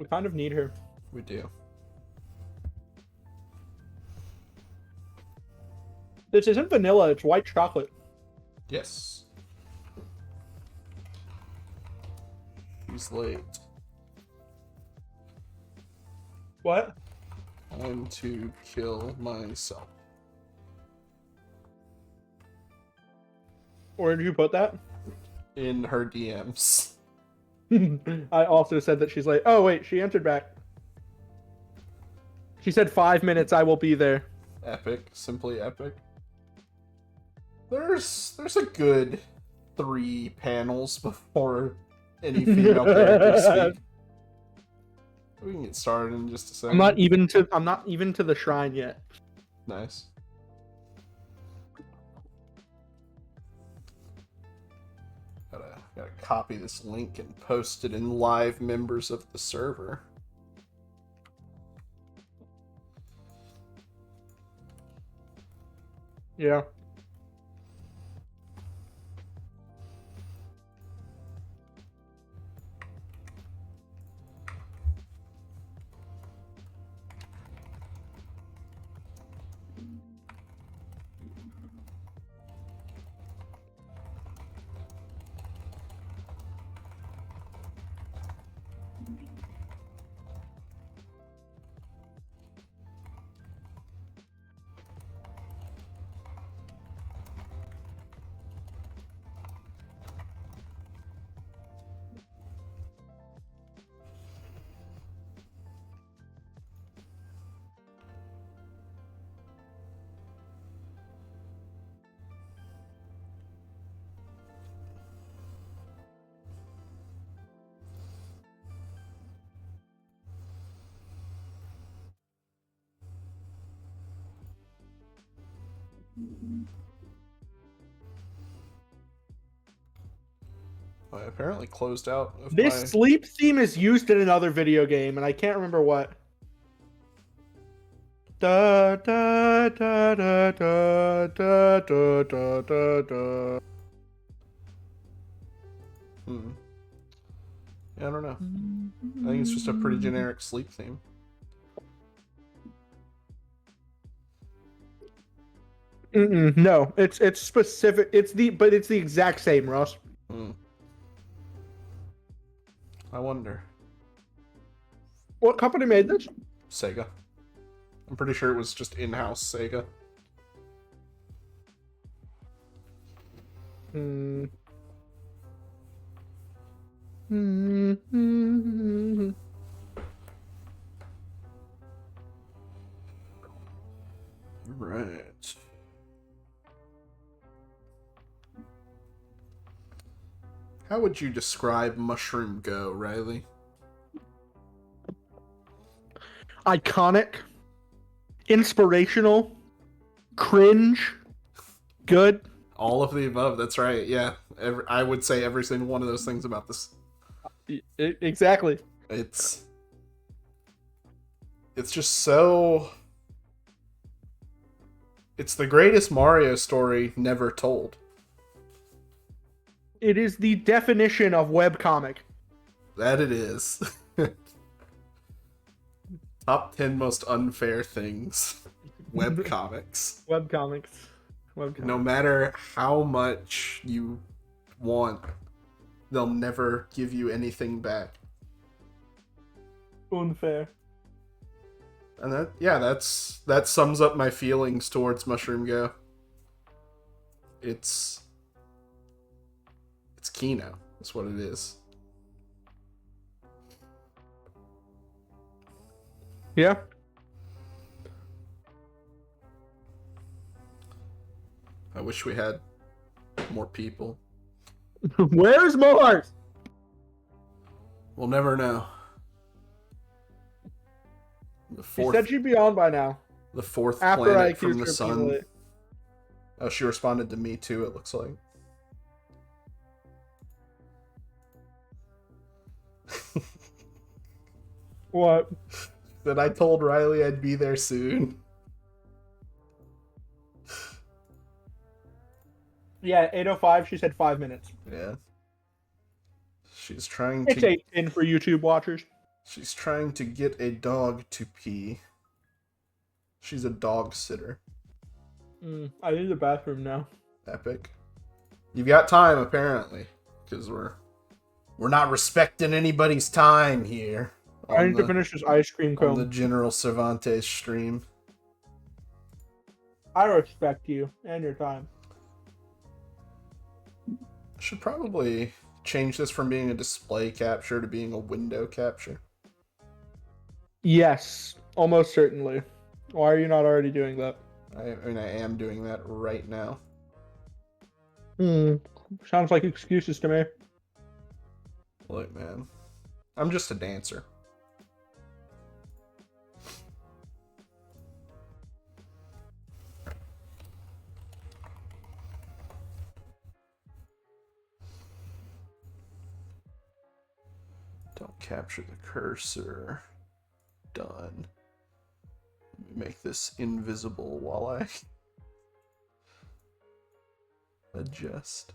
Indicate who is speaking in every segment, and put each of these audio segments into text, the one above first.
Speaker 1: We kind of need her.
Speaker 2: We do.
Speaker 1: This isn't vanilla, it's white chocolate.
Speaker 2: Yes. He's late.
Speaker 1: What?
Speaker 2: Time to kill myself.
Speaker 1: Where did you put that?
Speaker 2: In her DMs.
Speaker 1: I also said that she's like, oh wait, she answered back. She said 5 minutes, I will be there.
Speaker 2: Epic. Simply epic. There's a good 3 panels before any female characters speak. We can get started in just a second.
Speaker 1: I'm not even to the shrine yet.
Speaker 2: Nice. Gotta copy this link and post it in live members of the server.
Speaker 1: Yeah.
Speaker 2: I apparently closed out of
Speaker 1: This sleep theme is used in another video game, and I can't remember what. Da da da da da da da da da da.
Speaker 2: Yeah, I don't know. I think it's just a pretty generic sleep theme.
Speaker 1: No, it's specific. It's the exact same, Ross.
Speaker 2: I wonder.
Speaker 1: What company made this?
Speaker 2: Sega. I'm pretty sure it was just in-house Sega. Right. How would you describe Mushroom Go, Riley?
Speaker 1: Iconic, inspirational, cringe, good.
Speaker 2: All of the above. That's right. Yeah, I would say every single one of those things about this.
Speaker 1: Exactly.
Speaker 2: It's just so. It's the greatest Mario story never told.
Speaker 1: It is the definition of webcomic.
Speaker 2: That it is. Top 10 most unfair things. Webcomics.
Speaker 1: Webcomics.
Speaker 2: No matter how much you want, they'll never give you anything back.
Speaker 1: Unfair.
Speaker 2: And that sums up my feelings towards Mushroom Go. It's Kino. That's what it is.
Speaker 1: Yeah.
Speaker 2: I wish we had more people.
Speaker 1: Where's Mars?
Speaker 2: We'll never know.
Speaker 1: She said she'd be on by now.
Speaker 2: The fourth
Speaker 1: After
Speaker 2: planet from the sun.
Speaker 1: Late.
Speaker 2: Oh, she responded to me too, it looks like.
Speaker 1: What?
Speaker 2: That I told Riley I'd be there soon.
Speaker 1: Yeah, 8:05. She said 5 minutes.
Speaker 2: Yeah. She's trying
Speaker 1: It's
Speaker 2: to.
Speaker 1: 8:10 for YouTube watchers.
Speaker 2: She's trying to get a dog to pee. She's a dog sitter.
Speaker 1: I need the bathroom now.
Speaker 2: Epic. You've got time, apparently. Because we're not respecting anybody's time here.
Speaker 1: I need to finish this ice cream cone.
Speaker 2: On the General Cervantes stream.
Speaker 1: I respect you and your time.
Speaker 2: I should probably change this from being a display capture to being a window capture.
Speaker 1: Yes, almost certainly. Why are you not already doing that?
Speaker 2: I mean, I am doing that right now.
Speaker 1: Sounds like excuses to me.
Speaker 2: Look, man. I'm just a dancer. Don't capture the cursor. Done. Let me make this invisible while I adjust.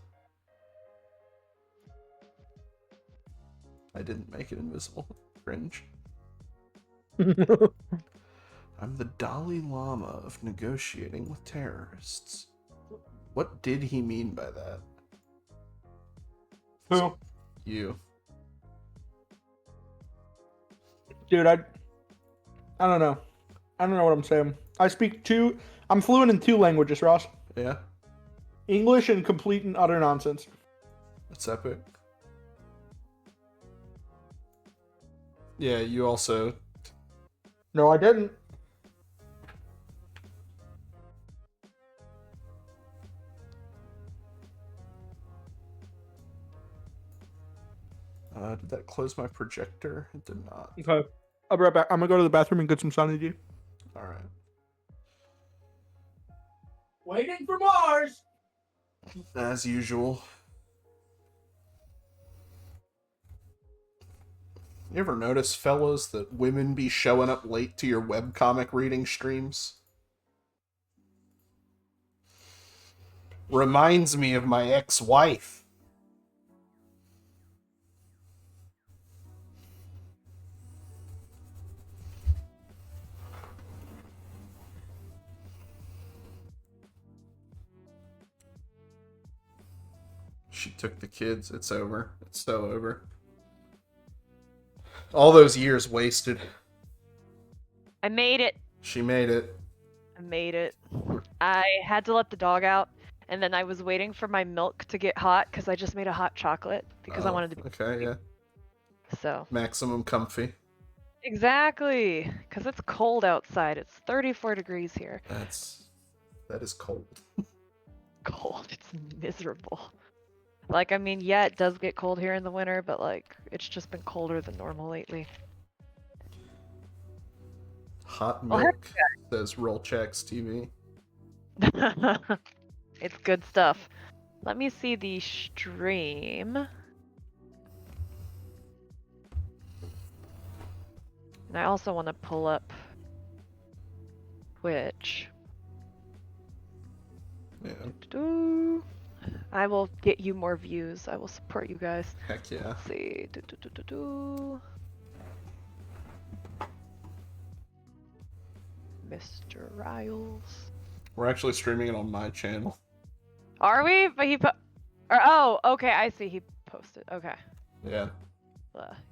Speaker 2: I didn't make it invisible. Cringe. I'm the Dalai Lama of negotiating with terrorists. What did he mean by that?
Speaker 1: Who?
Speaker 2: You.
Speaker 1: Dude, I don't know. I don't know what I'm saying. I'm fluent in 2 languages, Ross.
Speaker 2: Yeah?
Speaker 1: English and complete and utter nonsense.
Speaker 2: That's epic. Yeah, you also...
Speaker 1: No, I didn't.
Speaker 2: Did that close my projector? It did not.
Speaker 1: Okay. I'll be right back. I'm gonna go to the bathroom and get some Sunny D.
Speaker 2: Alright.
Speaker 1: Waiting for Mars!
Speaker 2: As usual. You ever notice, fellas, that women be showing up late to your webcomic reading streams? Reminds me of my ex-wife. She took the kids. It's over. It's so over. All those years wasted.
Speaker 3: I made it.
Speaker 2: She made it.
Speaker 3: I made it. I had to let the dog out, and then I was waiting for my milk to get hot because I just made a hot chocolate because I wanted to be.
Speaker 2: Okay, yeah.
Speaker 3: So.
Speaker 2: Maximum comfy.
Speaker 3: Exactly, because it's cold outside. It's 34 degrees here.
Speaker 2: That is cold.
Speaker 3: Cold. It's miserable. Like, I mean, yeah, it does get cold here in the winter, but like, it's just been colder than normal lately.
Speaker 2: Hot milk, says Roll Checks TV.
Speaker 3: It's good stuff. Let me see the stream. And I also want to pull up Twitch.
Speaker 2: Yeah.
Speaker 3: I will get you more views. I will support you guys.
Speaker 2: Heck yeah.
Speaker 3: Let's see. Mr. Riles.
Speaker 2: We're actually streaming it on my channel.
Speaker 3: Are we? But oh, okay. I see. He posted. Okay.
Speaker 2: Yeah.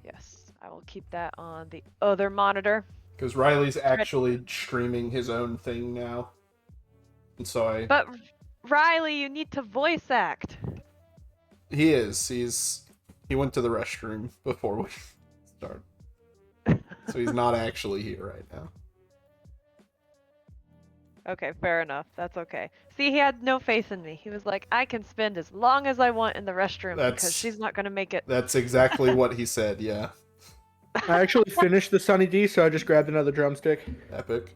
Speaker 3: Yes. I will keep that on the other monitor.
Speaker 2: Because Riley's actually streaming his own thing now. And so
Speaker 3: But Riley, you need to voice act.
Speaker 2: He is. He went to the restroom before we start. So he's not actually here right now.
Speaker 3: Okay, fair enough. That's okay. See, he had no faith in me. He was like, I can spend as long as I want in the restroom because she's not going to make it.
Speaker 2: That's exactly what he said, yeah.
Speaker 1: I actually finished the Sunny D, so I just grabbed another drumstick.
Speaker 2: Epic.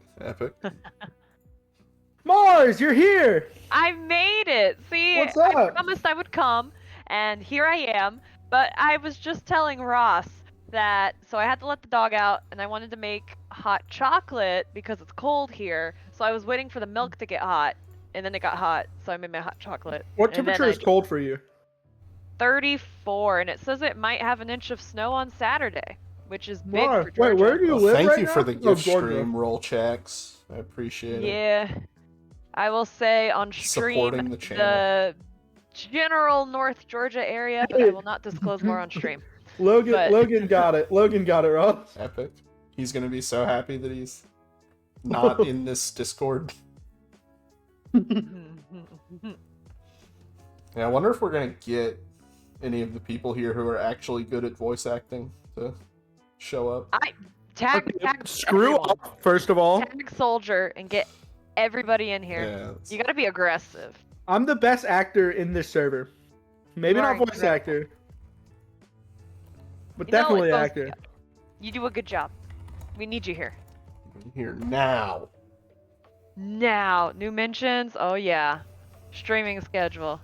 Speaker 1: Mars, you're here!
Speaker 3: I made it! See,
Speaker 1: what's up?
Speaker 3: I promised I would come, and here I am. But I was just telling Ross that, so I had to let the dog out, and I wanted to make hot chocolate because it's cold here. So I was waiting for the milk to get hot, and then it got hot, so I made my hot chocolate.
Speaker 1: What temperature is cold for you?
Speaker 3: 34, and it says it might have an inch of snow on Saturday, which is big
Speaker 1: Mars,
Speaker 3: for Georgia.
Speaker 1: wait, where do you
Speaker 2: Well,
Speaker 1: live
Speaker 2: thank
Speaker 1: right
Speaker 2: you
Speaker 1: now?
Speaker 2: for the
Speaker 1: Oh,
Speaker 2: gift
Speaker 1: Georgia.
Speaker 2: stream roll checks. I appreciate it.
Speaker 3: Yeah, I will say on stream
Speaker 2: Supporting the channel.
Speaker 3: the general North Georgia area, but I will not disclose more on stream.
Speaker 1: Logan,
Speaker 3: But-
Speaker 1: Logan got it. Logan got it, Ross.
Speaker 2: Epic. He's gonna be so happy that he's not in this Discord. Yeah, I wonder if we're gonna get any of the people here who are actually good at voice acting to show up.
Speaker 3: Tag
Speaker 1: Screw
Speaker 3: everyone.
Speaker 1: up, first of all.
Speaker 3: Tag soldier and get everybody in here.
Speaker 2: Yeah,
Speaker 3: You gotta be aggressive.
Speaker 1: I'm the best actor in this server. Maybe
Speaker 3: You
Speaker 1: not
Speaker 3: are
Speaker 1: voice
Speaker 3: incredible.
Speaker 1: actor. But
Speaker 3: You know,
Speaker 1: definitely
Speaker 3: it goes
Speaker 1: actor.
Speaker 3: together. You do a good job. We need you here.
Speaker 2: here now.
Speaker 3: Now, new mentions. Oh yeah, streaming schedule.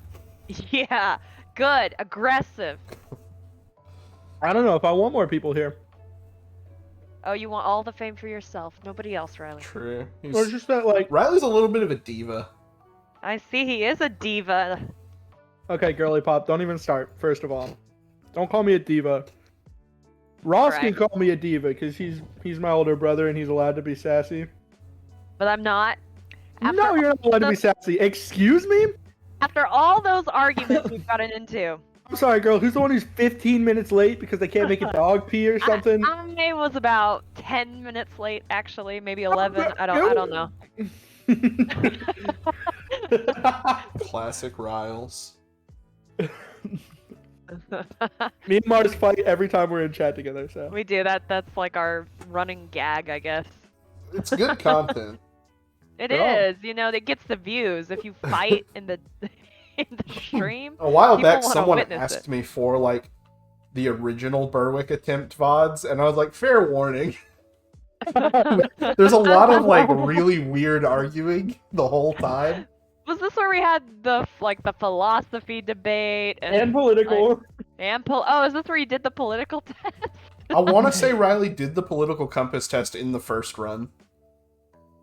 Speaker 3: Yeah, good, aggressive.
Speaker 1: I don't know if I want more people here.
Speaker 3: Oh, you want all the fame for yourself. Nobody else, Riley.
Speaker 2: True.
Speaker 1: Or just that, like,
Speaker 2: Riley's a little bit of a diva.
Speaker 3: I see he is a diva.
Speaker 1: okay, girly pop, don't even start, first of all. Don't call me a diva. Ross can
Speaker 3: Alright.
Speaker 1: call me a diva because he's my older brother and he's allowed to be sassy.
Speaker 3: But I'm not.
Speaker 1: No, you're not allowed to be sassy. Excuse me?
Speaker 3: After all those arguments we've gotten into,
Speaker 1: I'm sorry, girl. Who's the one who's 15 minutes late because they can't make a dog pee or something?
Speaker 3: I was about 10 minutes late, actually, maybe 11. I don't know.
Speaker 2: Classic Riles.
Speaker 1: Me and Mars fight every time we're in chat together, so.
Speaker 3: We do that. That's like our running gag, I guess.
Speaker 2: It's good content.
Speaker 3: It
Speaker 1: Yeah.
Speaker 3: is. You know, it gets the views if you fight in the in the stream.
Speaker 2: A while
Speaker 3: People
Speaker 2: back,
Speaker 3: wanna
Speaker 2: someone
Speaker 3: witness
Speaker 2: asked
Speaker 3: it.
Speaker 2: me for, like, the original Berwick attempt VODs, and I was like, fair warning. There's a lot of, like, really weird arguing the whole time.
Speaker 3: Was this where we had the philosophy debate
Speaker 1: And political.
Speaker 3: Oh, is this where you did the political test?
Speaker 2: I want to say Riley did the political compass test in the first run.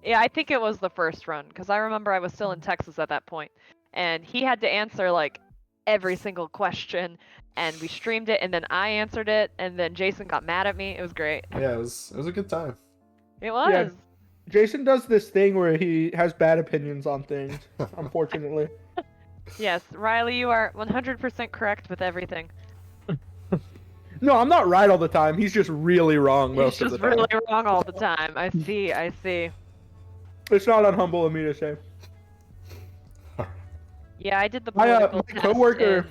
Speaker 3: Yeah, I think it was the first run because I remember I was still in Texas at that point, and he had to answer like every single question, and we streamed it, and then I answered it, and then Jason got mad at me. It was great.
Speaker 2: Yeah, it was a good time.
Speaker 3: It was.
Speaker 1: Yeah. Jason does this thing where he has bad opinions on things, unfortunately.
Speaker 3: Yes, Riley, you are 100% correct with everything.
Speaker 1: No, I'm not right all the time. He's just really wrong
Speaker 3: He's
Speaker 1: most of
Speaker 3: just
Speaker 1: the time.
Speaker 3: really wrong all the time. I see.
Speaker 1: It's not unhumble of me to say.
Speaker 3: Yeah, I did the
Speaker 1: My
Speaker 3: political test.
Speaker 1: coworker,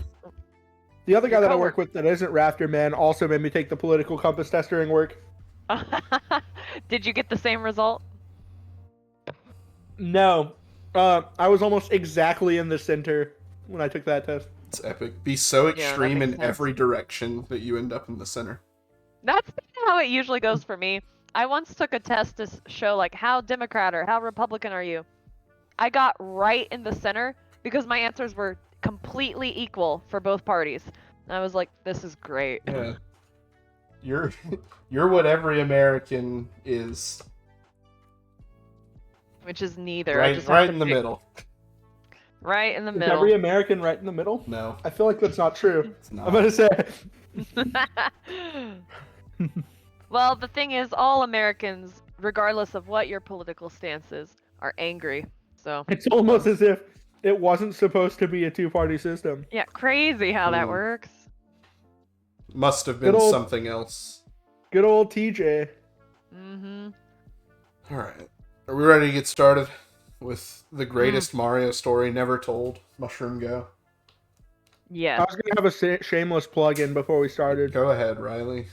Speaker 1: the other guy
Speaker 3: Your
Speaker 1: that I work with that isn't Rafter Man, also made me take the political compass test during work.
Speaker 3: Did you get the same result?
Speaker 1: No, I was almost exactly in the center when I took that test.
Speaker 2: It's epic. Be so
Speaker 3: that
Speaker 2: extreme
Speaker 3: makes
Speaker 2: in
Speaker 3: sense.
Speaker 2: every direction that you end up in the center.
Speaker 3: That's how it usually goes for me. I once took a test to show like how Democrat or how Republican are you. I got right in the center because my answers were completely equal for both parties. And I was like, this is great.
Speaker 2: Yeah. You're what every American is.
Speaker 3: Which is neither. I
Speaker 2: Right,
Speaker 3: just have
Speaker 2: right
Speaker 3: to
Speaker 2: in the
Speaker 3: pick-
Speaker 2: middle.
Speaker 3: Right in the
Speaker 1: Is
Speaker 3: middle.
Speaker 1: every American right in the middle?
Speaker 2: No,
Speaker 1: I feel like that's not true.
Speaker 2: it's not.
Speaker 1: I'm gonna say.
Speaker 3: Well, the thing is, all Americans, regardless of what your political stance is, are angry. So,
Speaker 1: It's almost as if it wasn't supposed to be a two-party system.
Speaker 3: yeah, crazy how that
Speaker 2: Hmm.
Speaker 3: works.
Speaker 2: Must have been
Speaker 1: Good old-
Speaker 2: something else.
Speaker 1: Good old TJ.
Speaker 3: Mm-hmm.
Speaker 2: Alright. Are we ready to get started with the greatest Mario story never told? Mushroom Go.
Speaker 3: Yes.
Speaker 1: I was gonna have a shameless plug-in before we started.
Speaker 2: Go ahead, Riley.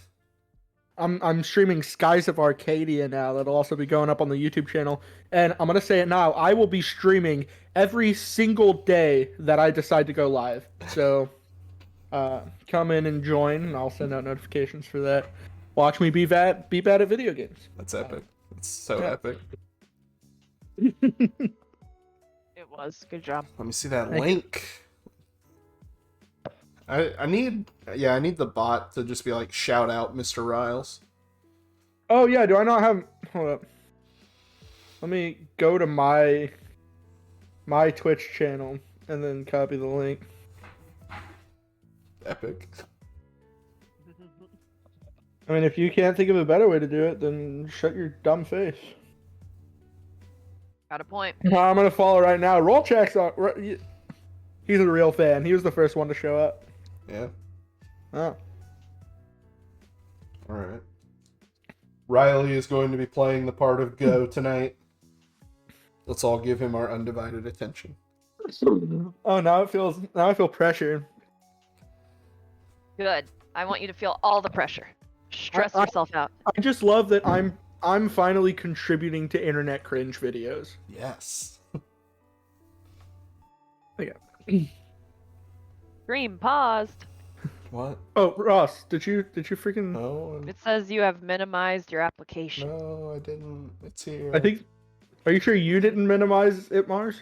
Speaker 1: I'm streaming Skies of Arcadia now. That'll also be going up on the YouTube channel. And I'm gonna say it now. I will be streaming every single day that I decide to go live. So, come in and join, and I'll send out notifications for that. Watch me be bad at video games.
Speaker 2: That's epic. It's so
Speaker 1: Yeah.
Speaker 2: epic.
Speaker 3: It was. Good job.
Speaker 2: Let me see that
Speaker 1: Thank you.
Speaker 2: link. I need the bot to just be like, shout out Mr. Riles.
Speaker 1: Oh yeah, do I not have? Hold up. Let me go to my Twitch channel and then copy the link.
Speaker 2: Epic.
Speaker 1: I mean, if you can't think of a better way to do it, then shut your dumb face.
Speaker 3: Got a point.
Speaker 1: I'm gonna follow right now. Roll checks on. He's a real fan. He was the first one to show up.
Speaker 2: Yeah.
Speaker 1: Oh.
Speaker 2: All right. Riley is going to be playing the part of Go tonight. Let's all give him our undivided attention.
Speaker 1: Oh, now I feel pressure.
Speaker 3: Good. I want you to feel all the pressure. Stress yourself out.
Speaker 1: I just love that I'm finally contributing to internet cringe videos.
Speaker 2: Yes.
Speaker 3: Stream paused.
Speaker 2: What?
Speaker 1: Oh, Ross, did you freaking?
Speaker 2: No.
Speaker 3: It says you have minimized your application.
Speaker 2: No, I didn't. It's here.
Speaker 1: I think. Are you sure you didn't minimize it, Mars?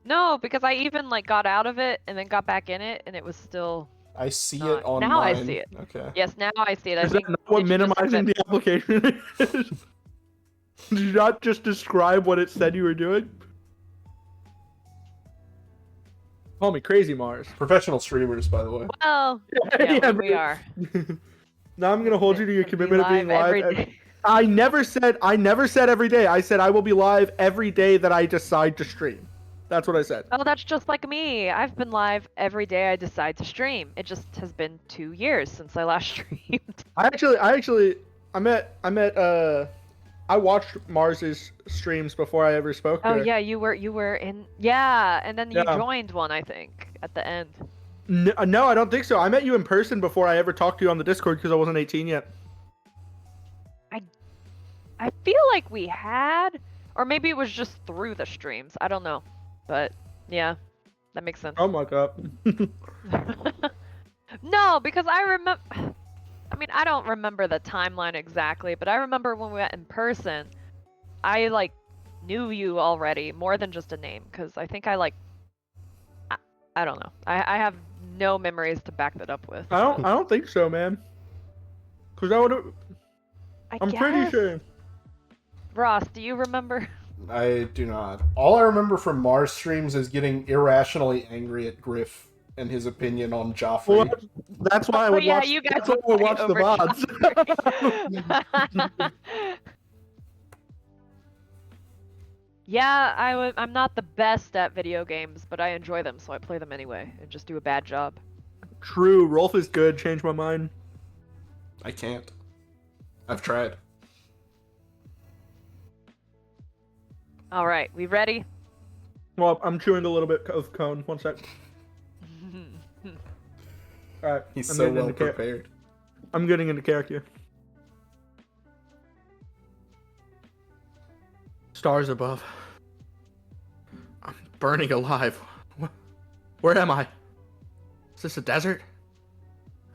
Speaker 3: No, because I even like got out of it and then got back in it, and it was still.
Speaker 2: I see
Speaker 3: not-
Speaker 2: it on
Speaker 3: now I
Speaker 2: mine.
Speaker 3: see it.
Speaker 2: Okay.
Speaker 3: Yes, now I see it. I
Speaker 1: Is that
Speaker 3: think
Speaker 1: not what
Speaker 3: it should just
Speaker 1: minimizing
Speaker 3: accept-
Speaker 1: the application is? Did you not just describe what it said you were doing? Call me crazy, Mars.
Speaker 2: Professional streamers, by the way.
Speaker 3: Well, yeah,
Speaker 1: Yeah,
Speaker 3: we are.
Speaker 1: Now I'm gonna hold you to your
Speaker 3: Be
Speaker 1: commitment of being live.
Speaker 3: every day.
Speaker 1: I never said every day. I said I will be live every day that I decide to stream. That's what I said.
Speaker 3: Oh, that's just like me. I've been live every day I decide to stream. It just has been 2 years since I last streamed.
Speaker 1: I watched Mars's streams before I ever spoke to
Speaker 3: Oh
Speaker 1: her.
Speaker 3: yeah, you were in and then you
Speaker 1: Yeah.
Speaker 3: joined one, I think, at the end.
Speaker 1: No, I don't think so. I met you in person before I ever talked to you on the Discord because I wasn't 18 yet.
Speaker 3: I feel like we had, or maybe it was just through the streams. I don't know, but yeah, that makes sense.
Speaker 1: Oh my god.
Speaker 3: No, because I remember. I mean, I don't remember the timeline exactly, but I remember when we met in person, I like knew you already more than just a name, because I think I don't know. I have no memories to back that up with.
Speaker 1: I don't think so, man. Cause I would. I'm pretty
Speaker 3: guess.
Speaker 1: sure.
Speaker 3: Ross, do you remember?
Speaker 2: I do not. All I remember from Mars streams is getting irrationally angry at Griff and his opinion on Joffrey.
Speaker 1: Well, that's why I would
Speaker 3: yeah,
Speaker 1: watch.
Speaker 3: you guys
Speaker 1: That's why I would watch the
Speaker 3: over
Speaker 1: VODs.
Speaker 3: Yeah, I'm not the best at video games, but I enjoy them, so I play them anyway and just do a bad job.
Speaker 1: True, Rolf is good. Changed my mind.
Speaker 2: I can't. I've tried.
Speaker 3: All right, we ready?
Speaker 1: Well, I'm chewing a little bit of cone. One sec. All right.
Speaker 2: He's
Speaker 1: I'm
Speaker 2: so
Speaker 1: getting
Speaker 2: well
Speaker 1: into
Speaker 2: prepared.
Speaker 1: I'm getting into character. Stars above. I'm burning alive. Where am I? Is this a desert?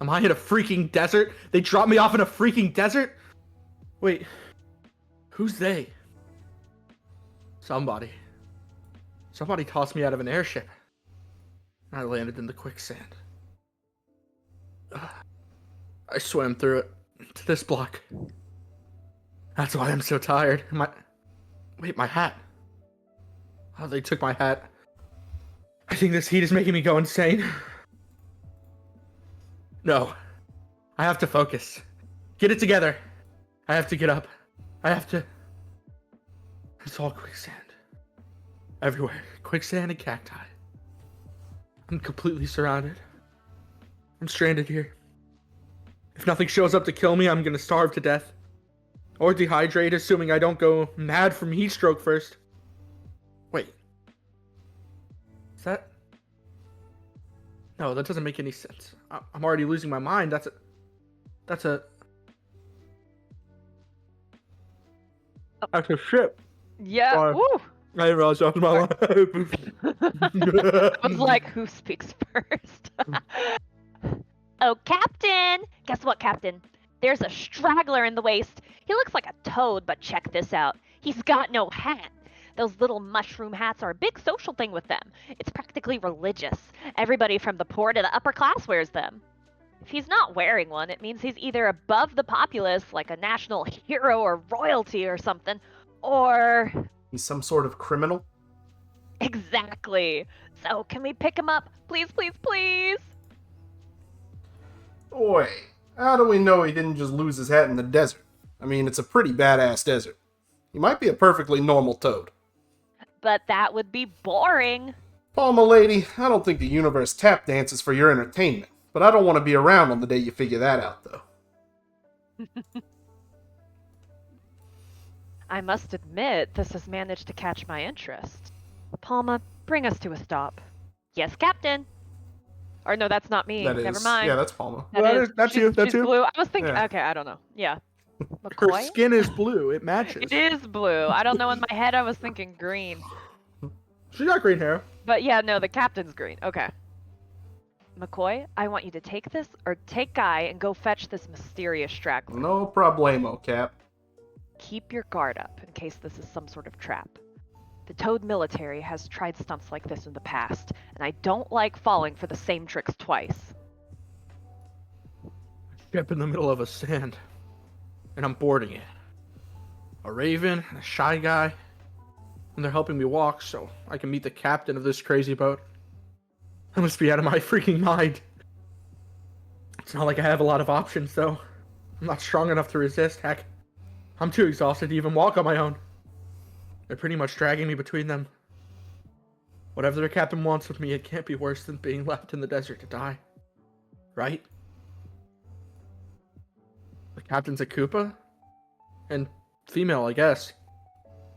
Speaker 1: Am I in a freaking desert? They dropped me off in a freaking desert? Wait. Who's they? Somebody. Somebody tossed me out of an airship. I landed in the quicksand. I swam through it to this block. That's why I'm so tired. Wait, my hat. Oh, they took my hat. I think this heat is making me go insane. No. I have to focus. Get it together. I have to get up. I have to... It's all quicksand. Everywhere. Quicksand and cacti. I'm completely surrounded. I'm stranded here. If nothing shows up to kill me, I'm gonna starve to death. Or dehydrate, assuming I don't go mad from heat stroke first. Wait. Is that... No, that doesn't make any sense. I'm already losing my mind. That's a... That's a ship.
Speaker 3: Yeah.
Speaker 1: Sorry.
Speaker 3: Woo.
Speaker 1: I didn't realize that was my life.
Speaker 3: I was like, who speaks first? Oh, Captain! Guess what, Captain? There's a straggler in the waist. He looks like a toad, but check this out. He's got no hat. Those little mushroom hats are a big social thing with them. It's practically religious. Everybody from the poor to the upper class wears them. If he's not wearing one, it means he's either above the populace, like a national hero or royalty or something, or...
Speaker 2: He's some sort of criminal?
Speaker 3: Exactly. So, can we pick him up? Please, please, please?
Speaker 2: Oi, How do we know he didn't just lose his hat in the desert? I mean, it's a pretty badass desert. He might be a perfectly normal toad.
Speaker 3: But that would be boring.
Speaker 2: Paul, my lady, I don't think the universe tap dances for your entertainment, but I don't want to be around on the day you figure that out, though.
Speaker 3: I must admit, this has managed to catch my interest. Palma, bring us to a stop. Yes, Captain. Or no, that's not me.
Speaker 2: That is,
Speaker 3: Never mind.
Speaker 2: yeah, that's Palma.
Speaker 1: That's you. That's
Speaker 3: she's
Speaker 1: you.
Speaker 3: blue. I was thinking.
Speaker 2: Yeah.
Speaker 3: Okay, I don't know. Yeah.
Speaker 1: Her
Speaker 3: McCoy?
Speaker 1: skin is blue. It matches.
Speaker 3: It is blue. I don't know. In my head, I was thinking green.
Speaker 1: She's got green hair.
Speaker 3: But yeah, no, the captain's green. Okay. McCoy, I want you to take this, or take Guy, and go fetch this mysterious straggler.
Speaker 2: No problemo, Cap.
Speaker 3: Keep your guard up in case this is some sort of trap. The Toad military has tried stunts like this in the past, and I don't like falling for the same tricks twice.
Speaker 1: Ship in the middle of a sand, and I'm boarding it. A raven, and a shy guy, and they're helping me walk so I can meet the captain of this crazy boat. I must be out of my freaking mind. It's not like I have a lot of options, though. I'm not strong enough to resist. Heck, I'm too exhausted to even walk on my own. They're pretty much dragging me between them. Whatever the captain wants with me, it can't be worse than being left in the desert to die. Right? The captain's a Koopa? And female, I guess.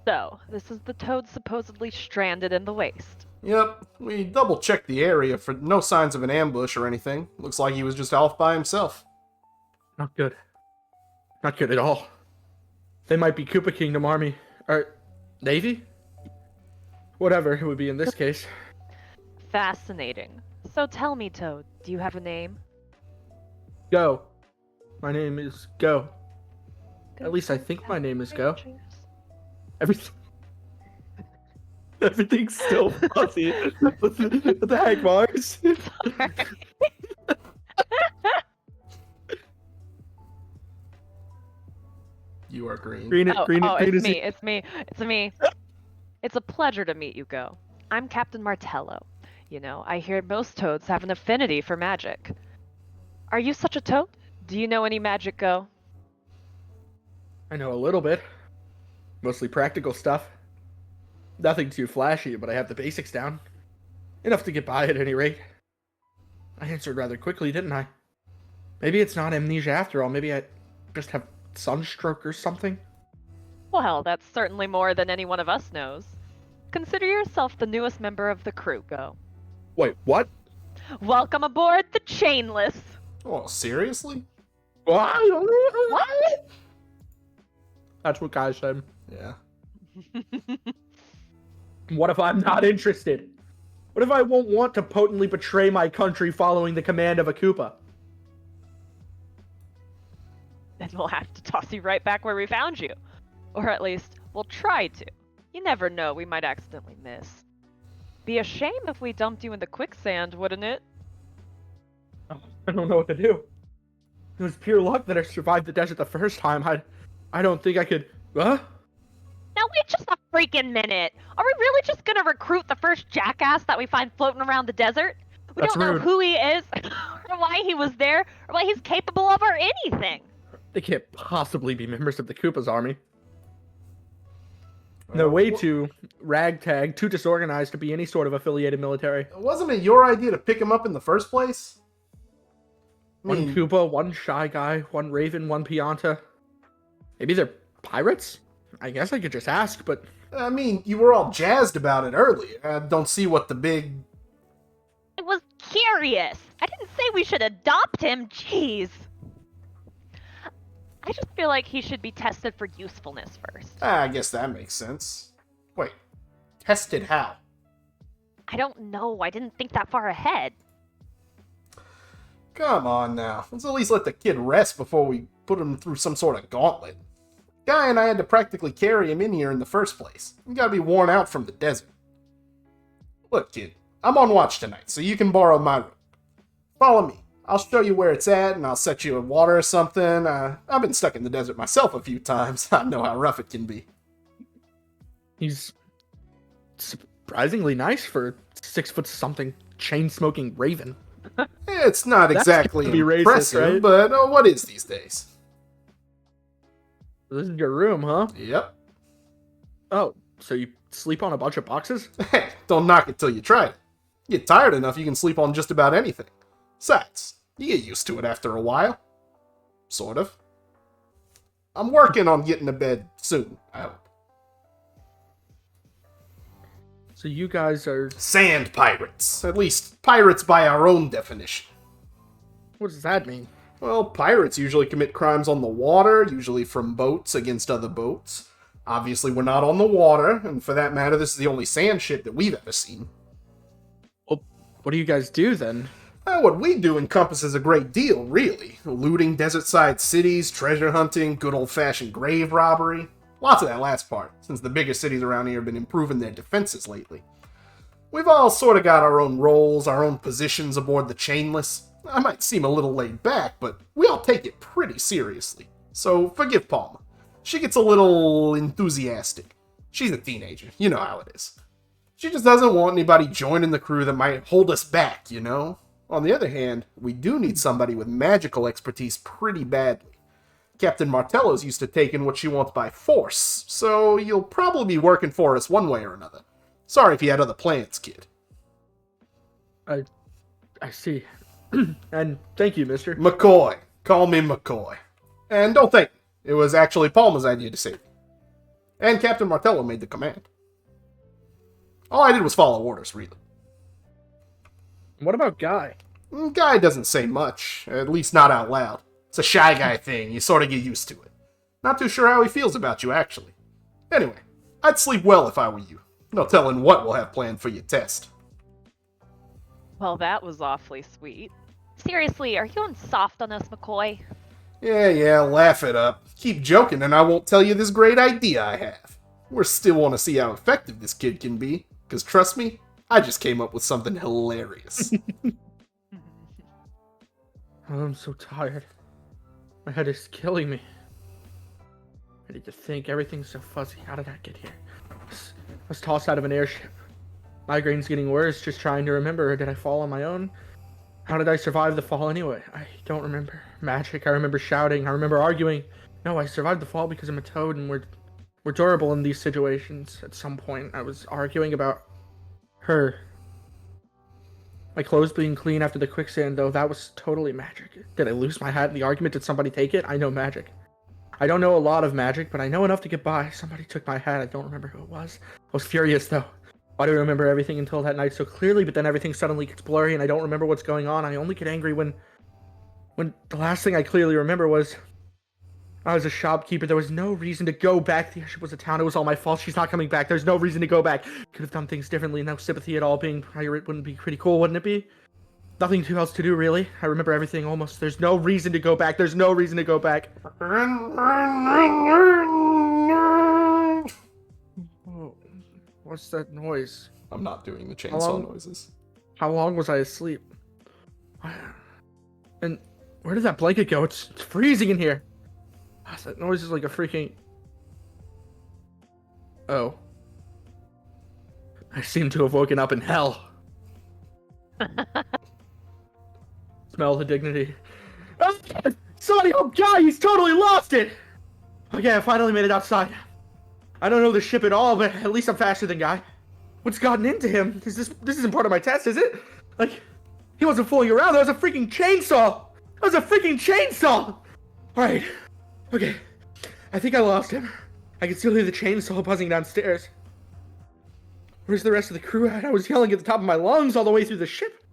Speaker 3: So, this is the Toad supposedly stranded in the waste.
Speaker 2: Yep, we double-checked the area for no signs of an ambush or anything. Looks like he was just off by himself.
Speaker 1: Not good. Not good at all. They might be Koopa Kingdom Army. Or Navy? Whatever it would be in this case.
Speaker 3: Fascinating. So tell me, Toad, do you have a name?
Speaker 1: Go. My name is Go. At least I think my name is Go. Everything... Everything's still fuzzy. What the heck, Mars?
Speaker 2: You are green.
Speaker 1: Green, green
Speaker 3: it's
Speaker 1: is
Speaker 3: me, it's me, it's me. It's a pleasure to meet you, Go. I'm Captain Martello. You know, I hear most toads have an affinity for magic. Are you such a toad? Do you know any magic, Go?
Speaker 1: I know a little bit. Mostly practical stuff. Nothing too flashy, but I have the basics down. Enough to get by at any rate. I answered rather quickly, didn't I? Maybe it's not amnesia after all. Maybe I just have sunstroke or something.
Speaker 3: Well, that's certainly more than any one of us knows. Consider yourself the newest member of the crew, Go.
Speaker 1: Wait, what?
Speaker 3: Welcome aboard the Chainless.
Speaker 2: Oh, seriously?
Speaker 1: What? That's what guys said.
Speaker 2: Yeah.
Speaker 1: What if I'm not interested? What if I won't want to potently betray my country following the command of a Koopa?
Speaker 3: Then we'll have to toss you right back where we found you. Or at least, we'll try to. You never know, we might accidentally miss. Be a shame if we dumped you in the quicksand, wouldn't it?
Speaker 1: Oh, I don't know what to do. It was pure luck that I survived the desert the first time. I don't think I could... Huh?
Speaker 3: Now wait just a freaking minute! Are we really just gonna recruit the first jackass that we find floating around the desert? We
Speaker 1: That's
Speaker 3: don't know
Speaker 1: rude.
Speaker 3: who he is, or why he was there, or what he's capable of, or anything!
Speaker 1: They can't possibly be members of the Koopa's army. They're way too ragtag, too disorganized to be any sort of affiliated military.
Speaker 2: Wasn't it your idea to pick him up in the first place?
Speaker 1: One Koopa, one Shy Guy, one Raven, one Pianta. Maybe they're pirates? I guess I could just ask, but...
Speaker 2: I mean, you were all jazzed about it earlier. I don't see what the big...
Speaker 3: I was curious! I didn't say we should adopt him, jeez! I just feel like he should be tested for usefulness first.
Speaker 2: I guess that makes sense. Wait, tested how?
Speaker 3: I don't know, I didn't think that far ahead.
Speaker 2: Come on now. Let's at least let the kid rest before we put him through some sort of gauntlet. Guy and I had to practically carry him in here in the first place. You gotta be worn out from the desert. Look, kid, I'm on watch tonight, so you can borrow my rope. Follow me. I'll show you where it's at, and I'll set you in water or something. I've been stuck in the desert myself a few times. I know how rough it can be.
Speaker 1: He's surprisingly nice for 6 foot something chain-smoking Raven.
Speaker 2: Yeah, It's not
Speaker 1: That's
Speaker 2: exactly
Speaker 1: gonna be racist,
Speaker 2: impressive,
Speaker 1: right?
Speaker 2: but what is these days?
Speaker 1: This is your room, huh?
Speaker 2: Yep.
Speaker 1: Oh, so you sleep on a bunch of boxes?
Speaker 2: Hey, don't knock it till you try it. You get tired enough, you can sleep on just about anything. Besides, you get used to it after a while. Sort of. I'm working on getting to bed soon, I hope.
Speaker 1: So you guys are...
Speaker 2: Sand pirates. At least, pirates by our own definition.
Speaker 1: What does that mean?
Speaker 2: Well, pirates usually commit crimes on the water, usually from boats against other boats. Obviously, we're not on the water, and for that matter, this is the only sand ship that we've ever seen.
Speaker 1: Well, what do you guys do then?
Speaker 2: Well, what we do encompasses a great deal, really. Looting desert-side cities, treasure hunting, good old-fashioned grave robbery. Lots of that last part, since the bigger cities around here have been improving their defenses lately. We've all sort of got our own roles, our own positions aboard the Chainless. I might seem a little laid back, but we all take it pretty seriously. So forgive Palma. She gets a little enthusiastic. She's a teenager, you know how it is. She just doesn't want anybody joining the crew that might hold us back, you know? On the other hand, we do need somebody with magical expertise pretty badly. Captain Martello's used to taking what she wants by force, so you'll probably be working for us one way or another. Sorry if you had other plans, kid.
Speaker 1: I see. And thank you, mister.
Speaker 2: McCoy. Call me McCoy. And don't thank me. It was actually Palma's idea to save me. And Captain Martello made the command. All I did was follow orders, really.
Speaker 1: What about Guy?
Speaker 2: Guy doesn't say much, at least not out loud. It's a shy guy thing, you sort of get used to it. Not too sure how he feels about you, actually. Anyway, I'd sleep well if I were you. No telling what we'll have planned for your test.
Speaker 3: Well, that was awfully sweet. Seriously, are you going soft on us, McCoy?
Speaker 2: Yeah, laugh it up. Keep joking and I won't tell you this great idea I have. We still want to see how effective this kid can be, because trust me, I just came up with something hilarious.
Speaker 1: Oh, I'm so tired. My head is killing me. I need to think. Everything's so fuzzy. How did I get here? I was tossed out of an airship. Migraine's getting worse, just trying to remember. Did I fall on my own? How did I survive the fall anyway? I don't remember. Magic. I remember shouting. I remember arguing. No, I survived the fall because I'm a toad and we're durable in these situations. At some point, I was arguing about her. My clothes being clean after the quicksand, though, that was totally magic. Did I lose my hat in the argument? Did somebody take it? I know magic. I don't know a lot of magic, but I know enough to get by. Somebody took my hat. I don't remember who it was. I was furious, though. Why do I remember everything until that night so clearly, but then everything suddenly gets blurry and I don't remember what's going on? I only get angry when the last thing I clearly remember was I was a shopkeeper. There was no reason to go back. The airship was a town. It was all my fault. She's not coming back. There's no reason to go back. Could have done things differently. No sympathy at all. Being pirate wouldn't be pretty cool, wouldn't it be? Nothing too else to do, really. I remember everything almost. There's no reason to go back. There's no reason to go back. Oh, what's that noise?
Speaker 2: I'm not doing the chainsaw noises.
Speaker 1: How long was I asleep? And where did that blanket go? It's freezing in here. That noise is like a freaking... Oh. I seem to have woken up in hell. Smell the dignity. Ah! Somebody help Guy! He's totally lost it! Okay, I finally made it outside. I don't know the ship at all, but at least I'm faster than Guy. What's gotten into him? This isn't part of my test, is it? Like, he wasn't fooling around. That was a freaking chainsaw! That was a freaking chainsaw! Alright. Okay. I think I lost him. I can still hear the chainsaw buzzing downstairs. Where's the rest of the crew at? I was yelling at the top of my lungs all the way through the ship.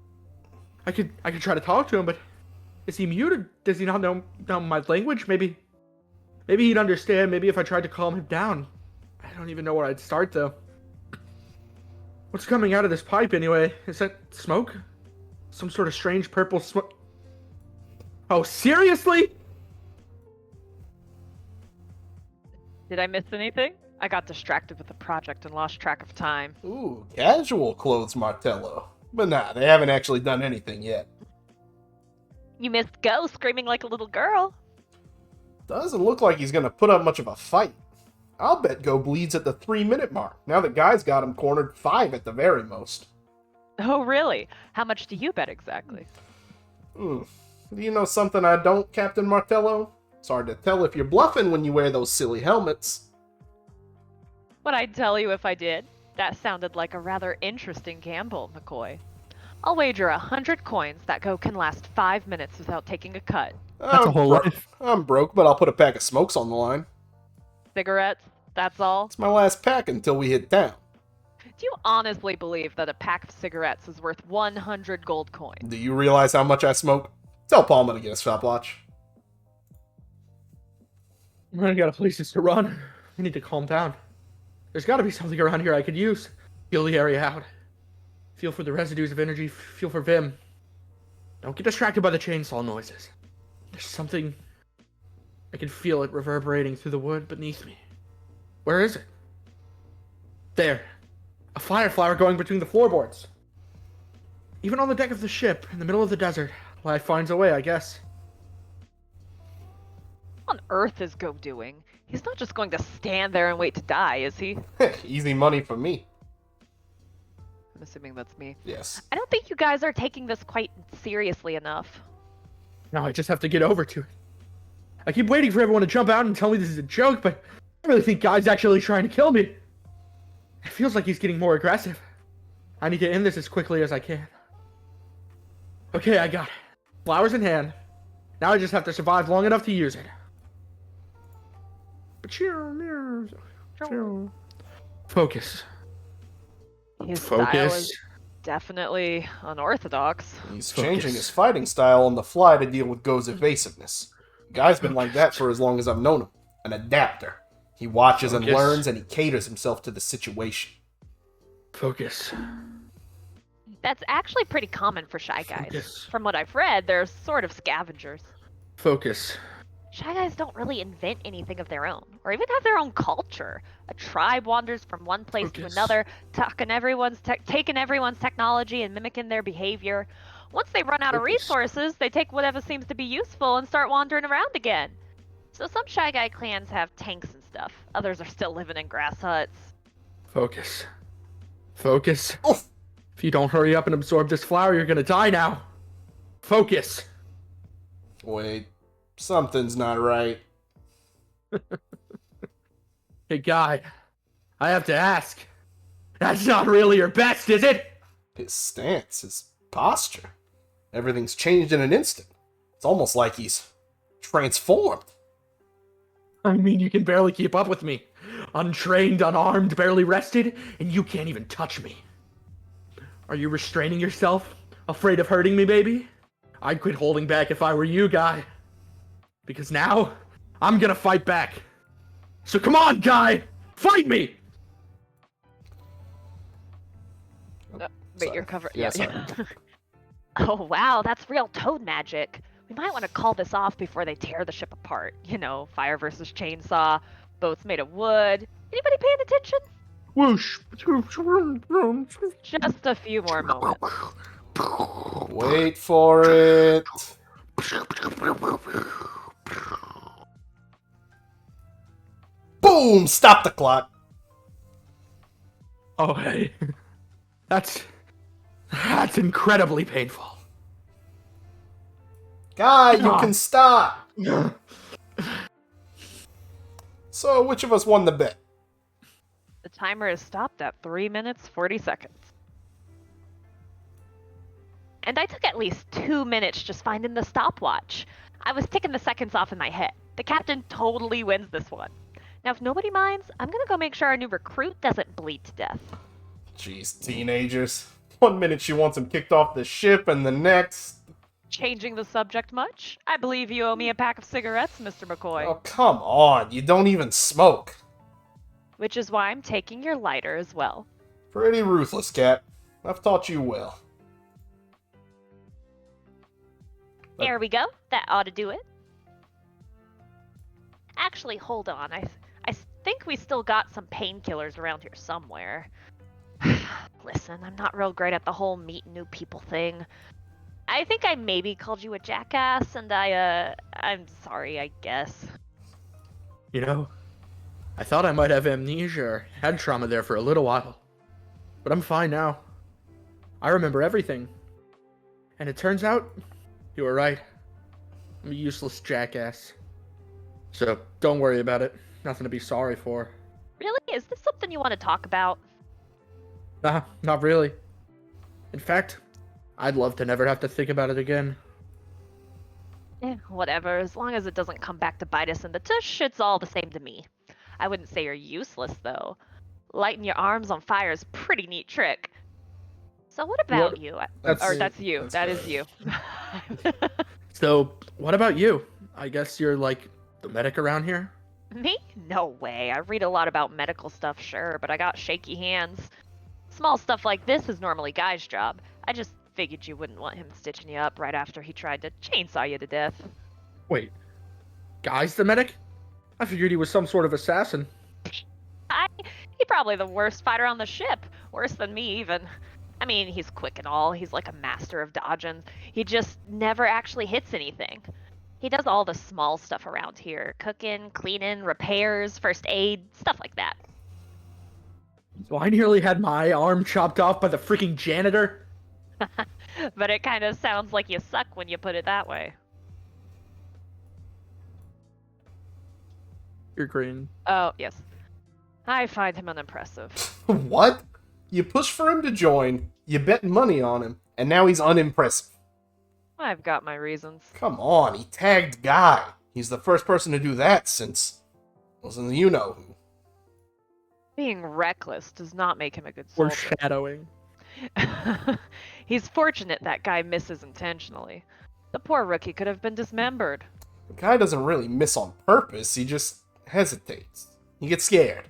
Speaker 1: I could try to talk to him, but is he muted? Does he not know my language? Maybe he'd understand. Maybe if I tried to calm him down. I don't even know where I'd start, though. What's coming out of this pipe, anyway? Is that smoke? Some sort of strange purple smoke? Oh, seriously?
Speaker 3: Did I miss anything? I got distracted with the project and lost track of time.
Speaker 2: Ooh, casual clothes, Martello. But nah, they haven't actually done anything yet.
Speaker 3: You missed Go screaming like a little girl.
Speaker 2: Doesn't look like he's gonna put up much of a fight. I'll bet Go bleeds at the 3-minute mark, now that Guy's got him cornered 5 at the very most.
Speaker 3: Oh, really? How much do you bet exactly?
Speaker 2: Do you know something I don't, Captain Martello? It's hard to tell if you're bluffing when you wear those silly helmets.
Speaker 3: What I'd tell you if I did. That sounded like a rather interesting gamble, McCoy. I'll wager 100 coins that go can last 5 minutes without taking a cut.
Speaker 1: That's a whole life.
Speaker 2: I'm broke, but I'll put a pack of smokes on the line.
Speaker 3: Cigarettes? That's all?
Speaker 2: It's my last pack until we hit town.
Speaker 3: Do you honestly believe that a pack of cigarettes is worth 100 gold coins?
Speaker 2: Do you realize how much I smoke? Tell Palma to get a stopwatch.
Speaker 1: I got places to run. I need to calm down. There's got to be something around here I could use. Feel the area out. Feel for the residues of energy. Feel for Vim. Don't get distracted by the chainsaw noises. There's something... I can feel it reverberating through the wood beneath me. Where is it? There. A fire flower going between the floorboards. Even on the deck of the ship, in the middle of the desert, life finds a way, I guess.
Speaker 3: What on earth is Go doing? He's not just going to stand there and wait to die, is he?
Speaker 2: Easy money for me.
Speaker 3: I'm assuming that's me.
Speaker 2: Yes.
Speaker 3: I don't think you guys are taking this quite seriously enough.
Speaker 1: Now I just have to get over to it. I keep waiting for everyone to jump out and tell me this is a joke, but I really think Guy's actually trying to kill me. It feels like he's getting more aggressive. I need to end this as quickly as I can. Okay, I got it. Flowers in hand. Now I just have to survive long enough to use it. Focus.
Speaker 3: His style
Speaker 1: Focus.
Speaker 3: is definitely unorthodox.
Speaker 2: He's
Speaker 1: Focus.
Speaker 2: changing his fighting style on the fly to deal with Go's evasiveness. Guy's been like that for as long as I've known him. An adapter. He watches and
Speaker 1: Focus.
Speaker 2: learns, and he caters himself to the situation.
Speaker 1: Focus.
Speaker 3: That's actually pretty common for Shy Guys.
Speaker 1: Focus.
Speaker 3: From what I've read, they're sort of scavengers.
Speaker 1: Focus.
Speaker 3: Shy Guys don't really invent anything of their own, or even have their own culture. A tribe wanders from one place to
Speaker 1: Focus.
Speaker 3: another, taking everyone's technology and mimicking their behavior. Once they run out of
Speaker 1: Focus.
Speaker 3: resources, they take whatever seems to be useful and start wandering around again. So some Shy Guy clans have tanks and stuff. Others are still living in grass huts.
Speaker 1: Focus. Focus.
Speaker 2: Oof.
Speaker 1: If you don't hurry up and absorb this flower, you're gonna die now. Focus.
Speaker 2: Wait, something's not right.
Speaker 1: Hey, Guy. I have to ask. That's not really your best, is it?
Speaker 2: His stance, his posture. Everything's changed in an instant. It's almost like he's transformed.
Speaker 1: I mean, you can barely keep up with me. Untrained, unarmed, barely rested, and you can't even touch me. Are you restraining yourself? Afraid of hurting me, baby? I'd quit holding back if I were you, Guy. Because now, I'm gonna fight back. So come on, Guy! Fight me!
Speaker 3: Wait,
Speaker 2: Sorry.
Speaker 3: you're covered.
Speaker 2: Yeah,
Speaker 3: Yeah.
Speaker 2: sorry.
Speaker 3: Oh, wow, that's real toad magic. We might want to call this off before they tear the ship apart. You know, fire versus chainsaw, boats made of wood. Anybody paying attention?
Speaker 1: Whoosh.
Speaker 3: Just a few more moments.
Speaker 2: Wait for it. Boom! Stop the clock.
Speaker 1: Oh, hey. That's incredibly painful.
Speaker 2: Guy, you can stop. So, which of us won the bet?
Speaker 3: The timer is stopped at 3 minutes 40 seconds. And I took at least 2 minutes just finding the stopwatch. I was ticking the seconds off in my head. The captain totally wins this one. Now, if nobody minds, I'm gonna go make sure our new recruit doesn't bleed to death.
Speaker 2: Jeez, teenagers. 1 minute she wants him kicked off the ship, and the next...
Speaker 3: Changing the subject much? I believe you owe me a pack of cigarettes, Mr. McCoy.
Speaker 2: Oh, come on. You don't even smoke.
Speaker 3: Which is why I'm taking your lighter as well.
Speaker 2: Pretty ruthless, Cap. I've taught you well.
Speaker 3: There we go. That ought to do it. Actually, hold on. I think we still got some painkillers around here somewhere. Listen, I'm not real great at the whole meet new people thing. I think I maybe called you a jackass, and I'm sorry, I guess.
Speaker 1: You know, I thought I might have amnesia or head trauma there for a little while. But I'm fine now. I remember everything. And it turns out, You were right. I'm a useless jackass. So don't worry about it. Nothing to be sorry for.
Speaker 3: Really? Is this something you want to talk about?
Speaker 1: Nah, not really. In fact, I'd love to never have to think about it again.
Speaker 3: Whatever, as long as it doesn't come back to bite us in the tush, it's all the same to me. I wouldn't say you're useless, though. Lighting your arms on fire is a pretty neat trick. So what about you? Or that's you. That is you.
Speaker 1: So, what about you? I guess you're like the medic around here?
Speaker 3: Me? No way. I read a lot about medical stuff, sure, but I got shaky hands. Small stuff like this is normally Guy's job. I just figured you wouldn't want him stitching you up right after he tried to chainsaw you to death.
Speaker 1: Wait, Guy's the medic? I figured he was some sort of assassin.
Speaker 3: He's probably the worst fighter on the ship. Worse than me, even. I mean, he's quick and all. He's like a master of dodging. He just never actually hits anything. He does all the small stuff around here. Cooking, cleaning, repairs, first aid, stuff like that.
Speaker 1: So I nearly had my arm chopped off by the freaking janitor?
Speaker 3: But it kind of sounds like you suck when you put it that way.
Speaker 1: You're green.
Speaker 3: Oh, yes. I find him unimpressive.
Speaker 2: What? You pushed for him to join, you bet money on him, and now he's unimpressive.
Speaker 3: I've got my reasons.
Speaker 2: Come on, he tagged Guy. He's the first person to do that since... wasn't you know who.
Speaker 3: Being reckless does not make him a good soldier.
Speaker 1: Foreshadowing.
Speaker 3: He's fortunate that Guy misses intentionally. The poor rookie could have been dismembered.
Speaker 2: The guy doesn't really miss on purpose, he just hesitates. He gets scared.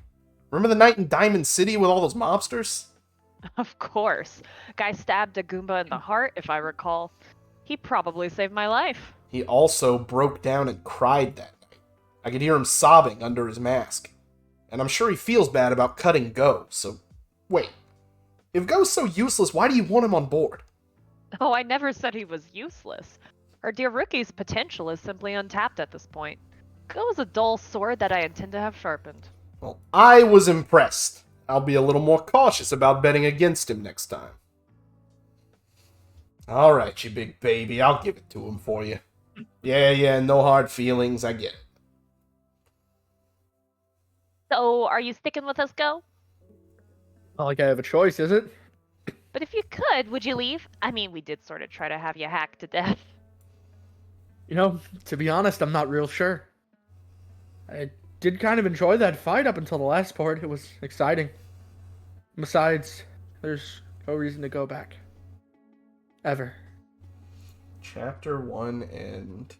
Speaker 2: Remember the night in Diamond City with all those mobsters?
Speaker 3: Of course. Guy stabbed a Goomba in the heart, if I recall. He probably saved my life.
Speaker 2: He also broke down and cried that night. I could hear him sobbing under his mask. And I'm sure he feels bad about cutting Go, so... Wait. If Go's so useless, why do you want him on board?
Speaker 3: Oh, I never said he was useless. Our dear rookie's potential is simply untapped at this point. Go is a dull sword that I intend to have sharpened.
Speaker 2: Well, I was impressed. I'll be a little more cautious about betting against him next time. Alright, you big baby, I'll give it to him for you. Yeah, no hard feelings, I get it.
Speaker 3: So, are you sticking with us, Go?
Speaker 1: Not like I have a choice, is it?
Speaker 3: But if you could, would you leave? I mean, we did sort of try to have you hacked to death.
Speaker 1: You know, to be honest, I'm not real sure. I did kind of enjoy that fight up until the last part. It was exciting. Besides, there's no reason to go back. Ever.
Speaker 2: Chapter 1 and...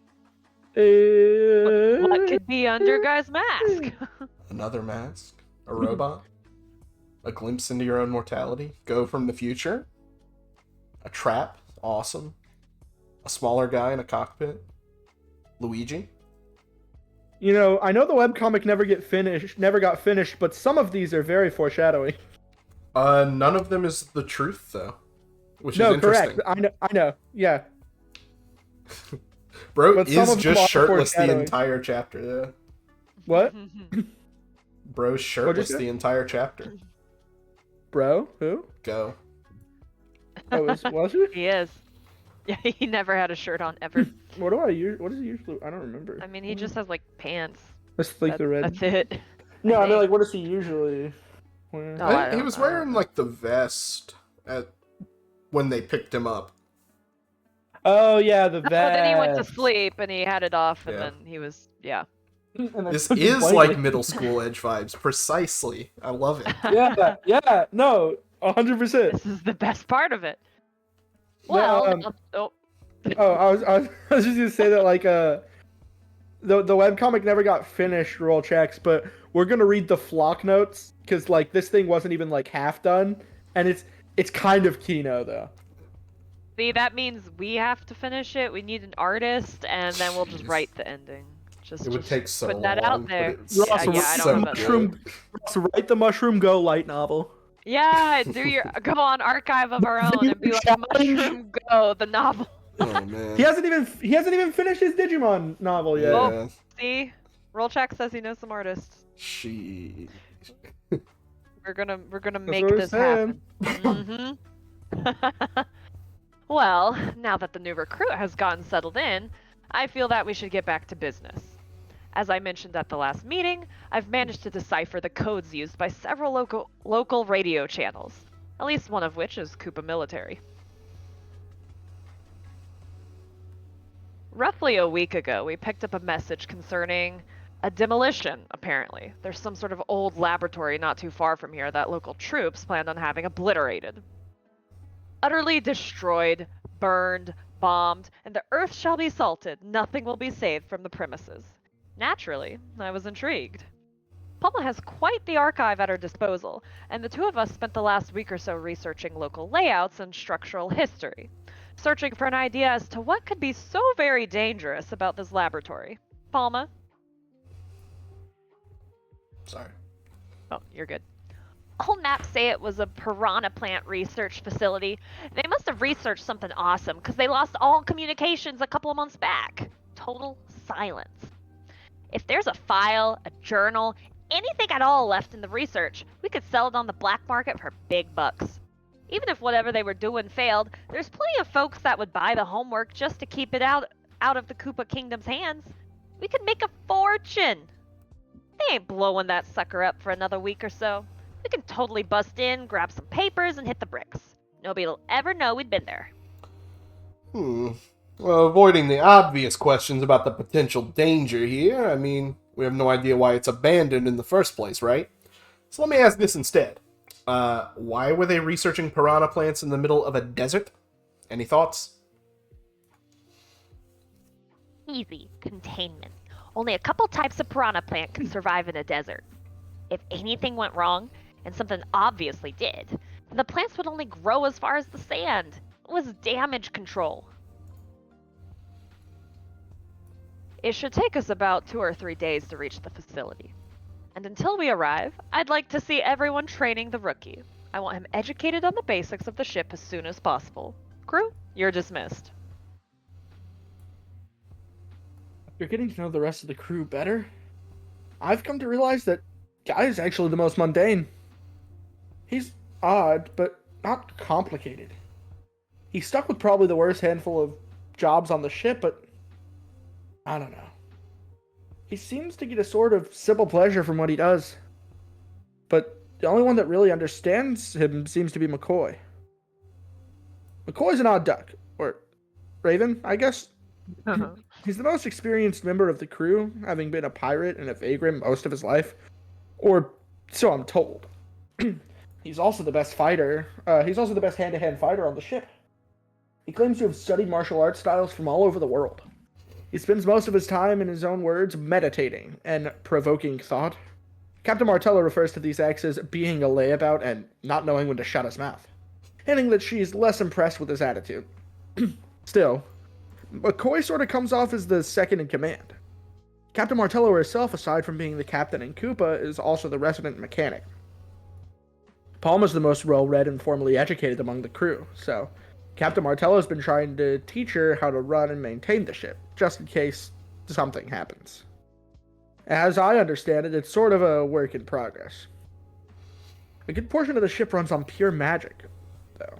Speaker 3: What could be under Guy's mask?
Speaker 2: Another mask? A robot? A glimpse into your own mortality? Go from the future? A trap? Awesome. A smaller guy in a cockpit? Luigi?
Speaker 1: You know, I know the webcomic never got finished, but some of these are very foreshadowing.
Speaker 2: None of them is the truth, though. Which
Speaker 1: No,
Speaker 2: is interesting.
Speaker 1: correct. I know. Yeah.
Speaker 2: Bro
Speaker 1: But some
Speaker 2: is
Speaker 1: of them
Speaker 2: just
Speaker 1: are
Speaker 2: shirtless the
Speaker 1: foreshadowing.
Speaker 2: entire chapter, yeah.
Speaker 1: What?
Speaker 2: Bro's shirtless
Speaker 1: say?
Speaker 2: the entire chapter.
Speaker 1: Bro? Who?
Speaker 2: Go.
Speaker 1: Oh, was he?
Speaker 3: He is. Yeah, he never had a shirt on ever.
Speaker 1: What do I use? What is he usually? I don't remember.
Speaker 3: I mean, he just has like pants.
Speaker 1: That's like the red.
Speaker 3: That's it.
Speaker 1: No, I mean,
Speaker 3: think.
Speaker 1: like, what does he usually wear?
Speaker 3: Oh, I
Speaker 2: He
Speaker 3: don't
Speaker 2: was
Speaker 3: know.
Speaker 2: wearing, like, the vest when they picked him up.
Speaker 1: Oh, yeah, the
Speaker 3: Oh, then he went to
Speaker 1: vest.
Speaker 3: sleep and he had it off, and
Speaker 2: Yeah.
Speaker 3: then he was, yeah.
Speaker 1: And then
Speaker 2: This
Speaker 1: took his
Speaker 2: is like
Speaker 1: blanket.
Speaker 2: middle school Edge vibes. Precisely. I love it.
Speaker 1: Yeah, no, 100%.
Speaker 3: This is the best part of it.
Speaker 1: No,
Speaker 3: Well, oh,
Speaker 1: Oh, I was just gonna say that, like, the webcomic never got finished, roll checks, but we're gonna read the flock notes, because, like, this thing wasn't even, like, half done, and it's kind of Kino, though.
Speaker 3: see, that means we have to finish it. We need an artist, and then we'll just
Speaker 2: Jeez.
Speaker 3: write the ending. Just,
Speaker 2: It would
Speaker 3: just
Speaker 2: take so
Speaker 3: putting that
Speaker 2: long,
Speaker 3: out
Speaker 2: but
Speaker 3: there.
Speaker 2: it's
Speaker 3: Yeah,
Speaker 1: Ross,
Speaker 3: yeah, I don't
Speaker 2: so
Speaker 3: know about that.
Speaker 2: good.
Speaker 1: Ross, write the Mushroom Go light novel.
Speaker 3: Yeah, go on Archive of Our Own and be like
Speaker 1: Challenge.
Speaker 3: Mushroom Go, the novel.
Speaker 2: Oh, man.
Speaker 1: He hasn't even finished his Digimon novel yet.
Speaker 2: Yeah.
Speaker 3: See, Rollcheck says he knows some artists.
Speaker 2: She...
Speaker 3: We're gonna
Speaker 1: That's
Speaker 3: make
Speaker 1: what we're
Speaker 3: this
Speaker 1: saying.
Speaker 3: happen. Mm-hmm. Well, now that the new recruit has gotten settled in, I feel that we should get back to business. As I mentioned at the last meeting, I've managed to decipher the codes used by several local radio channels, at least one of which is Koopa Military. Roughly a week ago, we picked up a message concerning a demolition, apparently. There's some sort of old laboratory not too far from here that local troops planned on having obliterated. Utterly destroyed, burned, bombed, and the earth shall be salted. Nothing will be saved from the premises. Naturally, I was intrigued. Palma has quite the archive at her disposal, and the two of us spent the last week or so researching local layouts and structural history, searching for an idea as to what could be so very dangerous about this laboratory. Palma?
Speaker 2: Sorry.
Speaker 3: Oh, you're good. Old maps say it was a piranha plant research facility. They must have researched something awesome, because they lost all communications a couple of months back. Total silence. If there's a file, a journal, anything at all left in the research, we could sell it on the black market for big bucks. Even if whatever they were doing failed, there's plenty of folks that would buy the homework just to keep it out of the Koopa Kingdom's hands. We could make a fortune. They ain't blowing that sucker up for another week or so. We can totally bust in, grab some papers, and hit the bricks. Nobody'll ever know we'd been there.
Speaker 2: Well, avoiding the obvious questions about the potential danger here, I mean, we have no idea why it's abandoned in the first place, right? So let me ask this instead. Why were they researching piranha plants in the middle of a desert? Any thoughts?
Speaker 3: Easy. Containment. Only a couple types of piranha plant can survive in a desert. If anything went wrong, and something obviously did, then the plants would only grow as far as the sand. It was damage control. It should take us about 2 or 3 days to reach the facility. And until we arrive, I'd like to see everyone training the rookie. I want him educated on the basics of the ship as soon as possible. Crew, you're dismissed.
Speaker 1: You're getting to know the rest of the crew better. I've come to realize that Guy is actually the most mundane. He's odd, but not complicated. He's stuck with probably the worst handful of jobs on the ship, but I don't know. He seems to get a sort of simple pleasure from what he does. But the only one that really understands him seems to be McCoy. McCoy's an odd duck, or Raven, I guess. He's the most experienced member of the crew, having been a pirate and a vagrant most of his life. Or so I'm told. He's also the best fighter. He's also the best hand-to-hand fighter on the ship. He claims to have studied martial arts styles from all over the world. He spends most of his time, in his own words, meditating and provoking thought. Captain Martello refers to these acts as being a layabout and not knowing when to shut his mouth, hinting that she's less impressed with his attitude. Still, McCoy sort of comes off as the second in command. Captain Martello herself, aside from being the captain in Koopa, is also the resident mechanic. Palma's the most well-read and formally educated among the crew, so Captain Martello's been trying to teach her how to run and maintain the ship, just in case something happens. As I understand it, it's sort of a work in progress. A good portion of the ship runs on pure magic, though.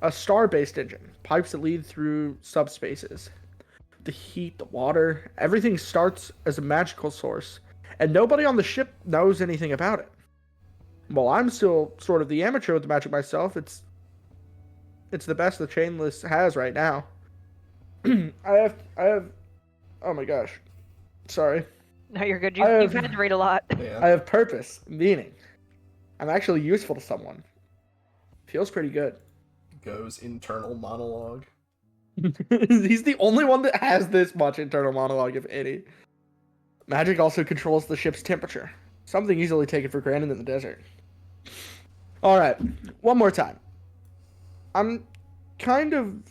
Speaker 1: A star-based engine, pipes that lead through subspaces. The heat, the water, everything starts as a magical source, and nobody on the ship knows anything about it. While I'm still sort of the amateur with the magic myself, it's the best the Chainless has right now. I have, oh my gosh. Sorry.
Speaker 3: No, you're good. You've had to read a lot.
Speaker 2: Yeah.
Speaker 1: I have purpose, meaning. I'm actually useful to someone. Feels pretty good.
Speaker 2: Goes internal monologue.
Speaker 1: He's the only one that has this much internal monologue, if any. Magic also controls the ship's temperature, something easily taken for granted in the desert. Alright, one more time. I'm kind of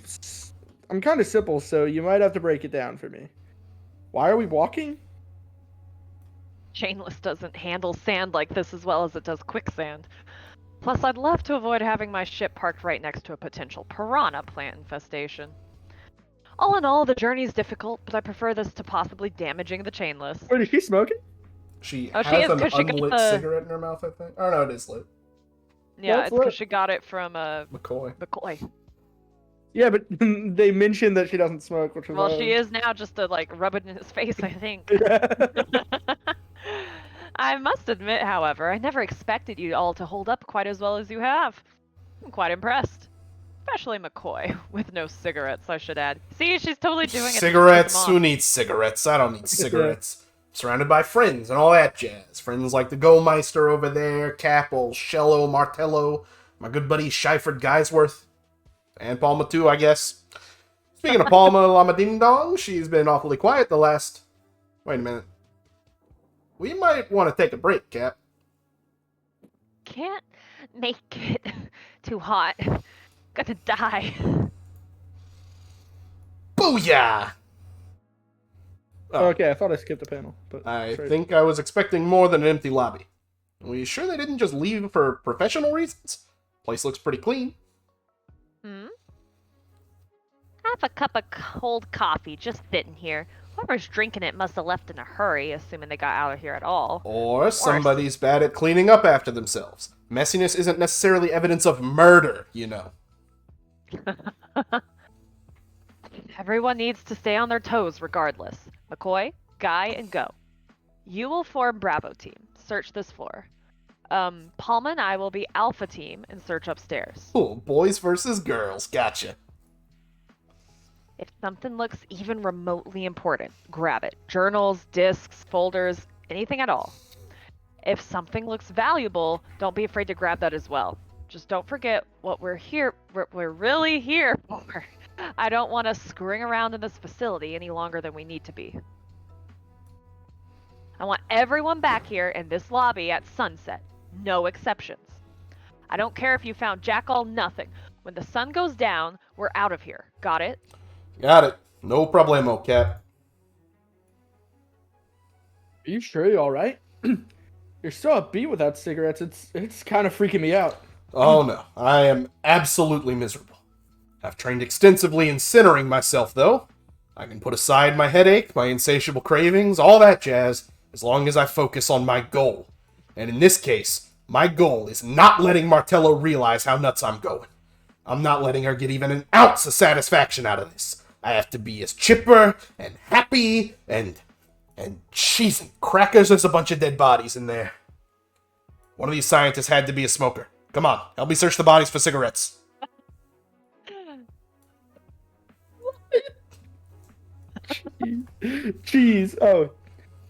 Speaker 1: simple, so you might have to break it down for me. Why are we walking?
Speaker 3: Chainless doesn't handle sand like this as well as it does quicksand. Plus, I'd love to avoid having my ship parked right next to a potential piranha plant infestation. All in all, the journey's difficult, but I prefer this to possibly damaging the Chainless.
Speaker 1: Wait, is she smoking?
Speaker 2: She
Speaker 3: Oh,
Speaker 2: has
Speaker 3: she is,
Speaker 2: an
Speaker 3: 'cause she got
Speaker 2: unlit
Speaker 3: the-
Speaker 2: cigarette in her mouth, I think. Oh, no, it is lit.
Speaker 3: Yeah,
Speaker 1: That's
Speaker 3: it's because
Speaker 1: lit.
Speaker 3: she got it from
Speaker 2: McCoy.
Speaker 3: McCoy.
Speaker 1: Yeah, but they mentioned that she doesn't smoke, which is
Speaker 3: Well, she is now just to like rub it in his face, I think.
Speaker 1: Yeah.
Speaker 3: I must admit, however, I never expected you all to hold up quite as well as you have. I'm quite impressed. Especially McCoy, with no cigarettes, I should add. See, she's totally doing it to just piss him
Speaker 2: Cigarettes? Who
Speaker 3: off.
Speaker 2: needs cigarettes? I don't need cigarettes. Surrounded by friends and all that jazz. Friends like the Go-Meister over there, Capel, Shello, Martello, my good buddy Scheifert Geisworth, and Palma too, I guess. Speaking of Palma Lama Ding Dong, she's been awfully quiet the last... Wait a minute. We might want to take a break, Cap.
Speaker 3: Can't make it too hot. Gonna die.
Speaker 2: Booyah! Oh,
Speaker 1: Okay, I thought I skipped a panel, but
Speaker 2: I
Speaker 1: sorry.
Speaker 2: think I was expecting more than an empty lobby. Are we sure they didn't just leave for professional reasons? Place looks pretty clean.
Speaker 3: Hmm? Have a cup of cold coffee just sitting here. Whoever's drinking it must have left in a hurry, assuming they got out of here at all.
Speaker 2: Or somebody's bad at cleaning up after themselves. Messiness isn't necessarily evidence of murder, you know.
Speaker 3: Everyone needs to stay on their toes regardless. McCoy, Guy, and Go. You will form Bravo team. Search this floor. Palma and I will be Alpha team and search upstairs.
Speaker 2: Cool, boys versus girls, gotcha.
Speaker 3: If something looks even remotely important, grab it. Journals, discs, folders, anything at all. If something looks valuable, don't be afraid to grab that as well. Just don't forget what we're really here for. I don't want us screwing around in this facility any longer than we need to be. I want everyone back here in this lobby at sunset. No exceptions. I don't care if you found jack all nothing. When the sun goes down, we're out of here. Got it?
Speaker 2: Got it. No problemo, Cap.
Speaker 1: Are you sure you're all right? You're so upbeat without cigarettes. It's kind of freaking me out.
Speaker 2: Oh no, I am absolutely miserable. I've trained extensively in centering myself, though. I can put aside my headache, my insatiable cravings, all that jazz, as long as I focus on my goal. And in this case, my goal is not letting Martello realize how nuts I'm going. I'm not letting her get even an ounce of satisfaction out of this. I have to be as chipper and happy and cheese and crackers. There's a bunch of dead bodies in there. One of these scientists had to be a smoker. Come on, help me search the bodies for cigarettes.
Speaker 1: Jeez. Oh,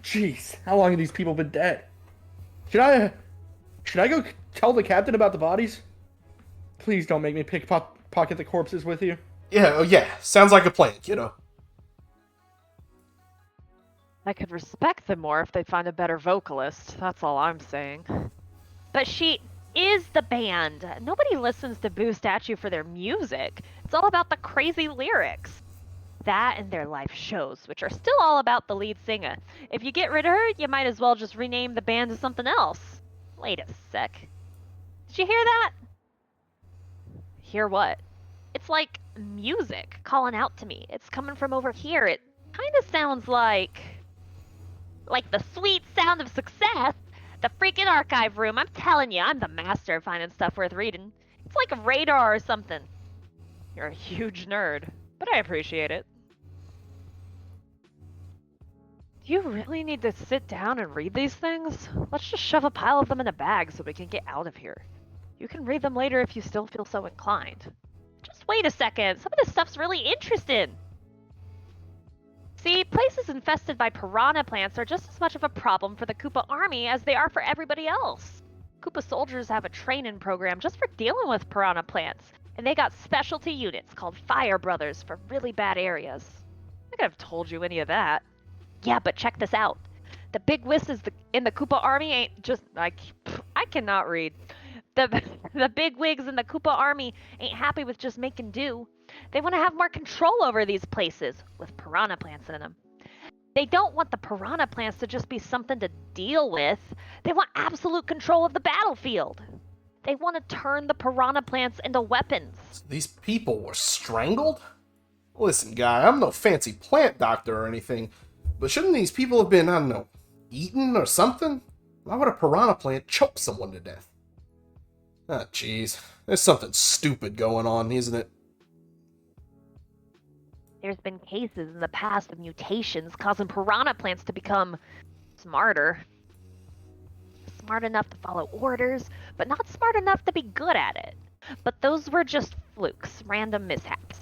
Speaker 1: jeez. How long have these people been dead? Should I go tell the captain about the bodies? Please don't make me pocket the corpses with you.
Speaker 2: Yeah, oh yeah, sounds like a plan, kiddo.
Speaker 3: I could respect them more if they find a better vocalist. That's all I'm saying. But she is the band. Nobody listens to Boo Statue for their music. It's all about the crazy lyrics. That and their live shows, which are still all about the lead singer. If you get rid of her, you might as well just rename the band to something else. Wait a sec. Did you hear that? Hear what? It's like music calling out to me. It's coming from over here. It kind of sounds like the sweet sound of success. The freaking archive room. I'm telling you, I'm the master of finding stuff worth reading. It's like a radar or something. You're a huge nerd, but I appreciate it. Do you really need to sit down and read these things? Let's just shove a pile of them in a bag so we can get out of here. You can read them later if you still feel so inclined. Just wait a second. Some of this stuff's really interesting. See, places infested by piranha plants are just as much of a problem for the Koopa army as they are for everybody else. Koopa soldiers have a training program just for dealing with piranha plants, and they got specialty units called Fire Brothers for really bad areas. I could have told you any of that. Yeah, but check this out. The big whistles in the Koopa army ain't just... I cannot read. The big wigs in the Koopa army ain't happy with just making do. They want to have more control over these places, with piranha plants in them. They don't want the piranha plants to just be something to deal with. They want absolute control of the battlefield. They want to turn the piranha plants into weapons.
Speaker 2: So these people were strangled? Listen, guy, I'm no fancy plant doctor or anything, but shouldn't these people have been, I don't know, eaten or something? Why would a piranha plant choke someone to death? Ah, jeez. There's something stupid going on, isn't it?
Speaker 3: There's been cases in the past of mutations causing piranha plants to become smarter. Smart enough to follow orders, but not smart enough to be good at it. But those were just flukes, random mishaps.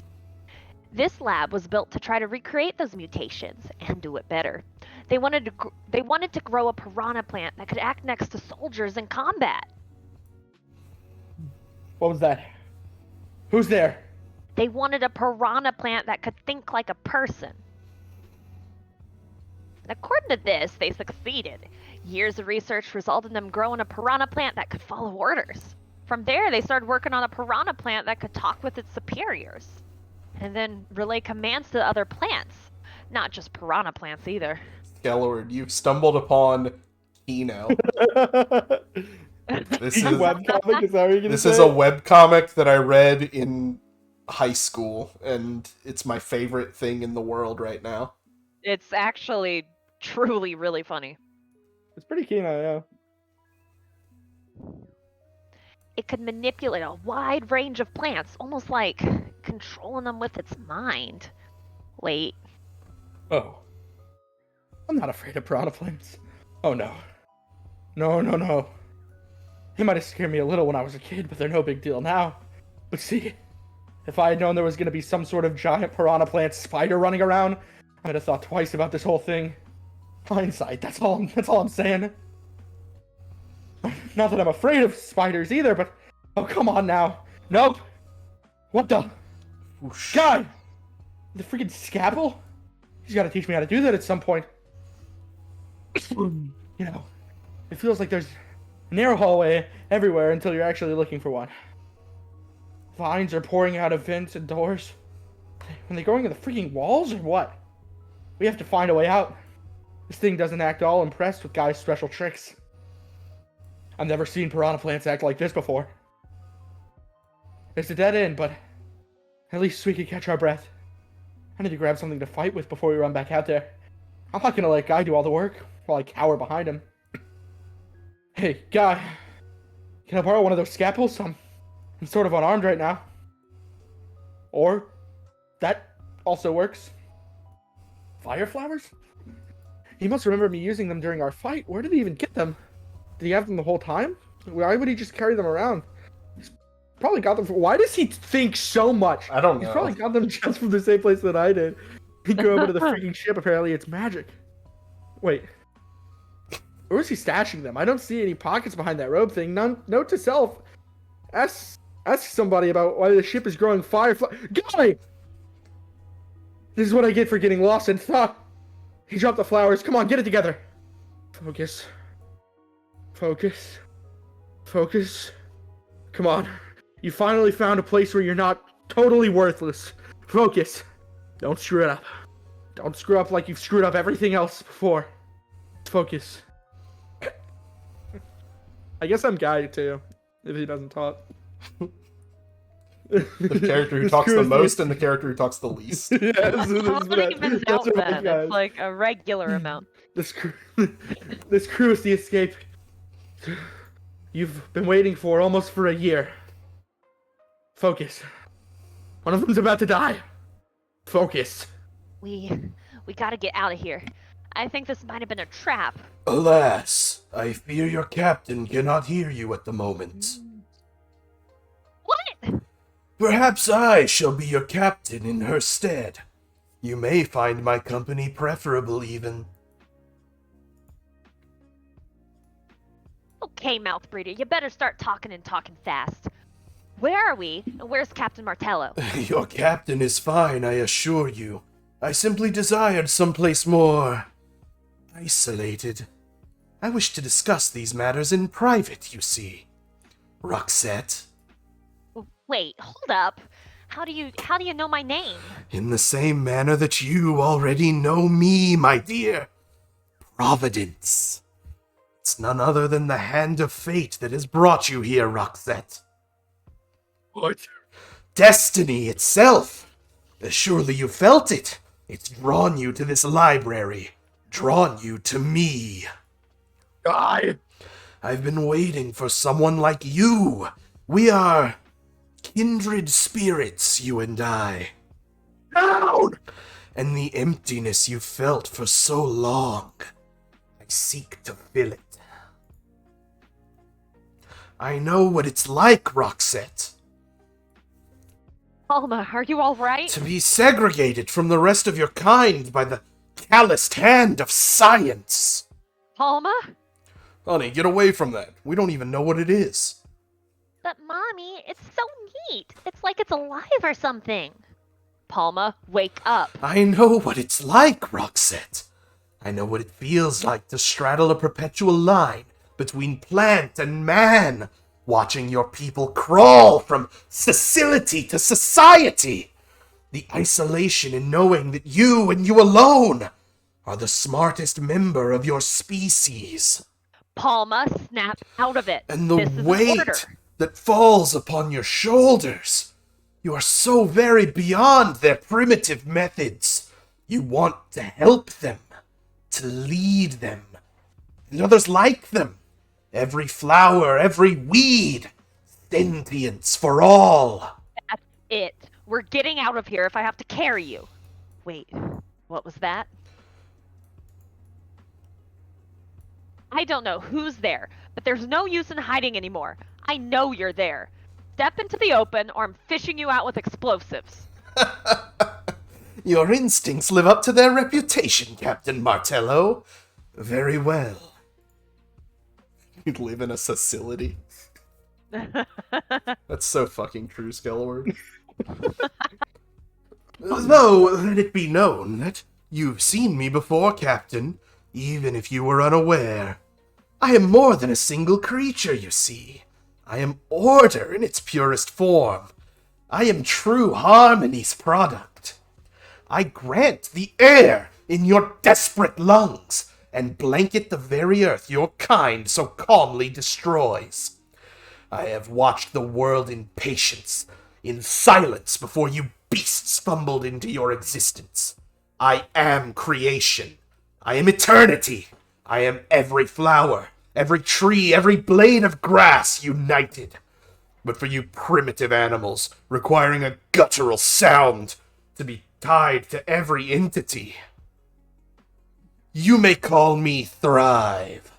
Speaker 3: This lab was built to try to recreate those mutations and do it better. They wanted to grow a piranha plant that could act next to soldiers in combat.
Speaker 1: What was that? Who's there?
Speaker 3: They wanted a piranha plant that could think like a person. According to this, they succeeded. Years of research resulted in them growing a piranha plant that could follow orders. From there, they started working on a piranha plant that could talk with its superiors, and then relay commands to other plants. Not just piranha plants either.
Speaker 2: Skellord, you stumbled upon Kino. This is
Speaker 1: Webcomic, is that what you're gonna
Speaker 2: this
Speaker 1: say?
Speaker 2: is a webcomic that I read in high school, and it's my favorite thing in the world right now.
Speaker 3: It's actually truly really funny.
Speaker 1: It's pretty keen, yeah.
Speaker 3: It could manipulate a wide range of plants, almost like controlling them with its mind. Wait,
Speaker 1: Oh. I'm not afraid of piranha plants. Oh no. No. They might have scared me a little when I was a kid, but they're no big deal now. But see, if I had known there was going to be some sort of giant piranha plant spider running around, I would have thought twice about this whole thing. Hindsight, that's all I'm saying. Not that I'm afraid of spiders either, but oh, come on now. Nope. What the?
Speaker 2: Whoosh.
Speaker 1: God! The freaking scalpel? He's got to teach me how to do that at some point. You know, it feels like there's a narrow hallway everywhere until you're actually looking for one. Vines are pouring out of vents and doors. Are they going in the freaking walls or what? We have to find a way out. This thing doesn't act all impressed with Guy's special tricks. I've never seen piranha plants act like this before. It's a dead end, but at least we can catch our breath. I need to grab something to fight with before we run back out there. I'm not gonna let Guy do all the work while I cower behind him. Hey, Guy. Can I borrow one of those scalpels? I'm sort of unarmed right now. Or, that also works. Fire flowers? He must remember me using them during our fight. Where did he even get them? Did he have them the whole time? Why would he just carry them around? He's probably got them from... Why does he think so much?
Speaker 2: I don't
Speaker 1: He's
Speaker 2: know.
Speaker 1: probably got them just from the same place that I did. He grew up into the freaking ship. Apparently it's magic. Wait. Where is he stashing them? I don't see any pockets behind that robe thing. Note to self. Ask somebody about why the ship is growing firefly. Guy! This is what I get for getting lost in thought. He dropped the flowers. Come on, get it together. Focus. Come on. You finally found a place where you're not totally worthless. Focus. Don't screw it up. Don't screw up like you've screwed up everything else before. Focus. I guess I'm Guy too, if he doesn't talk.
Speaker 2: The character who talks the most and the character who talks the least.
Speaker 1: Yeah,
Speaker 3: totally evens out then. It's like a regular amount.
Speaker 1: This crew is the escape you've been waiting for almost for a year. Focus. One of them's about to die. Focus.
Speaker 3: We gotta get out of here. I think this might have been a trap.
Speaker 4: Alas, I fear your captain cannot hear you at the moment.
Speaker 3: What?
Speaker 4: Perhaps I shall be your captain in her stead. You may find my company preferable, even.
Speaker 3: Okay, mouth breeder, you better start talking and talking fast. Where are we, and where's Captain Martello?
Speaker 4: Your captain is fine, I assure you. I simply desired someplace more isolated. I wish to discuss these matters in private, you see. Roxette,
Speaker 3: Wait, hold up. How do you know my name?
Speaker 4: in the same manner that you already know me, my dear. Providence. It's none other than the hand of fate that has brought you here, Roxette.
Speaker 1: What?
Speaker 4: Destiny itself. Surely you felt it. It's drawn you to this library. Drawn you to me.
Speaker 1: Guy!
Speaker 4: I've been waiting for someone like you. We are kindred spirits, you and I. down! And the emptiness you felt for so long, I seek to fill it. I know what it's like, Roxette,
Speaker 3: Alma, are you alright?
Speaker 4: to be segregated from the rest of your kind by the calloused hand of science.
Speaker 3: Alma?
Speaker 4: Honey, get away from that. We don't even know what it is.
Speaker 5: But Mommy, it's so neat. It's like it's alive or something.
Speaker 3: Palma, wake up.
Speaker 4: I know what it's like, Roxette. I know what it feels like to straddle a perpetual line between plant and man, watching your people crawl from facility to society. The isolation in knowing that you and you alone are the smartest member of your species.
Speaker 3: Palma, snap out of it.
Speaker 4: And the
Speaker 3: This is an order.
Speaker 4: weight that falls upon your shoulders. You are so very beyond their primitive methods. You want to help them, to lead them, and others like them. Every flower, every weed, sentience for all.
Speaker 3: That's it. We're getting out of here if I have to carry you. Wait, what was that? I don't know who's there, but there's no use in hiding anymore. I know you're there. Step into the open or I'm fishing you out with explosives.
Speaker 4: Your instincts live up to their reputation, Captain Martello. Very well.
Speaker 2: You live in a facility. That's so fucking true, Skellward.
Speaker 4: Though, let it be known that you've seen me before, Captain, even if you were unaware. I am more than a single creature, you see. I am order in its purest form. I am true harmony's product. I grant the air in your desperate lungs and blanket the very earth your kind so calmly destroys. I have watched the world in patience, in silence before you beasts fumbled into your existence. I am creation. I am eternity. I am every flower, every tree, every blade of grass united. But for you primitive animals, requiring a guttural sound to be tied to every entity, you may call me Thrive.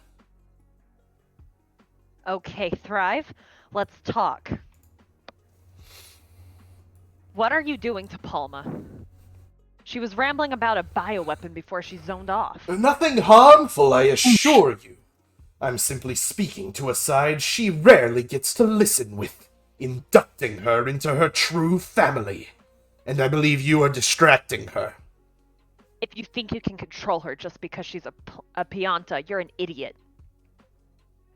Speaker 3: Okay, Thrive, let's talk. What are you doing to Palma? She was rambling about a bioweapon before she zoned off.
Speaker 4: Nothing harmful, I assure you. I'm simply speaking to a side she rarely gets to listen with, inducting her into her true family. And I believe you are distracting her.
Speaker 3: If you think you can control her just because she's a Pianta, you're an idiot.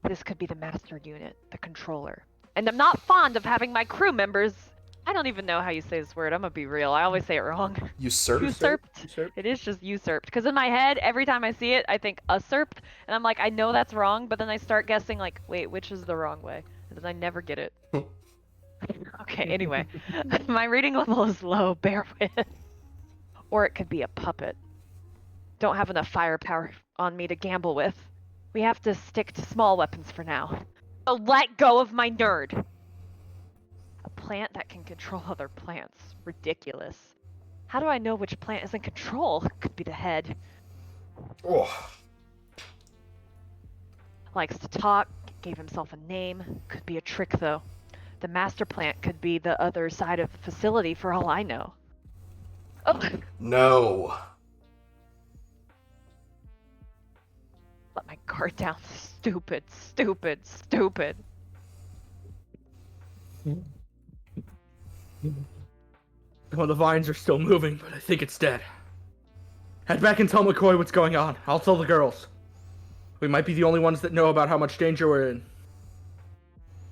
Speaker 3: This could be the master unit, the controller. And I'm not fond of having my crew members... I don't even know how you say this word. I'm gonna be real. I always say it wrong.
Speaker 2: Usurp?
Speaker 3: Usurped.
Speaker 1: Usurped?
Speaker 3: It is just usurped. Because in my head, every time I see it, I think usurped. And I'm like, I know that's wrong, but then I start guessing, like, wait, which is the wrong way? And then I never get it. Okay, anyway. My reading level is low, bear with. Or it could be a puppet. Don't have enough firepower on me to gamble with. We have to stick to small weapons for now. So let go of my nerd. A plant that can control other plants. Ridiculous. How do I know which plant is in control? Could be the head.
Speaker 2: Oh,
Speaker 3: Likes to talk. Gave himself a name. Could be a trick though. The master plant could be the other side of the facility for all I know. Oh,
Speaker 4: No.
Speaker 3: let my guard down. Stupid, stupid, stupid.
Speaker 1: Well, the vines are still moving, but I think it's dead. Head back and tell McCoy what's going on. I'll tell the girls. We might be the only ones that know about how much danger we're in.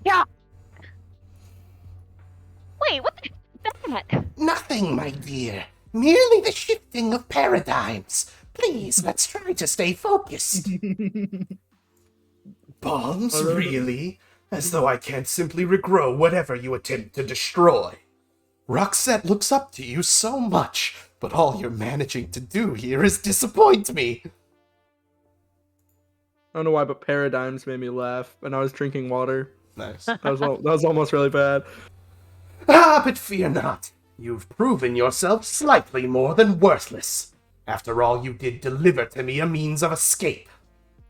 Speaker 3: Yeah. Wait, what the that?
Speaker 4: Nothing, my dear. Merely the shifting of paradigms. Please, let's try to stay focused. Bombs, really? As though I can't simply regrow whatever you attempt to destroy. Roxette looks up to you so much, but all you're managing to do here is disappoint me.
Speaker 1: I don't know why, but paradigms made me laugh, and I was drinking water.
Speaker 2: nice.
Speaker 1: That was almost really bad.
Speaker 4: Ah, but fear not. You've proven yourself slightly more than worthless. After all, you did deliver to me a means of escape.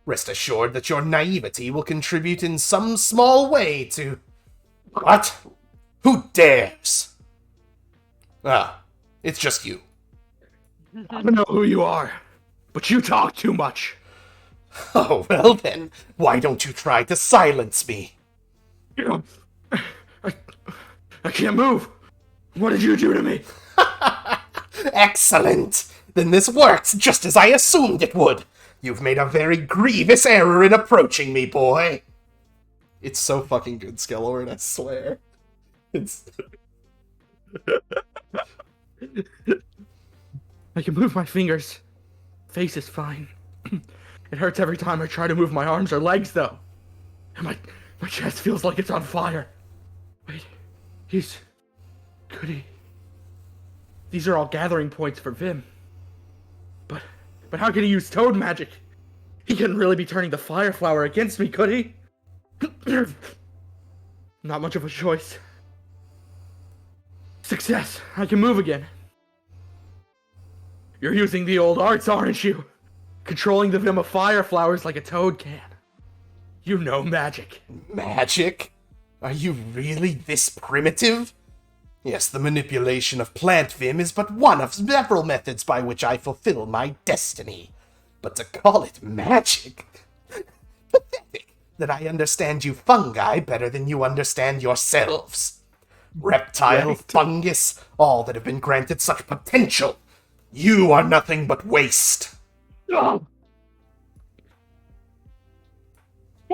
Speaker 4: Rest assured that your naivety will contribute in some small way to... What? Who dares? Ah, it's just you.
Speaker 6: I don't know who you are, but you talk too much.
Speaker 4: Oh, well then, why don't you try to silence me?
Speaker 6: You know, I can't move. What did you do to me?
Speaker 4: Excellent! Then this works just as I assumed it would. You've made a very grievous error in approaching me, boy.
Speaker 2: It's so fucking good, Skellord, I swear. It's...
Speaker 1: I can move my fingers. Face is fine. It hurts every time I try to move my arms or legs, though. And my chest feels like it's on fire. Wait, could he? These are all gathering points for Vim. But how can he use toad magic? He couldn't really be turning the fire flower against me, could he? Not much of a choice. Success! I can move again. You're using the old arts, aren't you? Controlling the Vim of fire flowers like a toad can. You know magic.
Speaker 4: Magic? Are you really this primitive? Yes, the manipulation of plant Vim is but one of several methods by which I fulfill my destiny. But to call it magic? Pathetic that I understand you fungi better than you understand yourselves. Reptile,
Speaker 1: Right.
Speaker 4: fungus, all that have been granted such potential. You are nothing but waste.
Speaker 1: Oh,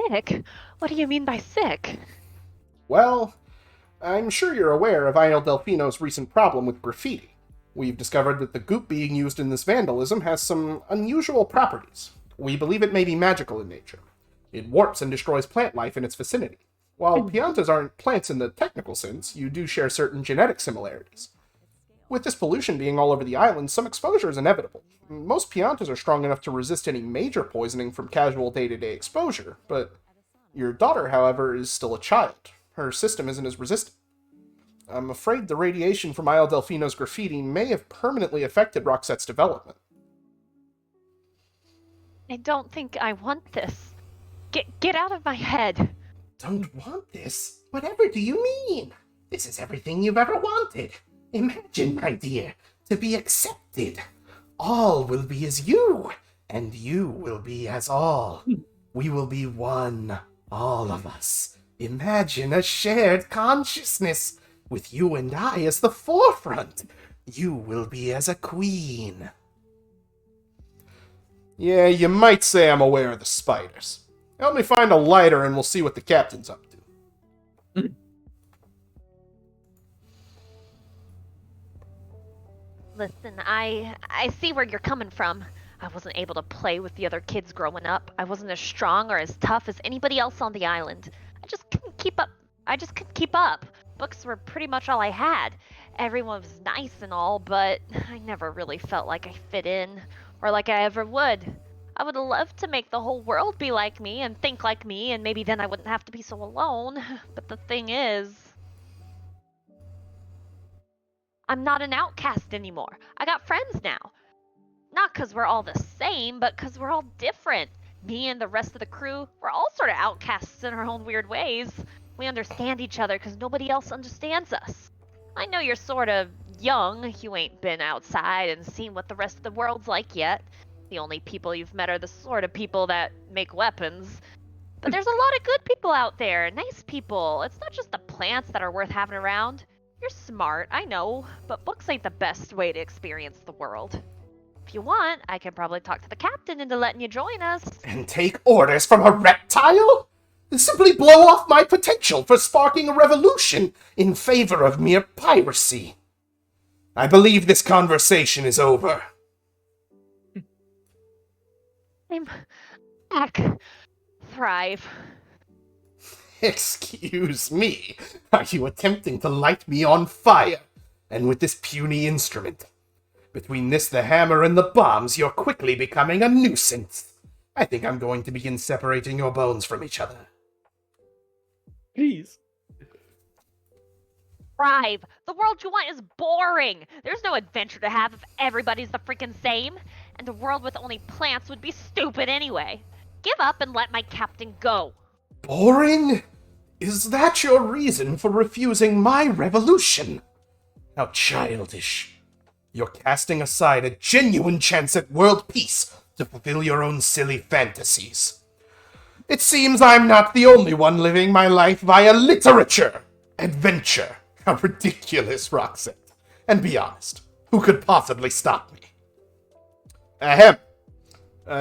Speaker 3: Sick? What do you mean by sick?
Speaker 2: Well, I'm sure you're aware of Isle Delfino's recent problem with graffiti. We've discovered that the goop being used in this vandalism has some unusual properties. We believe it may be magical in nature. It warps and destroys plant life in its vicinity. While piantas aren't plants in the technical sense, you do share certain genetic similarities. With this pollution being all over the island, some exposure is inevitable. Most piantas are strong enough to resist any major poisoning from casual day-to-day exposure, but your daughter, however, is still a child. Her system isn't as resistant. I'm afraid the radiation from Isle Delfino's graffiti may have permanently affected Roxette's development.
Speaker 3: I don't think I want this. Get out of my head.
Speaker 4: Don't want this? Whatever do you mean? This is everything you've ever wanted. Imagine, my dear, to be accepted. All will be as you, and you will be as all. We will be one, all of us. Imagine a shared consciousness, with you and I as the forefront. You will be as a queen.
Speaker 2: Yeah, you might say I'm aware of the spiders. Help me find a lighter and we'll see what the captain's up to.
Speaker 5: Listen, I see where you're coming from. I wasn't able to play with the other kids growing up. I wasn't as strong or as tough as anybody else on the island. I just couldn't keep up. Books were pretty much all I had. Everyone was nice and all, but I never really felt like I fit in, or like I ever would. I would love to make the whole world be like me and think like me, and maybe then I wouldn't have to be so alone. But the thing is, I'm not an outcast anymore. I got friends now. Not 'cause we're all the same, but 'cause we're all different. Me and the rest of the crew, we're all sort of outcasts in our own weird ways. We understand each other 'cause nobody else understands us. I know you're sort of young. You ain't been outside and seen what the rest of the world's like yet. The only people you've met are the sort of people that make weapons. But there's a lot of good people out there, nice people. It's not just the plants that are worth having around. You're smart, I know, but books ain't the best way to experience the world. If you want, I can probably talk to the captain into letting you join us.
Speaker 4: And take orders from a reptile? Simply blow off my potential for sparking a revolution in favor of mere piracy. I believe this conversation is over.
Speaker 5: I'm back. Thrive.
Speaker 4: Excuse me, are you attempting to light me on fire? And with this puny instrument? Between this, the hammer, and the bombs, you're quickly becoming a nuisance. I think I'm going to begin separating your bones from each other.
Speaker 1: please.
Speaker 5: thrive. The world you want is boring. There's no adventure to have if everybody's the freaking same. And a world with only plants would be stupid anyway. Give up and let my captain go.
Speaker 4: Boring? Is that your reason for refusing my revolution? How childish. You're casting aside a genuine chance at world peace to fulfill your own silly fantasies. It seems I'm not the only one living my life via literature. Adventure. How ridiculous, Roxette. And be honest, who could possibly stop me?
Speaker 2: Ahem.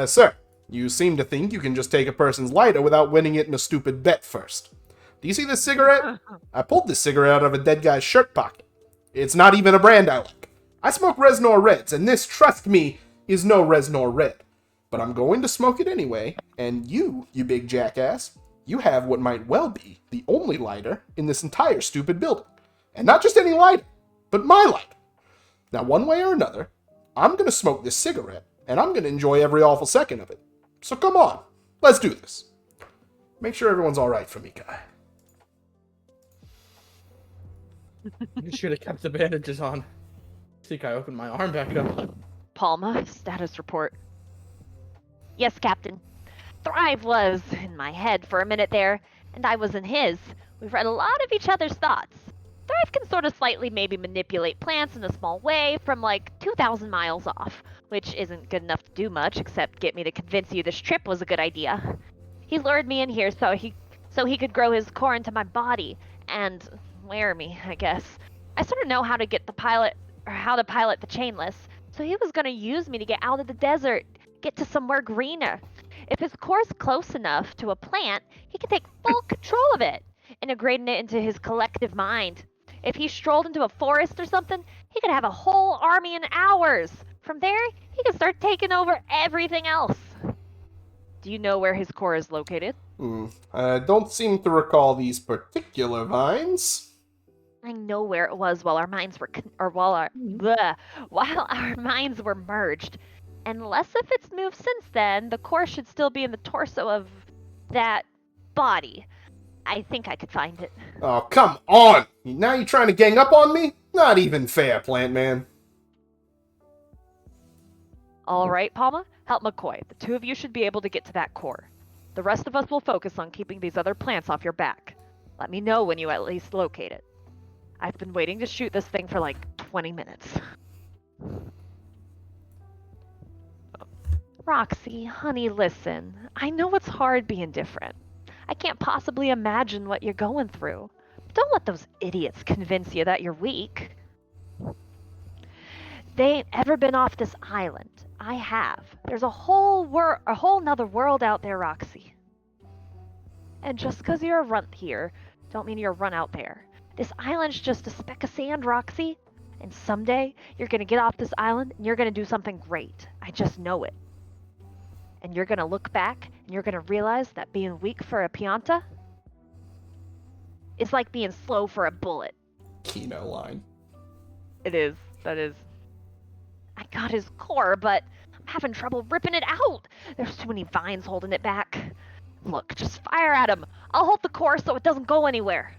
Speaker 2: Sir, you seem to think you can just take a person's lighter without winning it in a stupid bet first. Do you see this cigarette? I pulled this cigarette out of a dead guy's shirt pocket. It's not even a brand I like. I smoke Reznor Reds, and this, trust me, is no Reznor Red. But I'm going to smoke it anyway, and you big jackass, you have what might well be the only lighter in this entire stupid building. And not just any lighter, but my lighter. Now, one way or another, I'm going to smoke this cigarette, and I'm going to enjoy every awful second of it. So come on, let's do this. Make sure everyone's alright for me, guy.
Speaker 1: You should have kept the bandages on. I think I opened my arm back up.
Speaker 3: Palma, status report.
Speaker 5: Yes, Captain. Thrive was in my head for a minute there, and I was in his. We've read a lot of each other's thoughts. Thrive can sort of slightly maybe manipulate plants in a small way from like 2,000 miles off, which isn't good enough to do much except get me to convince you this trip was a good idea. He lured me in here so he could grow his core into my body and wear me, I guess. I sort of know how to pilot the chainless, so he was gonna use me to get out of the desert, get to somewhere greener. If his core's close enough to a plant, he can take full control of it, integrating it into his collective mind. If he strolled into a forest or something, he could have a whole army in hours. From there, he could start taking over everything else.
Speaker 3: Do you know where his core is located?
Speaker 2: I don't seem to recall these particular vines.
Speaker 5: I know where it was while our minds were while our minds were merged. Unless if it's moved since then, the core should still be in the torso of that body. I think I could find it.
Speaker 2: Oh, come on! Now you're trying to gang up on me? Not even fair, Plant Man.
Speaker 3: All right, Palma, help McCoy. The two of you should be able to get to that core. The rest of us will focus on keeping these other plants off your back. Let me know when you at least locate it. I've been waiting to shoot this thing for like 20 minutes.
Speaker 5: Roxy, honey, listen. I know it's hard being different. I can't possibly imagine what you're going through. Don't let those idiots convince you that you're weak. They ain't ever been off this island. I have. There's a whole nother world out there, Roxy. And just 'cause you're a runt here, don't mean you're a run out there. This island's just a speck of sand, Roxy. And someday, you're gonna get off this island and you're gonna do something great. I just know it. And you're gonna look back and you're gonna realize that being weak for a pianta is like being slow for a bullet.
Speaker 2: Kino line.
Speaker 3: It is. That is.
Speaker 5: I got his core, but I'm having trouble ripping it out. There's too many vines holding it back. Look, just fire at him. I'll hold the core so it doesn't go anywhere.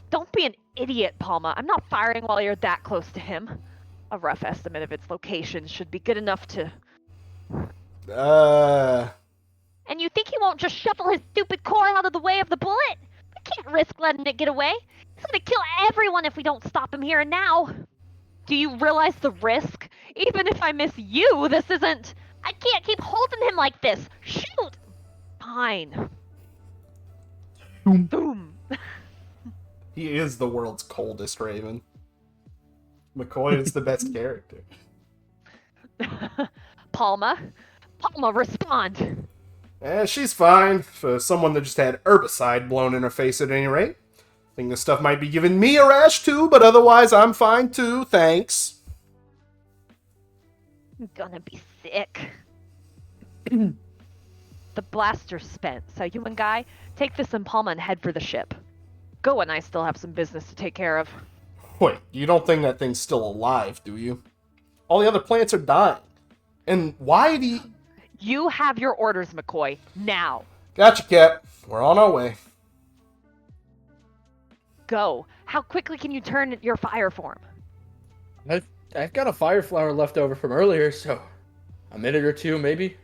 Speaker 3: Don't be an idiot, Palma. I'm not firing while you're that close to him. A rough estimate of its location should be good enough to...
Speaker 5: And you think he won't just shuffle his stupid core out of the way of the bullet? We can't risk letting it get away. He's gonna kill everyone if we don't stop him here and now.
Speaker 3: Do you realize the risk? Even if I miss you, this isn't...
Speaker 5: I can't keep holding him like this. Shoot!
Speaker 3: Fine.
Speaker 1: Boom.
Speaker 3: Boom.
Speaker 2: He is the world's coldest Raven. McCoy is the best character.
Speaker 3: Palma, respond.
Speaker 2: She's fine. For someone that just had herbicide blown in her face at any rate. Think this stuff might be giving me a rash too, but otherwise I'm fine too, thanks.
Speaker 5: I'm gonna be sick.
Speaker 3: The blaster's spent, so you and Guy, take this in Palma and head for the ship. Go and I still have some business to take care of.
Speaker 2: Wait, you don't think that thing's still alive, do you? All the other plants are dying. And why do you...
Speaker 3: You have your orders, McCoy. Now.
Speaker 2: Gotcha, Cap. We're on our way.
Speaker 3: Go. How quickly can you turn your fire form?
Speaker 1: I've got a fire flower left over from earlier, so a minute or two maybe.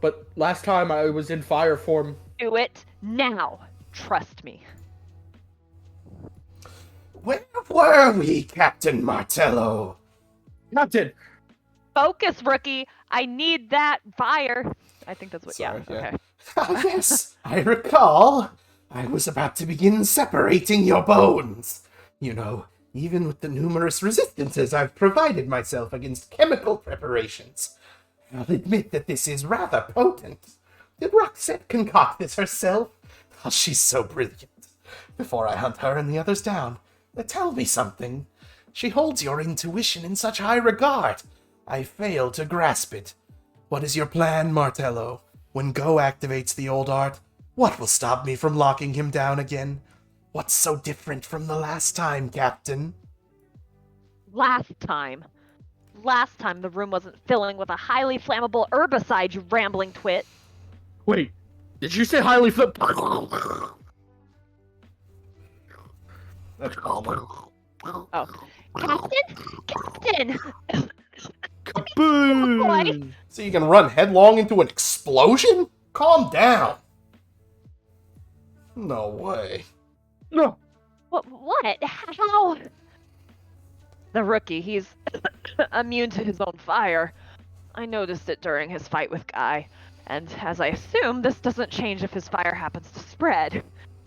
Speaker 1: But last time I was in fire form.
Speaker 3: Do it now. Trust me.
Speaker 4: Where were we, Captain Martello?
Speaker 1: Captain!
Speaker 3: Focus, rookie. I need that fire. I think that's what.
Speaker 2: Sorry, yeah.
Speaker 3: Okay.
Speaker 4: Ah, yes, I recall. I was about to begin separating your bones. You know, even with the numerous resistances I've provided myself against chemical preparations. I'll admit that this is rather potent. Did Roxette concoct this herself? Oh, she's so brilliant. Before I hunt her and the others down, tell me something. She holds your intuition in such high regard. I fail to grasp it. What is your plan, Martello? When Go activates the old art, what will stop me from locking him down again? What's so different from the last time, Captain?
Speaker 3: Last time the room wasn't filling with a highly flammable herbicide, you rambling twit.
Speaker 1: Wait, did you say highly flip?
Speaker 2: That's common.
Speaker 3: Oh. Captain!
Speaker 1: Kaboom!
Speaker 2: So you can run headlong into an explosion? Calm down. No way.
Speaker 1: No.
Speaker 3: What? How? The rookie, he's immune to his own fire. I noticed it during his fight with Guy, and as I assume, this doesn't change if his fire happens to spread.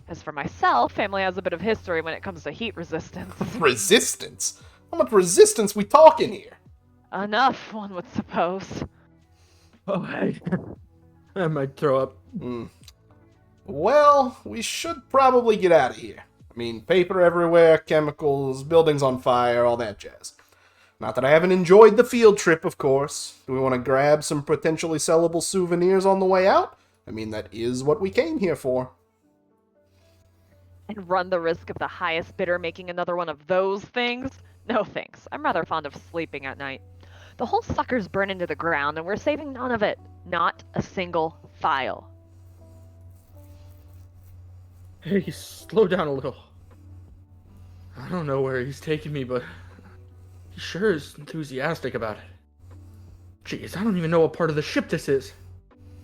Speaker 3: As for myself, family has a bit of history when it comes to heat resistance.
Speaker 2: Resistance? How much resistance we talking here?
Speaker 3: Enough, one would suppose.
Speaker 1: Oh, hey. I might throw up.
Speaker 2: Well, we should probably get out of here. I mean, paper everywhere, chemicals, buildings on fire, all that jazz. Not that I haven't enjoyed the field trip, of course. Do we want to grab some potentially sellable souvenirs on the way out? I mean, that is what we came here for.
Speaker 3: And run the risk of the highest bidder making another one of those things? No thanks. I'm rather fond of sleeping at night. The whole sucker's burned into the ground, and we're saving none of it. Not a single file.
Speaker 1: Hey, slow down a little. I don't know where he's taking me, but he sure is enthusiastic about it. Jeez, I don't even know what part of the ship this is.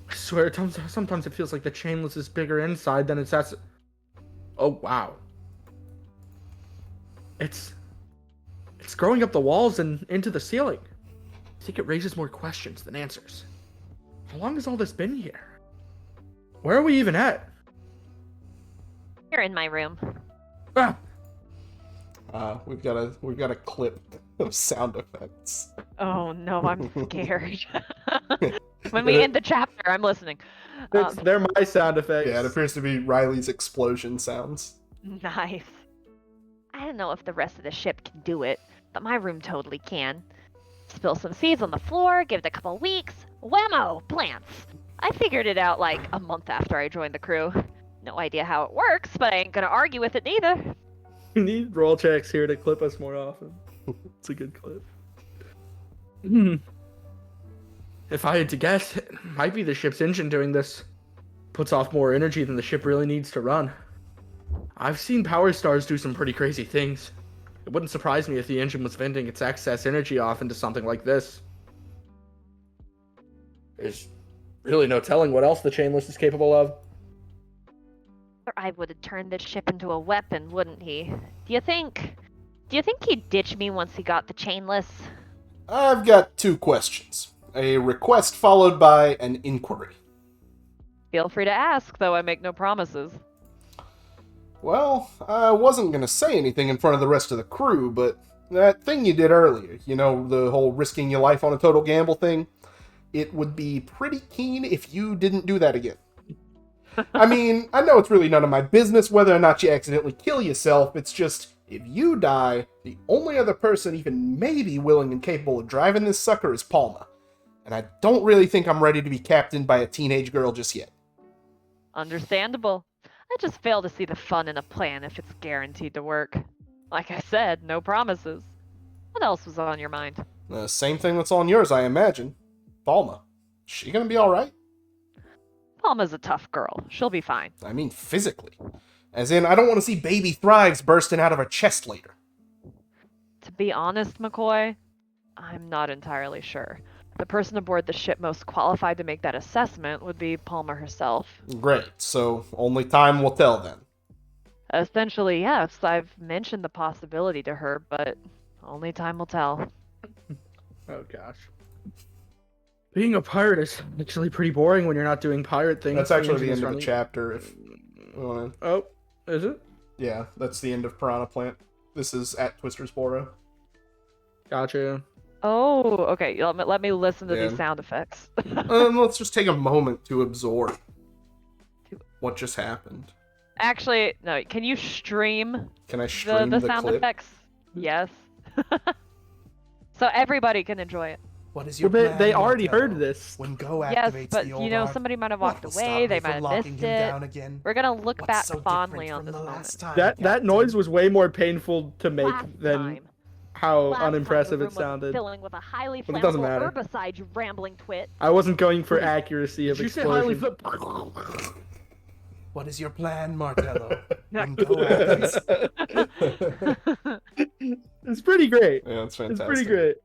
Speaker 1: I swear, sometimes it feels like the chainless is bigger inside than it's outside. Oh, wow. It's growing up the walls and into the ceiling. I think it raises more questions than answers. How long has all this been here? Where are we even at?
Speaker 3: You're in my room.
Speaker 1: Ah!
Speaker 2: We've got a clip of sound effects.
Speaker 3: Oh no, I'm scared. When we end the chapter, I'm listening.
Speaker 1: They're my sound effects.
Speaker 2: Yeah, it appears to be Riley's explosion sounds.
Speaker 3: Nice. I don't know if the rest of the ship can do it, but my room totally can. Spill some seeds on the floor, give it a couple weeks. Whammo! Plants! I figured it out like a month after I joined the crew. No idea how it works, but I ain't gonna argue with it neither.
Speaker 1: We need roll checks here to clip us more often. It's a good clip. If I had to guess, it might be the ship's engine doing this. Puts off more energy than the ship really needs to run. I've seen power stars do some pretty crazy things. It wouldn't surprise me if the engine was venting its excess energy off into something like this. There's really no telling what else the chainless is capable of.
Speaker 3: I would have turned this ship into a weapon, wouldn't he? Do you think he'd ditch me once he got the chainless?
Speaker 2: I've got two questions. A request followed by an inquiry.
Speaker 3: Feel free to ask, though I make no promises.
Speaker 2: Well, I wasn't going to say anything in front of the rest of the crew, but that thing you did earlier, you know, the whole risking your life on a total gamble thing, it would be pretty keen if you didn't do that again. I mean, I know it's really none of my business whether or not you accidentally kill yourself, it's just, if you die, the only other person even maybe willing and capable of driving this sucker is Palma. And I don't really think I'm ready to be captained by a teenage girl just yet.
Speaker 3: Understandable. I just fail to see the fun in a plan if it's guaranteed to work. Like I said, no promises. What else was on your mind?
Speaker 2: The same thing that's on yours, I imagine. Palma. She gonna be alright?
Speaker 3: Palma's a tough girl. She'll be fine.
Speaker 2: I mean, physically. As in, I don't want to see baby thrives bursting out of her chest later.
Speaker 3: To be honest, McCoy, I'm not entirely sure. The person aboard the ship most qualified to make that assessment would be Palmer herself.
Speaker 2: Great, so only time will tell then.
Speaker 3: Essentially, yes, I've mentioned the possibility to her, but only time will tell.
Speaker 1: Oh gosh. Being a pirate is actually pretty boring when you're not doing pirate things.
Speaker 2: That's actually the
Speaker 1: Just
Speaker 2: end of the
Speaker 1: running-
Speaker 2: chapter, if we want to...
Speaker 1: Oh, is it?
Speaker 2: Yeah, that's the end of Piranha Plant. This is at Twister's Burrow.
Speaker 1: Gotcha.
Speaker 3: Oh, okay. Let me listen to
Speaker 2: Yeah.
Speaker 3: these sound effects.
Speaker 2: Let's just take a moment to absorb what just happened.
Speaker 3: Actually, no. Can you stream
Speaker 2: Can I stream
Speaker 3: the
Speaker 2: the
Speaker 3: sound
Speaker 2: clip?
Speaker 3: effects? Yes. So everybody can enjoy it.
Speaker 4: What is your
Speaker 1: Well,
Speaker 4: plan,
Speaker 1: they already
Speaker 4: Martello?
Speaker 1: heard this.
Speaker 4: When Go
Speaker 3: Yes,
Speaker 4: activates
Speaker 3: but
Speaker 4: the old
Speaker 3: you know,
Speaker 4: arc,
Speaker 3: somebody might have
Speaker 4: what
Speaker 3: walked
Speaker 4: will stop
Speaker 3: away.
Speaker 4: me
Speaker 3: They
Speaker 4: from
Speaker 3: might have
Speaker 4: locking
Speaker 3: missed
Speaker 4: him
Speaker 3: it.
Speaker 4: down again?
Speaker 3: We're gonna look
Speaker 4: What's
Speaker 3: back
Speaker 4: so
Speaker 3: fondly
Speaker 4: different
Speaker 3: on
Speaker 4: from
Speaker 3: this
Speaker 4: the
Speaker 3: moment.
Speaker 4: last time,
Speaker 1: That
Speaker 4: Captain?
Speaker 1: noise was way more painful to make
Speaker 5: Last
Speaker 1: than
Speaker 5: time.
Speaker 1: how
Speaker 5: Last time
Speaker 1: unimpressive
Speaker 5: the
Speaker 1: it
Speaker 5: room was
Speaker 1: sounded.
Speaker 5: filling with a highly
Speaker 1: But it doesn't
Speaker 5: flammable
Speaker 1: matter.
Speaker 5: herbicide, you rambling twit.
Speaker 1: I wasn't going for accuracy of
Speaker 6: Did you say highly
Speaker 1: explosion.
Speaker 4: What is your plan, Martello? When Go activates...
Speaker 1: It's pretty great.
Speaker 2: Yeah, it's fantastic.
Speaker 1: It's pretty great.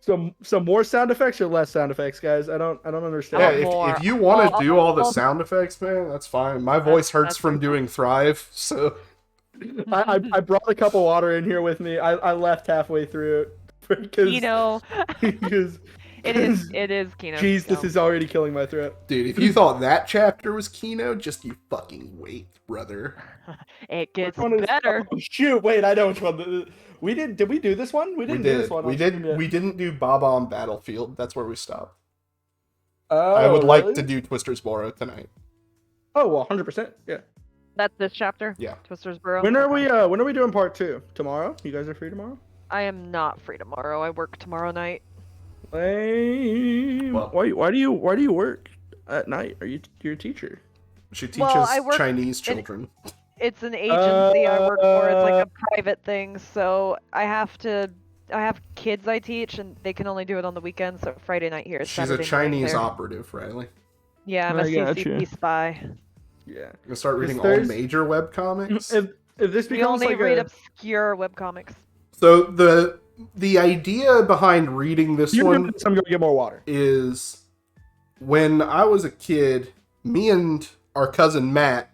Speaker 1: Some more sound effects or less sound effects, guys? I don't understand.
Speaker 2: Yeah,
Speaker 3: More.
Speaker 2: if you want to
Speaker 3: Oh,
Speaker 2: do all the
Speaker 3: oh,
Speaker 2: sound effects, man, that's fine. My voice hurts
Speaker 3: that's
Speaker 2: from
Speaker 3: pretty
Speaker 2: doing Thrive, so...
Speaker 1: I brought a cup of water in here with me. I left halfway through it because
Speaker 3: Kino.
Speaker 1: because
Speaker 3: It is Kino.
Speaker 1: jeez, this is already killing my throat.
Speaker 2: Dude, if you thought that chapter was Kino, just you fucking wait, brother.
Speaker 3: It gets
Speaker 1: Which one is-
Speaker 3: better.
Speaker 1: oh, shoot, wait, I know which one. We did. Did we do this one? We
Speaker 2: We
Speaker 1: didn't do this
Speaker 2: did.
Speaker 1: one.
Speaker 2: We
Speaker 1: on
Speaker 2: did.
Speaker 1: stream yet.
Speaker 2: We didn't do Baba on Battlefield. That's where we stopped.
Speaker 1: Oh,
Speaker 2: I would like
Speaker 1: really?
Speaker 2: to do Twister's Burrow tonight.
Speaker 1: Oh well, 100%. Yeah.
Speaker 3: That's this chapter.
Speaker 2: Yeah.
Speaker 3: Twister's Burrow.
Speaker 1: When are
Speaker 3: Okay.
Speaker 1: we? When are we doing part 2? Tomorrow? You guys are free tomorrow?
Speaker 3: I am not free tomorrow. I work tomorrow night.
Speaker 1: Lame.
Speaker 2: Well-
Speaker 1: Why do you work at night? You're a teacher?
Speaker 2: She teaches
Speaker 3: Well, I work
Speaker 2: Chinese
Speaker 3: in-
Speaker 2: children.
Speaker 3: It's an agency I work for. It's like a private thing, so I have kids I teach, and they can only do it on the weekends. So Friday night here is
Speaker 2: She's a
Speaker 3: Saturday
Speaker 2: Chinese
Speaker 3: night there.
Speaker 2: operative, Riley.
Speaker 3: Yeah, I'm
Speaker 1: I
Speaker 3: a
Speaker 1: gotcha.
Speaker 3: CCP spy.
Speaker 1: Yeah.
Speaker 2: I'm gonna start reading all
Speaker 1: There's-
Speaker 2: major webcomics.
Speaker 1: If this
Speaker 3: We
Speaker 1: becomes
Speaker 3: only
Speaker 1: like
Speaker 3: read
Speaker 1: a
Speaker 3: obscure webcomics.
Speaker 2: So the idea behind reading this
Speaker 1: you
Speaker 2: one
Speaker 1: do this, I'm gonna get more water.
Speaker 2: is when I was a kid, me and our cousin Matt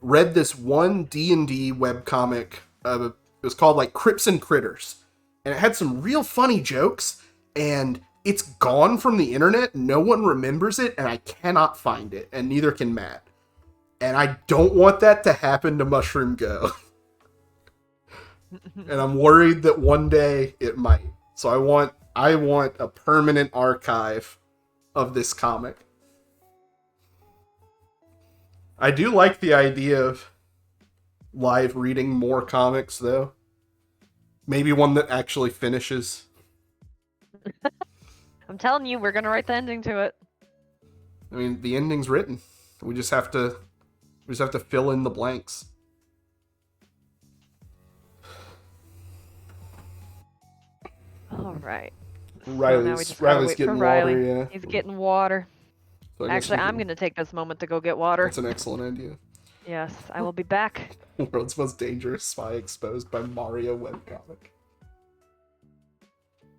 Speaker 2: read this one D&D webcomic. It was called like Crips and Critters, and it had some real funny jokes, and it's gone from the internet. No one remembers it, and I cannot find it, and neither can Matt. And I don't want that to happen to Mushroom Go. And I'm worried that one day it might. So I want a permanent archive of this comic. I do like the idea of live reading more comics, though. Maybe one that actually finishes.
Speaker 3: I'm telling you, we're gonna write the ending to it.
Speaker 2: I mean, the ending's written. We just have to fill in the blanks.
Speaker 3: All right.
Speaker 2: Riley's
Speaker 3: Riley's
Speaker 2: getting water, yeah.
Speaker 3: He's getting water.
Speaker 2: So I guess
Speaker 3: Actually,
Speaker 2: we
Speaker 3: I'm
Speaker 2: can-
Speaker 3: gonna take this moment to go get water.
Speaker 2: That's an excellent idea.
Speaker 3: Yes, I will be back.
Speaker 2: World's most dangerous spy exposed by Mario webcomic.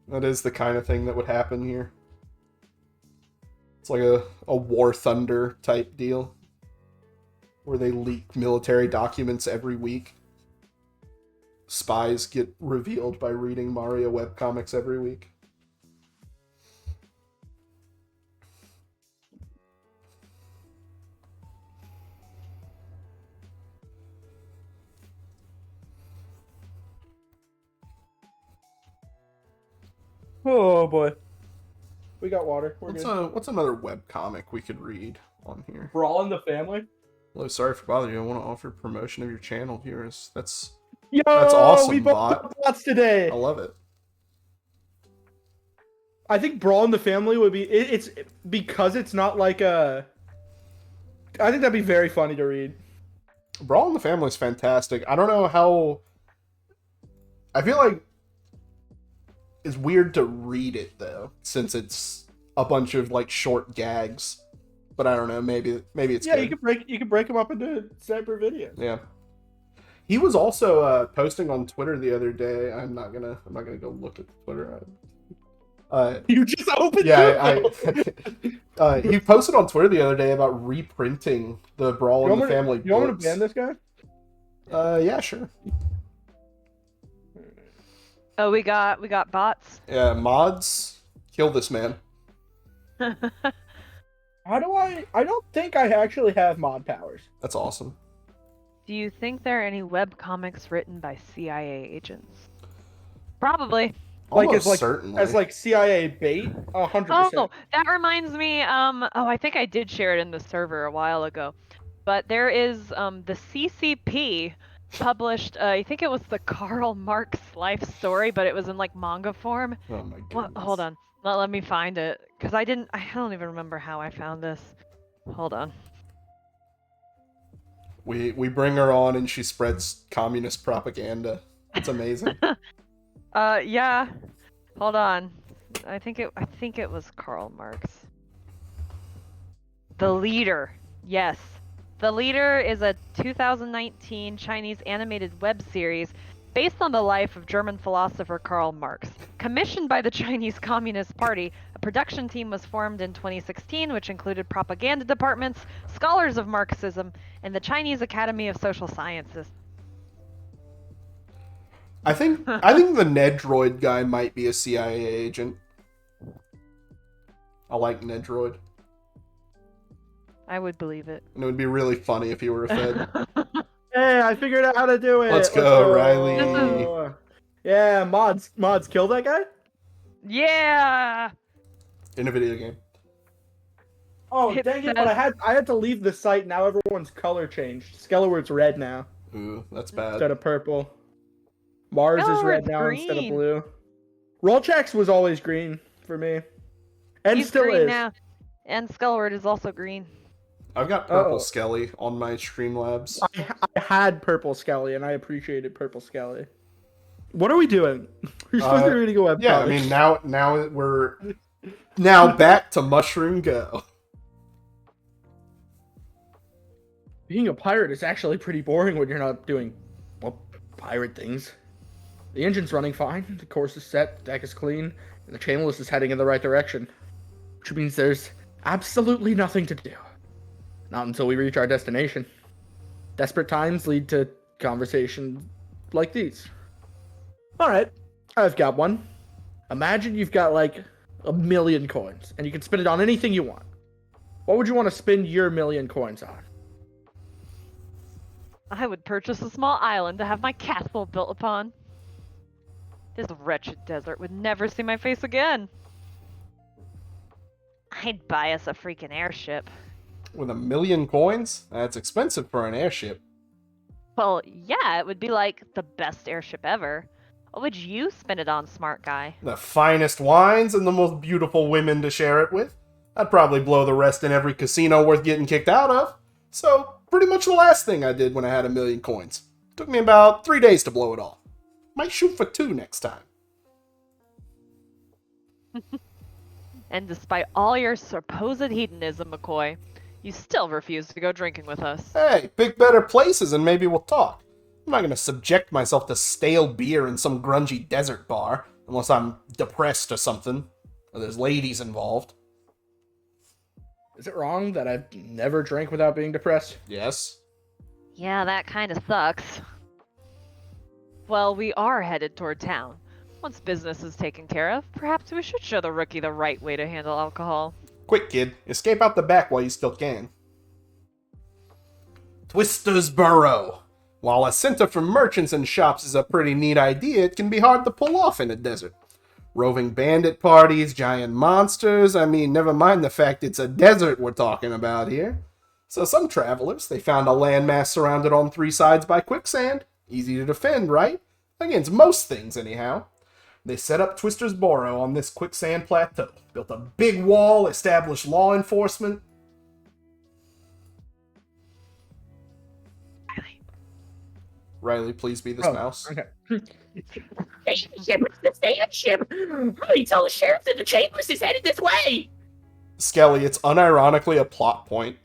Speaker 2: That is the kind of thing that would happen here. It's like a War Thunder type deal. Where they leak military documents every week. Spies get revealed by reading Mario webcomics every week.
Speaker 1: Oh boy. We got water. We're good.
Speaker 2: What's another webcomic we could read on here?
Speaker 1: Brawl in the family.
Speaker 2: Hello, sorry for bothering you. I want to offer promotion of your channel viewers. That's
Speaker 1: Yo,
Speaker 2: awesome,
Speaker 1: we both
Speaker 2: bot.
Speaker 1: got bots today.
Speaker 2: I love it.
Speaker 1: I think Brawl in the Family would be. It's because it's not like a. I think that'd be very funny to read.
Speaker 2: Brawl in the Family is fantastic. I don't know how. I feel like it's weird to read it though, since it's a bunch of like short gags But I don't know. Maybe it's
Speaker 1: Yeah,
Speaker 2: good.
Speaker 1: you could break them up into separate videos.
Speaker 2: Yeah. He was also posting on Twitter the other day. I'm not gonna go look at Twitter.
Speaker 1: You just opened
Speaker 2: Yeah,
Speaker 1: Google.
Speaker 2: he posted on Twitter the other day about reprinting the Brawl in the Family
Speaker 1: You want me to
Speaker 2: books.
Speaker 1: ban this guy?
Speaker 2: Yeah, sure.
Speaker 3: Oh, we got bots.
Speaker 2: Yeah, mods, kill this man.
Speaker 1: How do I don't think I actually have mod powers.
Speaker 2: That's awesome.
Speaker 3: Do you think there are any webcomics written by CIA agents? Probably.
Speaker 2: Almost
Speaker 1: Like
Speaker 2: certainly.
Speaker 1: as like CIA bait, 100%.
Speaker 3: Oh, that reminds me. I think I did share it in the server a while ago, but there is the CCP published. I think it was the Karl Marx life story, but it was in like manga form.
Speaker 2: Oh my goodness.
Speaker 3: What? Hold on. Let me find it, because I don't even remember how I found this. Hold on.
Speaker 2: We bring her on and she spreads communist propaganda. It's amazing.
Speaker 3: Yeah. Hold on. I think it was Karl Marx. The Leader. Yes. The Leader is a 2019 Chinese animated web series based on the life of German philosopher Karl Marx. Commissioned by the Chinese Communist Party, a production team was formed in 2016, which included propaganda departments, scholars of Marxism, and the Chinese Academy of Social Sciences.
Speaker 2: I think the Nedroid guy might be a CIA agent. I like Nedroid.
Speaker 3: I would believe it.
Speaker 2: And it would be really funny if he were a Fed.
Speaker 1: Hey, I figured out how to do it.
Speaker 2: Let's go, Riley.
Speaker 1: Yeah, mods kill that guy?
Speaker 3: Yeah!
Speaker 2: In a video game.
Speaker 1: Oh,
Speaker 3: It
Speaker 1: dang it,
Speaker 3: says-
Speaker 1: but I had to leave the site. Now everyone's color changed. Skelewor's red now
Speaker 2: Ooh, that's bad.
Speaker 1: instead of purple. Mars is red
Speaker 3: Skelewor's
Speaker 1: now instead of
Speaker 3: green.
Speaker 1: blue. Rolchax was always green for me. And
Speaker 3: He's
Speaker 1: still
Speaker 3: green
Speaker 1: is.
Speaker 3: now. And Skellward is also green.
Speaker 2: I've got purple
Speaker 1: Uh-oh.
Speaker 2: Skelly on my Streamlabs.
Speaker 1: I had purple Skelly and I appreciated purple Skelly. What are we doing? We're supposed to be reading a webcomic.
Speaker 2: Yeah, I mean now we're back to Mushroom Go.
Speaker 1: Being a pirate is actually pretty boring when you're not doing, well, pirate things. The engine's running fine, the course is set, the deck is clean, and the chainless is heading in the right direction. Which means there's absolutely nothing to do. Not until we reach our destination. Desperate times lead to conversations like these. Alright, I've got one. Imagine you've got like 1 million coins, and you can spend it on anything you want. What would you want to spend your 1 million coins on?
Speaker 3: I would purchase a small island to have my castle built upon. This wretched desert would never see my face again. I'd buy us a freaking airship.
Speaker 2: With 1 million coins? That's expensive for an airship.
Speaker 3: Well, yeah, it would be like the best airship ever. What would you spend it on, smart guy?
Speaker 2: The finest wines and the most beautiful women to share it with. I'd probably blow the rest in every casino worth getting kicked out of. So, pretty much the last thing I did when I had 1 million coins. Took me about 3 days to blow it all. Might shoot for 2 next time.
Speaker 3: And despite all your supposed hedonism, McCoy, you still refuse to go drinking with us.
Speaker 2: Hey, pick better places and maybe we'll talk. I'm not gonna subject myself to stale beer in some grungy desert bar, unless I'm depressed or something, or there's ladies involved.
Speaker 1: Is it wrong that I've never drank without being depressed?
Speaker 2: Yes.
Speaker 3: Yeah, that kind of sucks. Well, we are headed toward town. Once business is taken care of, perhaps we should show the rookie the right way to handle alcohol.
Speaker 2: Quick, kid. Escape out the back while you still can. Twister's Burrow. While a center for merchants and shops is a pretty neat idea, it can be hard to pull off in a desert. Roving bandit parties, giant monsters, I mean, never mind the fact it's a desert we're talking about here. So some travelers, they found a landmass surrounded on 3 sides by quicksand. Easy to defend, right? Against most things, anyhow. They set up Twister's Burrow on this quicksand plateau, built a big wall, established law enforcement. Riley, please be this mouse.
Speaker 1: Okay.
Speaker 7: Ship, it's the sand ship. Hurry, tell the sheriff that the Chainless is headed this way.
Speaker 2: Skelly, it's unironically a plot point.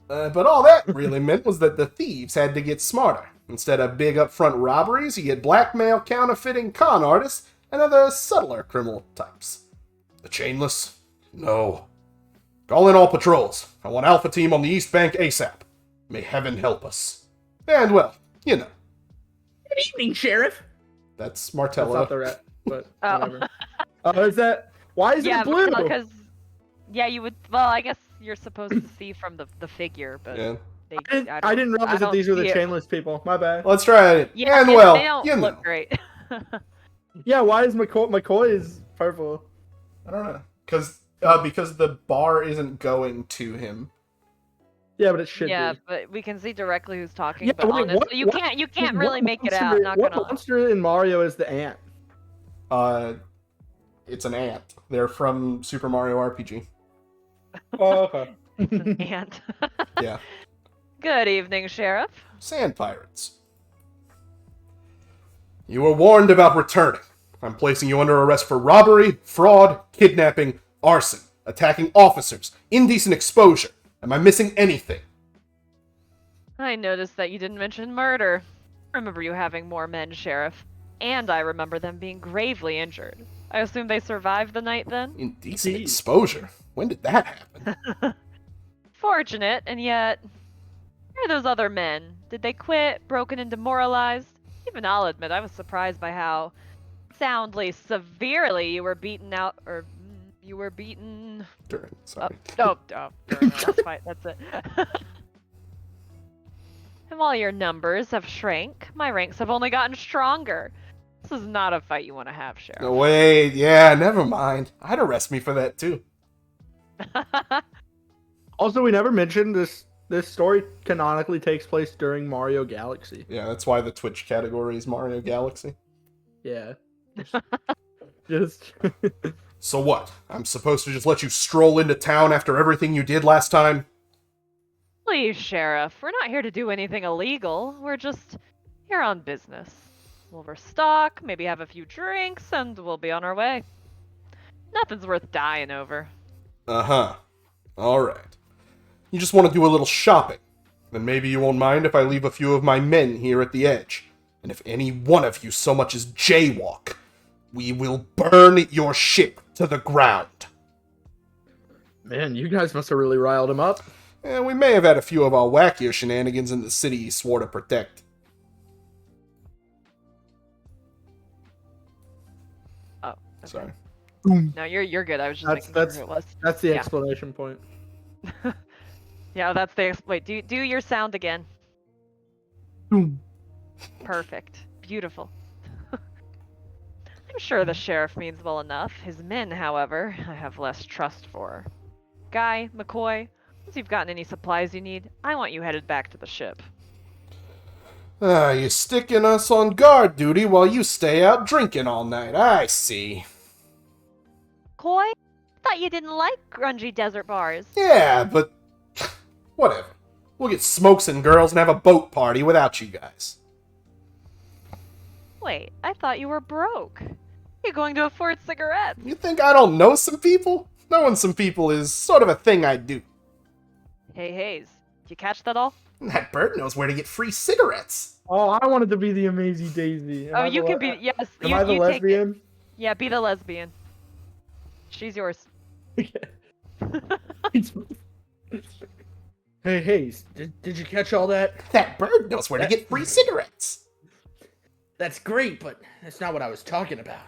Speaker 2: But all that really meant was that the thieves had to get smarter. Instead of big upfront robberies, you get blackmail, counterfeiting, con artists, and other subtler criminal types. The chainless? No. Call in all patrols. I want Alpha Team on the East Bank ASAP. May heaven help us. And, well, you know.
Speaker 1: Good evening, Sheriff.
Speaker 2: That's
Speaker 1: That's
Speaker 2: Martella.
Speaker 1: not the rat, but
Speaker 3: Oh.
Speaker 1: whatever. Is that... Why is
Speaker 3: Yeah,
Speaker 1: it blue?
Speaker 3: because yeah, you would. Well, I guess you're supposed to see from the figure, but
Speaker 2: Yeah.
Speaker 3: they,
Speaker 1: I didn't realize that
Speaker 3: don't
Speaker 1: these were the
Speaker 3: see it.
Speaker 1: chainless people. My bad.
Speaker 2: Let's try it.
Speaker 3: Yeah,
Speaker 2: and,
Speaker 3: they
Speaker 2: well,
Speaker 3: don't
Speaker 2: you know.
Speaker 3: look great.
Speaker 1: Yeah, why is McCoy is purple?
Speaker 2: I don't know. Because the bar isn't going to him.
Speaker 1: Yeah, but it should
Speaker 3: Yeah,
Speaker 1: be.
Speaker 3: but we can see directly who's talking.
Speaker 1: Yeah,
Speaker 3: but
Speaker 1: wait,
Speaker 3: honestly,
Speaker 1: what-
Speaker 3: you
Speaker 1: what-
Speaker 3: can't
Speaker 1: What
Speaker 3: really make it out.
Speaker 1: monster-
Speaker 3: Not
Speaker 1: what
Speaker 3: gonna.
Speaker 1: monster in Mario is the ant?
Speaker 2: It's an ant. They're from Super Mario RPG.
Speaker 1: Oh, okay.
Speaker 3: It's an ant.
Speaker 2: Yeah.
Speaker 3: Good evening, Sheriff.
Speaker 2: Sand pirates. You were warned about returning. I'm placing you under arrest for robbery, fraud, kidnapping, arson, attacking officers, indecent exposure. Am I missing anything?
Speaker 3: I noticed that you didn't mention murder. I remember you having more men, Sheriff. And I remember them being gravely injured. I assume they survived the night then?
Speaker 2: Indecent
Speaker 1: Jeez.
Speaker 2: exposure? When did that happen?
Speaker 3: Fortunate, and yet... Where are those other men? Did they quit, broken and demoralized? Even I'll admit I was surprised by how soundly, severely you were beaten out, or you were beaten...
Speaker 2: During, sorry.
Speaker 3: during the last fight, that's it. And while your numbers have shrank, my ranks have only gotten stronger. This is not a fight you want to have, Sheriff.
Speaker 2: No, wait, yeah, never mind. I'd arrest me for that too.
Speaker 1: Also, we never mentioned this. This story canonically takes place during Mario Galaxy.
Speaker 2: Yeah, that's why the Twitch category is Mario Galaxy.
Speaker 1: Yeah. Just.
Speaker 2: So what? I'm supposed to just let you stroll into town after everything you did last time?
Speaker 3: Please, Sheriff, we're not here to do anything illegal. We're just here on business. We'll restock, maybe have a few drinks, and we'll be on our way. Nothing's worth dying over.
Speaker 2: Uh-huh. Alright. You just want to do a little shopping. Then maybe you won't mind if I leave a few of my men here at the edge. And if any one of you so much as jaywalk, we will burn your ship to the ground.
Speaker 1: Man, you guys must have really riled him up.
Speaker 2: And we may have had a few of our wackier shenanigans in the city he swore to protect.
Speaker 3: Oh, okay.
Speaker 2: Sorry.
Speaker 3: No, you're good. I was just
Speaker 1: That's-
Speaker 3: making sure who it was.
Speaker 1: That's the
Speaker 3: Yeah.
Speaker 1: explanation point.
Speaker 3: Yeah, that's the wait. Do your sound again. Perfect. Beautiful. I'm sure the sheriff means well enough. His men, however, I have less trust for. Guy, McCoy, once you've gotten any supplies you need, I want you headed back to the ship.
Speaker 2: Ah, you're sticking us on guard duty while you stay out drinking all night. I see.
Speaker 5: Coy? Thought you didn't like grungy desert bars.
Speaker 2: Yeah, but whatever. We'll get smokes and girls and have a boat party without you guys.
Speaker 5: Wait, I thought you were broke.
Speaker 3: You're going to afford cigarettes.
Speaker 2: You think I don't know some people? Knowing some people is sort of a thing I do.
Speaker 3: Hey, Hayes, did you catch that all?
Speaker 2: That bird knows where to get free cigarettes.
Speaker 1: Oh, I wanted to be the Amazing Daisy. Am
Speaker 3: Oh,
Speaker 1: I
Speaker 3: you
Speaker 1: the
Speaker 3: can
Speaker 1: le-
Speaker 3: be. Yes,
Speaker 1: Am
Speaker 3: you,
Speaker 1: I the
Speaker 3: you take it.
Speaker 1: lesbian?
Speaker 3: Yeah, be the lesbian. She's yours.
Speaker 1: Hey, Hayes, did you catch all that?
Speaker 2: That bird knows where to get free cigarettes.
Speaker 1: That's great, but that's not what I was talking about.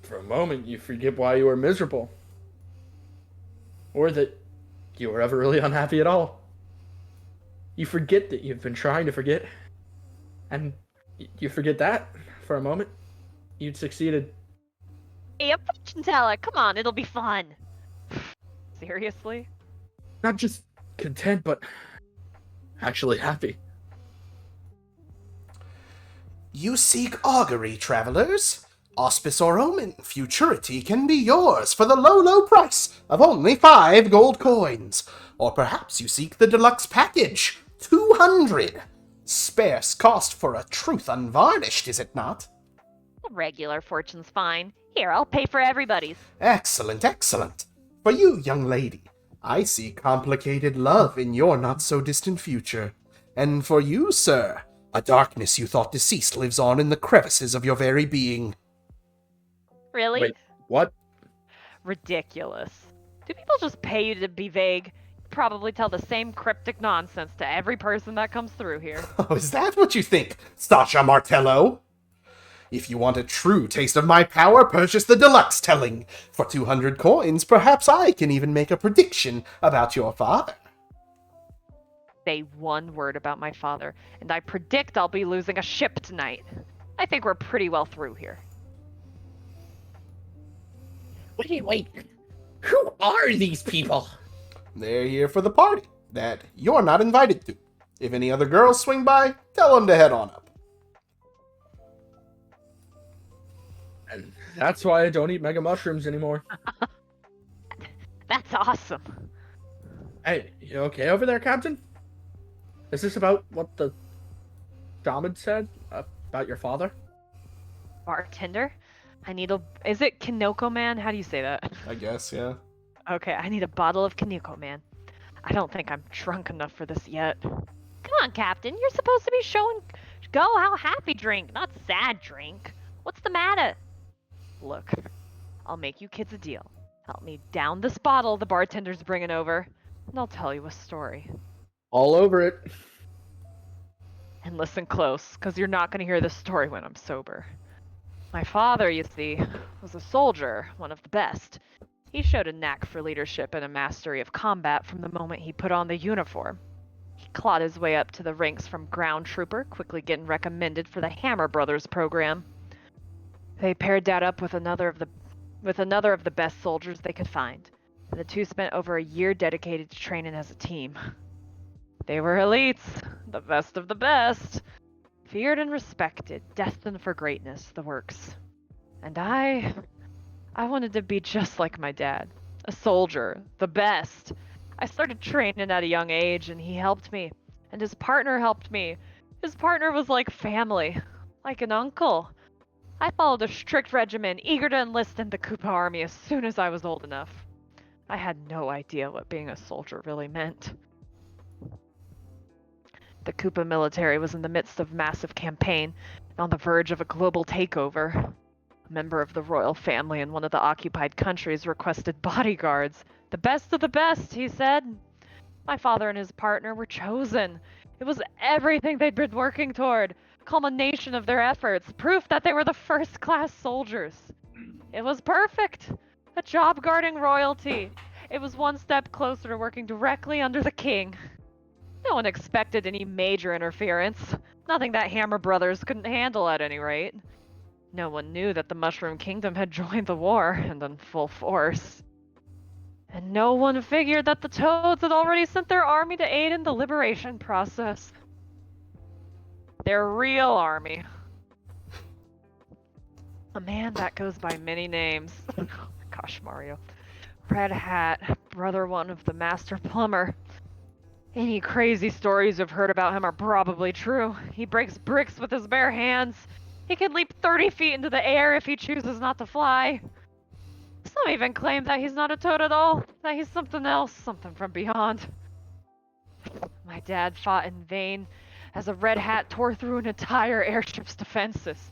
Speaker 1: For a moment, you forget why you were miserable. Or that you were ever really unhappy at all. You forget that you've been trying to forget. And you forget that for a moment. You'd succeeded.
Speaker 5: Hey, a fortune teller. Come on, it'll be fun.
Speaker 3: Seriously?
Speaker 1: Not just content, but actually happy.
Speaker 2: You seek augury, travelers. Auspice or omen, futurity can be yours for the low, low price of only 5 gold coins. Or perhaps you seek the deluxe package, 200. Sparse cost for a truth unvarnished, is it not?
Speaker 5: A regular fortune's fine. Here, I'll pay for everybody's.
Speaker 4: Excellent, excellent. For you, young lady, I see complicated love in your not-so-distant future. And for you, sir, a darkness you thought deceased lives on in the crevices of your very being.
Speaker 5: Really?
Speaker 6: Wait, what?
Speaker 3: Ridiculous. Do people just pay you to be vague? You probably tell the same cryptic nonsense to every person that comes through here.
Speaker 4: Oh, is that what you think, Sasha Martello? If you want a true taste of my power, purchase the deluxe telling. For 200 coins, perhaps I can even make a prediction about your father.
Speaker 3: Say one word about my father, and I predict I'll be losing a ship tonight. I think we're pretty well through here.
Speaker 7: Wait. Who are these people?
Speaker 2: They're here for the party that you're not invited to. If any other girls swing by, tell them to head on up.
Speaker 1: And that's why I don't eat mega mushrooms anymore.
Speaker 3: That's awesome.
Speaker 1: Hey, you okay over there, Captain? Is this about what the shaman said about your father?
Speaker 3: Bartender? I need a... Is it Kinoko Man? How do you say that?
Speaker 2: I guess, yeah.
Speaker 3: Okay, I need a bottle of Kinoko Man. I don't think I'm drunk enough for this yet.
Speaker 5: Come on, Captain. You're supposed to be showing Go how happy drink, not sad drink. What's the matter?
Speaker 3: Look, I'll make you kids a deal. Help me down this bottle the bartender's bringing over, and I'll tell you a story.
Speaker 1: All over it.
Speaker 3: And listen close, because you're not going to hear this story when I'm sober. My father, you see, was a soldier, one of the best. He showed a knack for leadership and a mastery of combat from the moment he put on the uniform. He clawed his way up to the ranks from ground trooper, quickly getting recommended for the Hammer Brothers program. They paired Dad up with another of the best soldiers they could find, and the two spent over a year dedicated to training as a team. They were elites, the best of the best, feared and respected, destined for greatness, the works. And I wanted to be just like my dad, a soldier, the best. I started training at a young age, and he helped me, and his partner helped me. His partner was like family, like an uncle. I followed a strict regimen, eager to enlist in the Koopa army as soon as I was old enough. I had no idea what being a soldier really meant. The Koopa military was in the midst of a massive campaign, and on the verge of a global takeover. A member of the royal family in one of the occupied countries requested bodyguards. The best of the best, he said. My father and his partner were chosen. It was everything they'd been working toward. Culmination of their efforts, proof that they were the first-class soldiers. It was perfect. A job guarding royalty. It was one step closer to working directly under the king. No one expected any major interference. Nothing that Hammer Brothers couldn't handle at any rate. No one knew that the Mushroom Kingdom had joined the war, and in full force. And no one figured that the Toads had already sent their army to aid in the liberation process. Their real army. A man that goes by many names. Gosh, Mario. Red Hat, brother one of the Master Plumber. Any crazy stories you've heard about him are probably true. He breaks bricks with his bare hands. He can leap 30 feet into the air if he chooses not to fly. Some even claim that he's not a toad at all, that he's something else, something from beyond. My dad fought in vain as a Red Hat tore through an entire airship's defenses.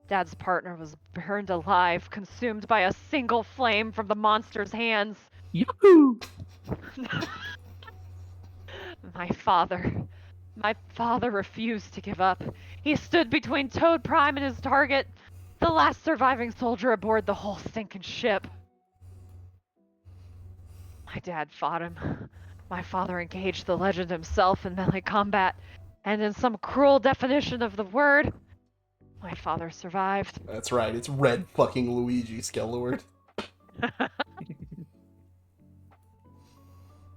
Speaker 3: Dad's partner was burned alive, consumed by a single flame from the monster's hands.
Speaker 1: Yahoo!
Speaker 3: My father refused to give up. He stood between Toad Prime and his target, the last surviving soldier aboard the whole sinking ship. My dad fought him. My father engaged the legend himself in melee combat, and in some cruel definition of the word, my father survived.
Speaker 2: That's right, it's Red fucking Luigi Skellord.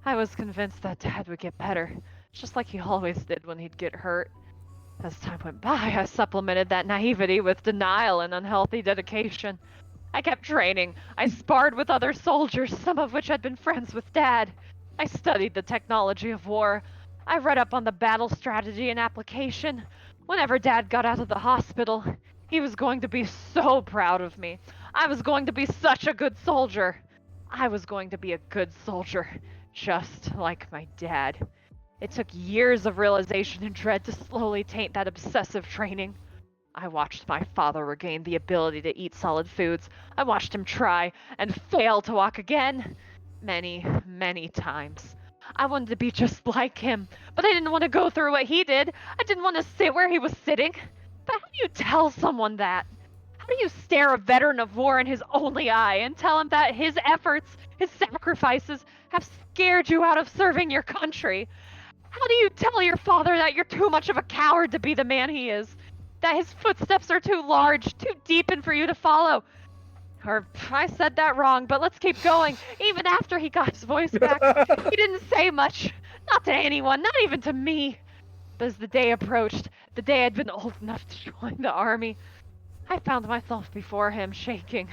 Speaker 3: I was convinced that Dad would get better, just like he always did when he'd get hurt. As time went by, I supplemented that naivety with denial and unhealthy dedication. I kept training. I sparred with other soldiers, some of which had been friends with Dad. I studied the technology of war. I read up on the battle strategy and application. Whenever Dad got out of the hospital, He was going to be so proud of me. I was going to be such a good soldier. I was going to be a good soldier, just like my dad. It took years of realization and dread to slowly taint that obsessive training. I watched my father regain the ability to eat solid foods. I watched him try and fail to walk again. Many, many times. I wanted to be just like him, but I didn't want to go through what he did. I didn't want to sit where he was sitting. But how do you tell someone that? How do you stare a veteran of war in his only eye and tell him that his efforts, his sacrifices, have scared you out of serving your country? How do you tell your father that you're too much of a coward to be the man he is? That his footsteps are too large, too deep in for you to follow? Or I said that wrong, but let's keep going. Even after he got his voice back, he didn't say much. Not to anyone, not even to me. But as the day approached, the day I'd been old enough to join the army, I found myself before him, shaking.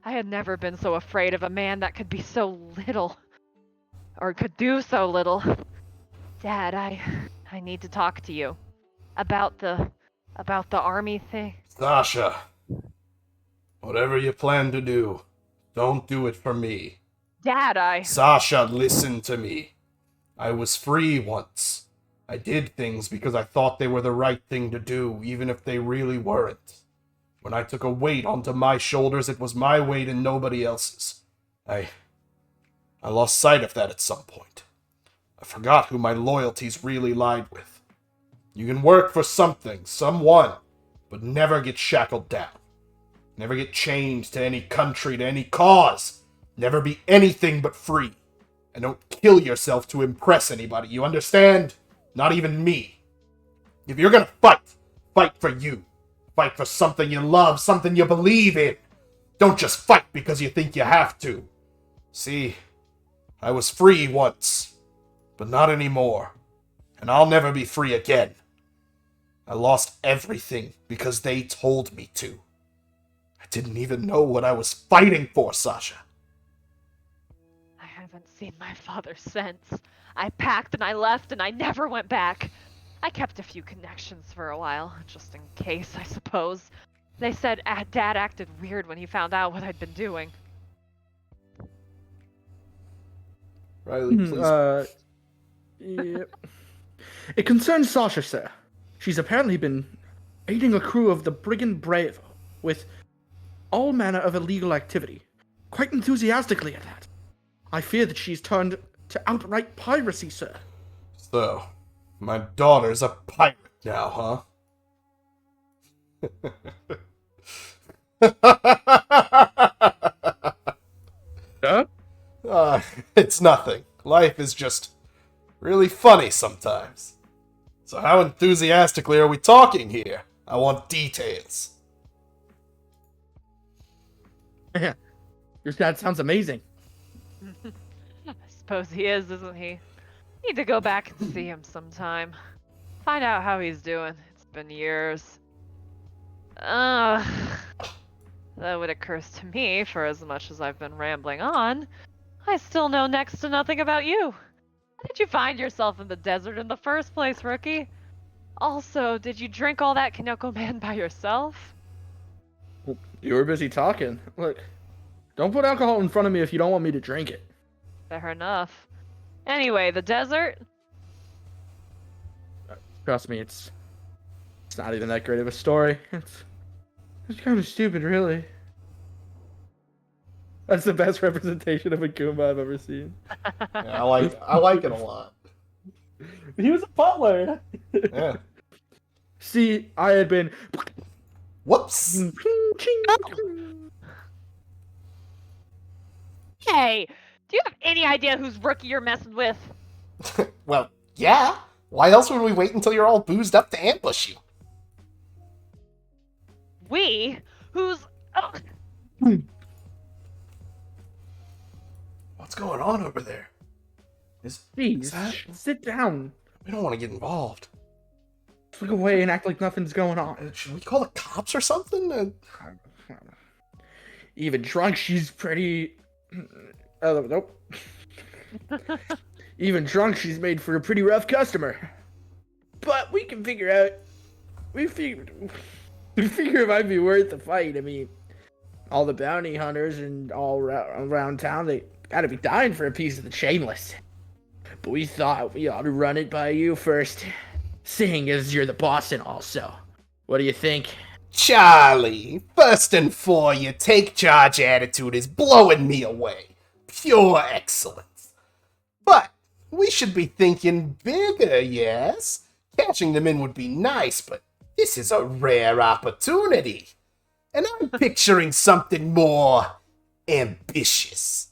Speaker 3: I had never been so afraid of a man that could be so little. Or could do so little. Dad, I need to talk to you. About the army thing.
Speaker 4: Sasha, whatever you plan to do, don't do it for me.
Speaker 3: Dad,
Speaker 4: Sasha, listen to me. I was free once. I did things because I thought they were the right thing to do, even if they really weren't. When I took a weight onto my shoulders, it was my weight and nobody else's. I lost sight of that at some point. I forgot who my loyalties really lied with. You can work for something, someone, but never get shackled down. Never get chained to any country, to any cause. Never be anything but free. And don't kill yourself to impress anybody, you understand? Not even me. If you're gonna fight, fight for you. Fight for something you love, something you believe in. Don't just fight because you think you have to. See, I was free once, but not anymore. And I'll never be free again. I lost everything because they told me to. I didn't even know what I was fighting for, Sasha.
Speaker 3: I haven't seen my father since. I packed and I left and I never went back. I kept a few connections for a while, just in case, I suppose. They said Dad acted weird when he found out what I'd been doing.
Speaker 4: Riley, please.
Speaker 1: Yep. It concerns Sasha, sir. She's apparently been aiding a crew of the Brigand Bravo with all manner of illegal activity, quite enthusiastically at that. I fear that she's turned to outright piracy, sir.
Speaker 4: So, my daughter's a pirate now, huh?
Speaker 1: Huh?
Speaker 4: It's nothing. Life is just really funny sometimes. So how enthusiastically are we talking here? I want details.
Speaker 1: Your dad sounds amazing.
Speaker 3: I suppose he is, isn't he? Need to go back and see him sometime. Find out how he's doing. It's been years. Though it occurs to me, for as much as I've been rambling on, I still know next to nothing about you. How did you find yourself in the desert in the first place, rookie? Also, did you drink all that Kanoko Man by yourself?
Speaker 1: You were busy talking. Look, don't put alcohol in front of me if you don't want me to drink it.
Speaker 3: Fair enough. Anyway, the desert?
Speaker 1: Trust me, it's not even that great of a story. It's kind of stupid, really. That's the best representation of a Goomba I've ever seen.
Speaker 2: Yeah, I like it a lot.
Speaker 1: He was a butler.
Speaker 2: Yeah.
Speaker 1: See, I had been.
Speaker 2: Whoops.
Speaker 3: Hey, do you have any idea whose rookie you're messing with?
Speaker 2: Well, yeah. Why else would we wait until you're all boozed up to ambush you?
Speaker 3: We? Who's... Oh,
Speaker 4: What's going on over there?
Speaker 1: Please,
Speaker 4: that-
Speaker 1: sit down.
Speaker 4: We don't want to get involved.
Speaker 1: Just look away and act like nothing's going on.
Speaker 2: Should we call the cops or something?
Speaker 1: Even drunk, she's pretty. Nope. Even drunk, she's made for a pretty rough customer. But we can figure out. We figured.
Speaker 7: figure it might be worth the fight. I mean, all the bounty hunters and all around town, they gotta be dying for a piece of the chainless. But we thought we ought to run it by you first, seeing as you're the boss and also. What do you think?
Speaker 2: Charlie, first and fore, your take charge attitude is blowing me away. Pure excellence. But we should be thinking bigger, yes? Catching them in would be nice, but this is a rare opportunity. And I'm picturing something more ambitious.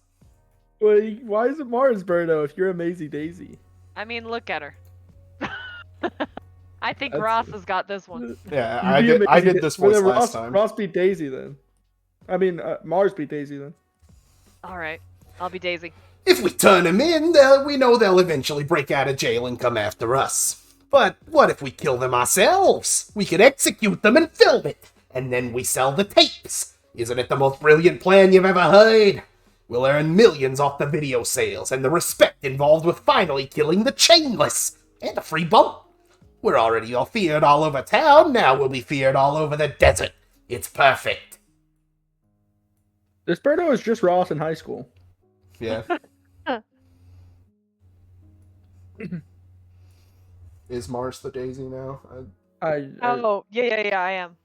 Speaker 1: Wait, why is it Mars, Birdo, if you're a Maisie Daisy?
Speaker 3: I mean, look at her. I think
Speaker 1: That's-
Speaker 3: Ross has got this one.
Speaker 2: Yeah,
Speaker 1: You be
Speaker 2: I
Speaker 1: Maisie
Speaker 2: did this
Speaker 1: Well,
Speaker 2: voice
Speaker 1: then
Speaker 2: last time.
Speaker 1: Ross beat Daisy then. I mean, Mars beat Daisy then.
Speaker 3: All right, I'll be Daisy.
Speaker 2: If we turn them in, we know they'll eventually break out of jail and come after us. But what if we kill them ourselves? We could execute them and film it, and then we sell the tapes. Isn't it the most brilliant plan you've ever heard? We'll earn millions off the video sales and the respect involved with finally killing the chainless. And a free bump. We're already all feared all over town, now we'll be feared all over the desert. It's perfect.
Speaker 1: This Birdo is just Ross in high school.
Speaker 2: Yeah. Is Mars the Daisy now?
Speaker 3: Oh, yeah, I am.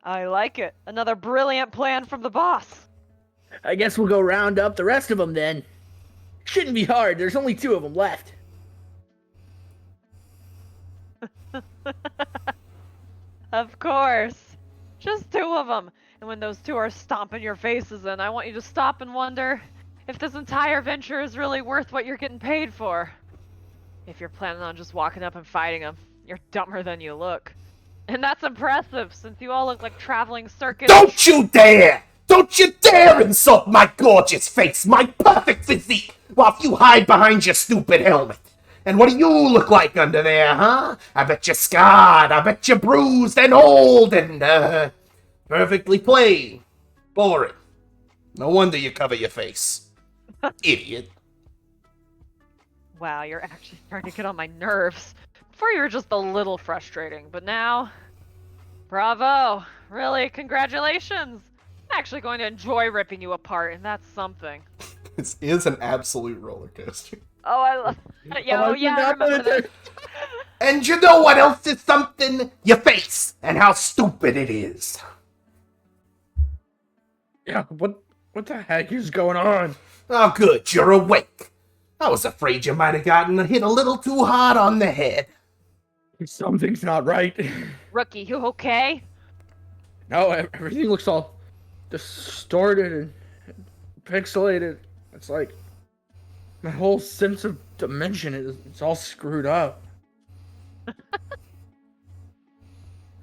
Speaker 3: I like it. Another brilliant plan from the boss.
Speaker 7: I guess we'll go round up the rest of them then. Shouldn't be hard. There's only 2 of them left.
Speaker 3: Of course. Just 2 of them. And when those 2 are stomping your faces in, I want you to stop and wonder if this entire venture is really worth what you're getting paid for. If you're planning on just walking up and fighting them, you're dumber than you look. And that's impressive, since you all look like traveling circus.
Speaker 2: Don't you dare! Don't you dare insult my gorgeous face, my perfect physique, while you hide behind your stupid helmet. And what do you look like under there, huh? I bet you're scarred, I bet you're bruised and old and, perfectly plain. Boring. No wonder you cover your face. Idiot.
Speaker 3: Wow, you're actually starting to get on my nerves. Before you were just a little frustrating, but now... Bravo! Really, congratulations! I'm actually going to enjoy ripping you apart, and that's something.
Speaker 2: This is an absolute roller coaster.
Speaker 3: Oh, I love... Yeah, oh, yeah, I remember that.
Speaker 2: And you know what else is something? Your face, and how stupid it is.
Speaker 1: Yeah, what the heck is going on?
Speaker 2: Oh, good, you're awake. I was afraid you might have gotten hit a little too hard on the head.
Speaker 1: Something's not right.
Speaker 3: Rookie, you okay?
Speaker 1: No, everything looks all distorted and pixelated. It's like my whole sense of dimension it's all screwed up.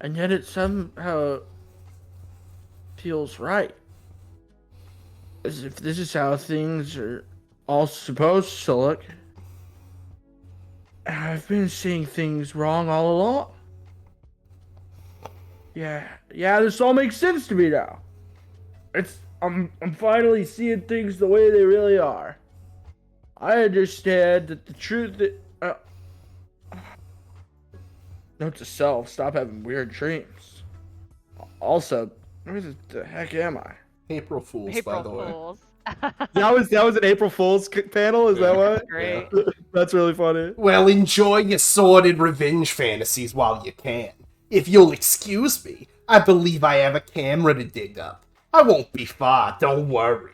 Speaker 1: And yet it somehow feels right. As if this is how things are all supposed to look. I've been seeing things wrong all along. Yeah, this all makes sense to me now. I'm finally seeing things the way they really are. I understand that the truth that note to self, stop having weird dreams. Also, where the heck am I?
Speaker 2: April Fools, by the way.
Speaker 3: Fools.
Speaker 1: That was an April Fool's panel. Is that what?
Speaker 3: Great.
Speaker 1: That's really funny.
Speaker 2: Well, enjoy your sordid revenge fantasies while you can. If you'll excuse me, I believe I have a camera to dig up. I won't be far, don't worry.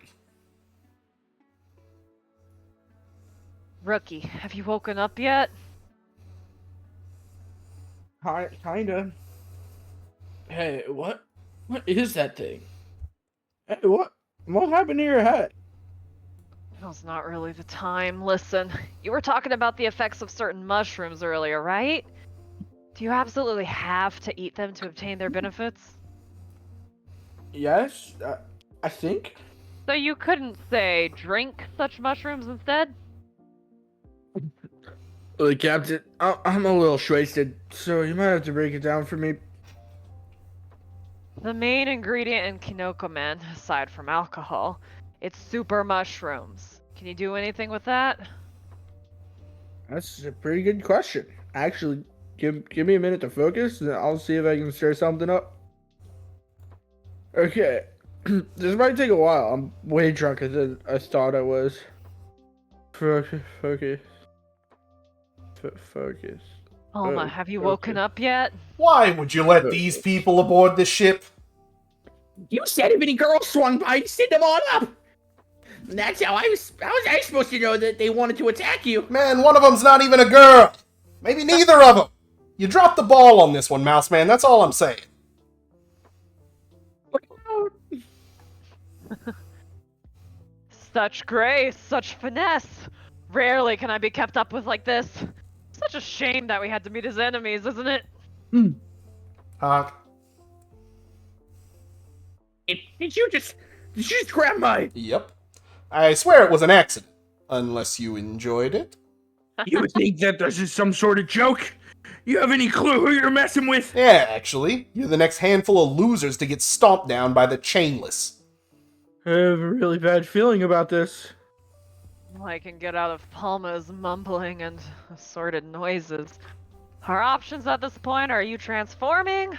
Speaker 3: Rookie, have you woken up yet?
Speaker 1: Kinda. Hey, what is that thing? Hey, what happened to your head?
Speaker 3: Now's not really the time. Listen, you were talking about the effects of certain mushrooms earlier, right? Do you absolutely have to eat them to obtain their benefits?
Speaker 1: Yes, I think.
Speaker 3: So you couldn't, say, drink such mushrooms instead?
Speaker 1: Look, Captain, I'm a little wasted, so you might have to break it down for me.
Speaker 3: The main ingredient in Kinoko Man, aside from alcohol, it's super mushrooms. Can you do anything with that?
Speaker 1: That's a pretty good question. Actually, give me a minute to focus, and I'll see if I can stir something up. Okay. This might take a while. I'm way drunker than I thought I was. Focus. Focus.
Speaker 3: Alma, have you woken up yet?
Speaker 2: Why would you let these people aboard the ship?
Speaker 7: You said if any girls swung by, you'd send them on up. And that's how I was supposed to know that they wanted to attack you.
Speaker 2: Man, one of them's not even a girl. Maybe neither of them. You dropped the ball on this one, Mouse Man. That's all I'm saying.
Speaker 3: Such grace, such finesse. Rarely can I be kept up with like this. Such a shame that we had to meet as enemies, isn't it?
Speaker 2: Honk.
Speaker 7: Did you just grab my...
Speaker 2: Yep. I swear it was an accident. Unless you enjoyed it.
Speaker 6: You think that this is some sort of joke? You have any clue who you're messing with?
Speaker 2: Yeah, actually. You're the next handful of losers to get stomped down by the chainless.
Speaker 1: I have a really bad feeling about this.
Speaker 3: All I can get out of Palma is mumbling and assorted noises. Our options at this point are you transforming,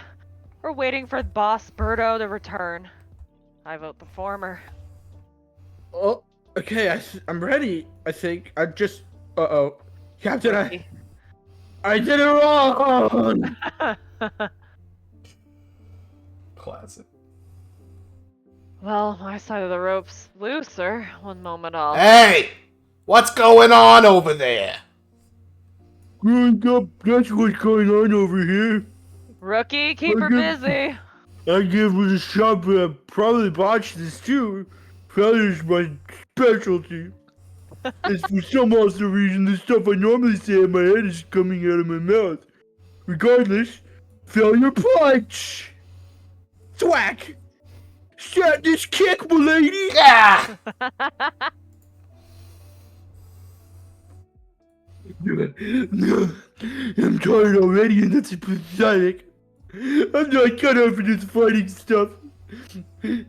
Speaker 3: or waiting for Boss Birdo to return. I vote the former.
Speaker 1: Oh, okay, I'm ready, I think. Uh-oh. Captain, I did it wrong!
Speaker 2: Classic.
Speaker 3: Well, my side of the rope's looser. One moment I'll...
Speaker 2: Hey! What's going on over there?
Speaker 6: Growing up, that's what's going on over here.
Speaker 3: Rookie, keep her busy.
Speaker 6: I gave it a shot, but I probably botched this too. Failure's my specialty. As for some awesome reason, the stuff I normally say in my head is coming out of my mouth. Regardless, failure punch! Thwack! Shot this kick, m'lady!
Speaker 2: Ah!
Speaker 6: I'm tired already, and that's pathetic. I'm not cut out for this fighting stuff.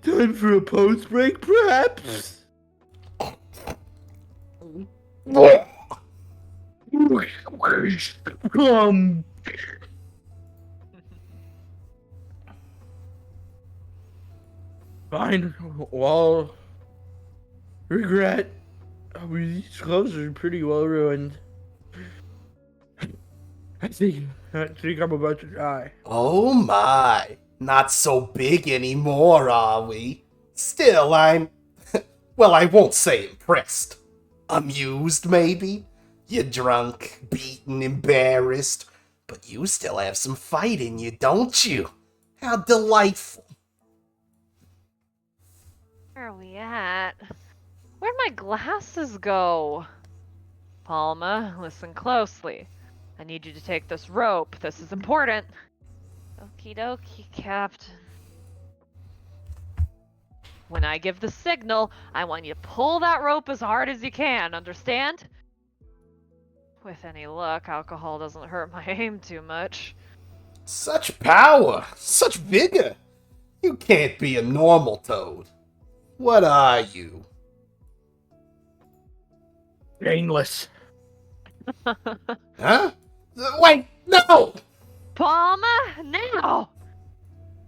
Speaker 6: Time for a post break, perhaps?
Speaker 1: Fine. Well, regret. These gloves are pretty well ruined. I think I'm about to die.
Speaker 2: Oh my. Not so big anymore, are we? Still, I'm... well, I won't say impressed. Amused, maybe? You're drunk, beaten, embarrassed. But you still have some fight in you, don't you? How delightful.
Speaker 3: Where are we at? Where'd my glasses go? Palma, listen closely. I need you to take this rope. This is important. Okie dokie, Captain. When I give the signal, I want you to pull that rope as hard as you can, understand? With any luck, alcohol doesn't hurt my aim too much.
Speaker 2: Such power, such vigor. You can't be a normal toad. What are you?
Speaker 1: Painless.
Speaker 2: Huh? Wait, no!
Speaker 3: Palma, now!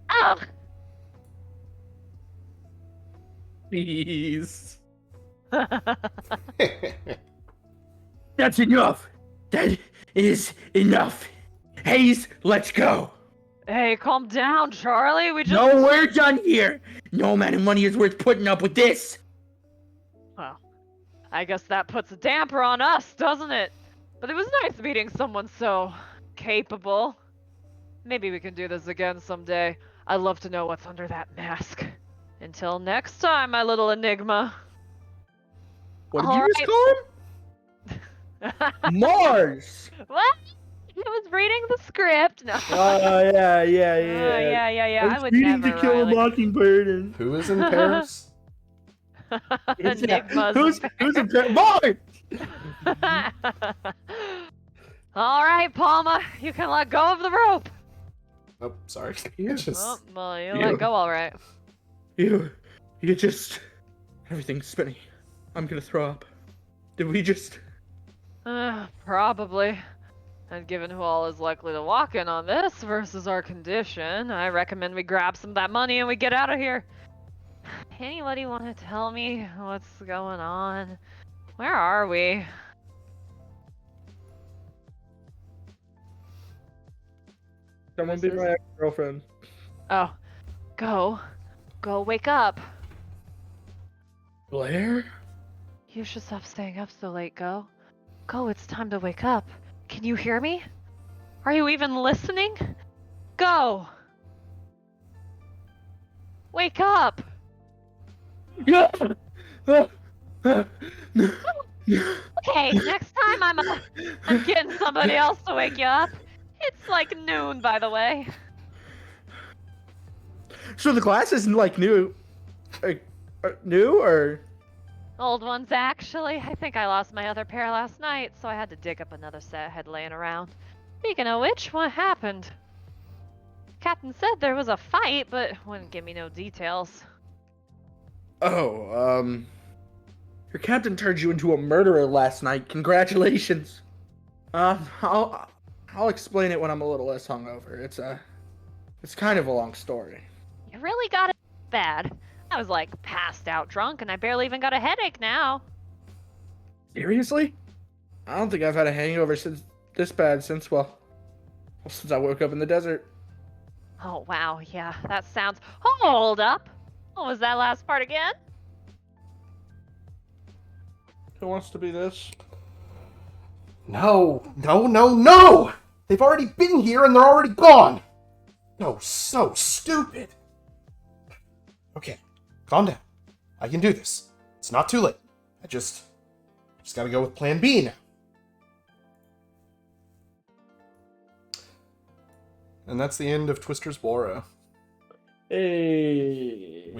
Speaker 3: Ugh!
Speaker 1: Please.
Speaker 6: That's enough. That is enough. Hayes, let's go.
Speaker 3: Hey, calm down, Charlie. We just...
Speaker 6: No, we're done here. No amount of money is worth putting up with this.
Speaker 3: Well, I guess that puts a damper on us, doesn't it? But it was nice meeting someone so capable. Maybe we can do this again someday. I'd love to know what's under that mask. Until next time, my little enigma.
Speaker 1: What did you just call him? Mars!
Speaker 3: What? I was reading the script. No.
Speaker 1: Oh, yeah.
Speaker 3: Yeah. I would
Speaker 6: Reading
Speaker 3: never,
Speaker 6: To Kill a
Speaker 3: Riley.
Speaker 6: Mockingbird and...
Speaker 2: Who is in Paris?
Speaker 3: Enigmas.
Speaker 1: Who's in Mars?
Speaker 3: All right, Palma, you can let go of the rope.
Speaker 2: Oh, sorry.
Speaker 3: Oh, well, you let go all right.
Speaker 1: You just... Everything's spinning. I'm gonna throw up. Did we just...
Speaker 3: Probably. And given who all is likely to walk in on this versus our condition, I recommend we grab some of that money and we get out of here. Anybody want to tell me what's going on? Where are we?
Speaker 1: Someone be my ex-girlfriend.
Speaker 3: Oh, go wake up.
Speaker 1: Blair?
Speaker 3: You should stop staying up so late, Go. Go, it's time to wake up. Can you hear me? Are you even listening? Go! Wake up!
Speaker 1: Yeah.
Speaker 3: Okay, next time I'm getting somebody else to wake you up. It's like noon, by the way.
Speaker 1: So the glass isn't like new, new or?
Speaker 3: Old ones, actually. I think I lost my other pair last night, so I had to dig up another set I had laying around. Speaking of which, what happened? Captain said there was a fight, but wouldn't give me no details.
Speaker 1: Oh, your captain turned you into a murderer last night. Congratulations. I'll explain it when I'm a little less hungover. It's kind of a long story.
Speaker 3: You really got it bad. I was like passed out drunk, and I barely even got a headache now.
Speaker 1: Seriously? I don't think I've had a hangover since this bad since I woke up in the desert.
Speaker 3: Oh, wow, yeah, that sounds... Hold up! What was that last part again?
Speaker 1: Who wants to be this?
Speaker 2: No, no, no, no! They've already been here and they're already gone! No, so stupid! Okay, calm down. I can do this. It's not too late. I just gotta go with plan B now. And that's the end of Twister's Bora.
Speaker 1: Hey.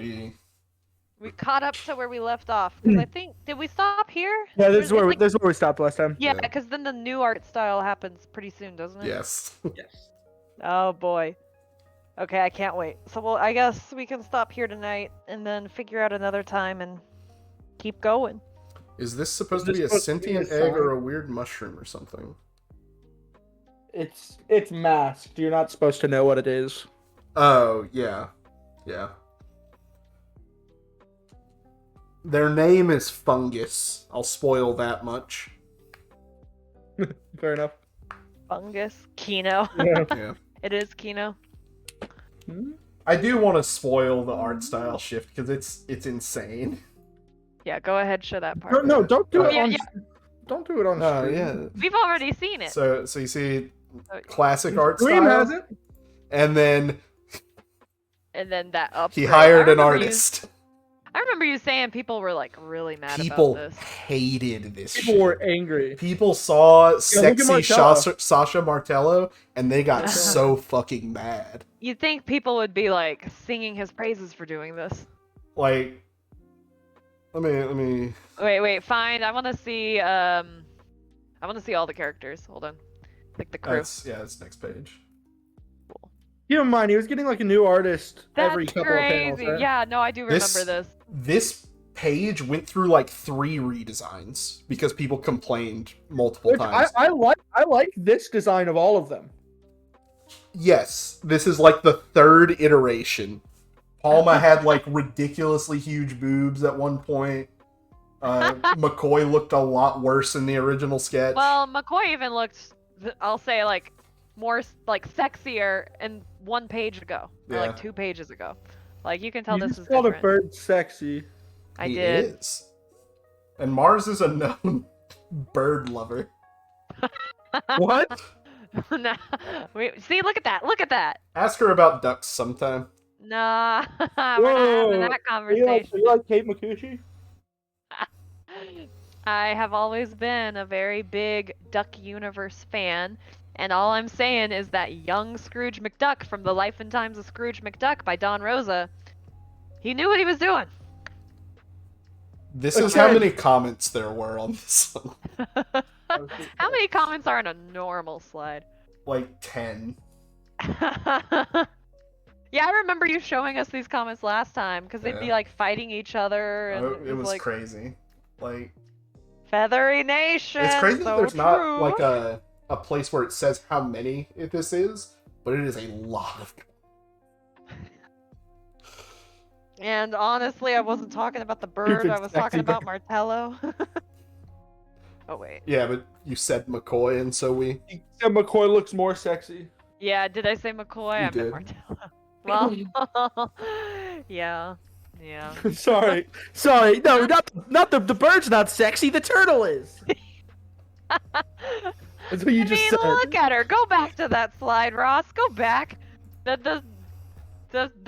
Speaker 3: We caught up to where we left off. Because I think... Did we stop here?
Speaker 1: Yeah, this is where
Speaker 3: Like-
Speaker 1: this is where we stopped last time.
Speaker 3: Yeah,
Speaker 2: Yeah.
Speaker 3: because then the new art style happens pretty soon, doesn't it?
Speaker 2: Yes.
Speaker 1: Yes.
Speaker 3: Oh, boy. Okay, I can't wait. So, well, I guess we can stop here tonight and then figure out another time and keep going.
Speaker 2: Is this supposed
Speaker 1: Is
Speaker 2: to be a
Speaker 1: this supposed to be a
Speaker 2: sentient egg or
Speaker 1: sign?
Speaker 2: a weird mushroom or something?
Speaker 1: It's masked. You're not supposed to know what it is.
Speaker 2: Oh, yeah. Yeah. Their name is Fungus. I'll spoil that much.
Speaker 1: Fair enough.
Speaker 3: Fungus. Kino.
Speaker 1: Yeah.
Speaker 2: Yeah.
Speaker 3: It is Kino.
Speaker 2: I do want to spoil the art style shift because it's insane.
Speaker 3: Yeah, go ahead, show that part.
Speaker 1: No, don't do it
Speaker 3: Yeah,
Speaker 1: on.
Speaker 3: yeah.
Speaker 1: Don't do it on
Speaker 2: Oh,
Speaker 1: stream.
Speaker 2: yeah.
Speaker 3: We've already seen it.
Speaker 2: So you see classic art
Speaker 1: Stream
Speaker 2: style,
Speaker 1: has it.
Speaker 2: and then
Speaker 3: And then that up.
Speaker 2: he hired an
Speaker 3: I
Speaker 2: artist.
Speaker 3: remember you saying people were like really mad
Speaker 2: People
Speaker 3: about this.
Speaker 2: hated this
Speaker 1: People
Speaker 2: shit.
Speaker 1: were angry.
Speaker 2: People saw
Speaker 1: look at
Speaker 2: sexy
Speaker 1: Martello.
Speaker 2: Sasha Martello, and they got so fucking mad.
Speaker 3: You'd think people would be like singing his praises for doing this.
Speaker 2: Like, let me.
Speaker 3: Wait, fine. I want to see all the characters. Hold on. Like the crew.
Speaker 2: It's next page.
Speaker 1: Keep in mind, he was getting like a new artist
Speaker 3: That's
Speaker 1: every couple
Speaker 3: crazy.
Speaker 1: of panels. Right?
Speaker 3: Yeah, no, I do remember this.
Speaker 2: This page went through like 3 redesigns because people complained multiple
Speaker 1: Which
Speaker 2: times.
Speaker 1: I like this design of all of them.
Speaker 2: Yes, this is like the 3rd iteration. Palma had like ridiculously huge boobs at one point. McCoy looked a lot worse in the original sketch.
Speaker 3: Well, McCoy even looked, I'll say, like more like sexier in 1 page ago, or
Speaker 2: Yeah.
Speaker 3: like 2 pages ago. Like you can tell
Speaker 1: You
Speaker 3: this
Speaker 1: just
Speaker 3: is
Speaker 1: called a
Speaker 3: different.
Speaker 1: bird sexy.
Speaker 3: I
Speaker 2: He
Speaker 3: did.
Speaker 2: is. And Mars is a known bird lover.
Speaker 1: What?
Speaker 3: Nah. See, look at that. Look at that.
Speaker 2: Ask her about ducks sometime.
Speaker 3: Nah, we're not having that
Speaker 1: You
Speaker 3: conversation.
Speaker 1: like Kate McCucci?
Speaker 3: I have always been a very big Duck Universe fan, and all I'm saying is that young Scrooge McDuck from The Life and Times of Scrooge McDuck by Don Rosa, he knew what he was doing.
Speaker 2: This is
Speaker 1: Okay.
Speaker 2: how many comments there were on this one.
Speaker 3: How many comments are in a normal slide?
Speaker 2: Like 10.
Speaker 3: Yeah, I remember you showing us these comments last time, because they'd be
Speaker 2: Yeah.
Speaker 3: like fighting each other, and
Speaker 2: Oh, it was
Speaker 3: like
Speaker 2: crazy. Like,
Speaker 3: Feathery Nation.
Speaker 2: it's crazy that
Speaker 3: so
Speaker 2: there's
Speaker 3: true.
Speaker 2: not like a a place where it says how many this is, but it is a lot of.
Speaker 3: And honestly, I wasn't talking about the bird. I was
Speaker 1: sexy
Speaker 3: talking about
Speaker 1: bird.
Speaker 3: Martello. Oh wait.
Speaker 2: Yeah, but you said McCoy, and so we.
Speaker 1: He said McCoy looks more sexy.
Speaker 3: Yeah, did I say McCoy?
Speaker 2: You
Speaker 3: I
Speaker 2: did.
Speaker 3: meant Martello. Well, yeah.
Speaker 1: Sorry. No, not the bird's not sexy. The turtle is. That's what you just said.
Speaker 3: Look at her. Go back to that slide, Ross. Go back. The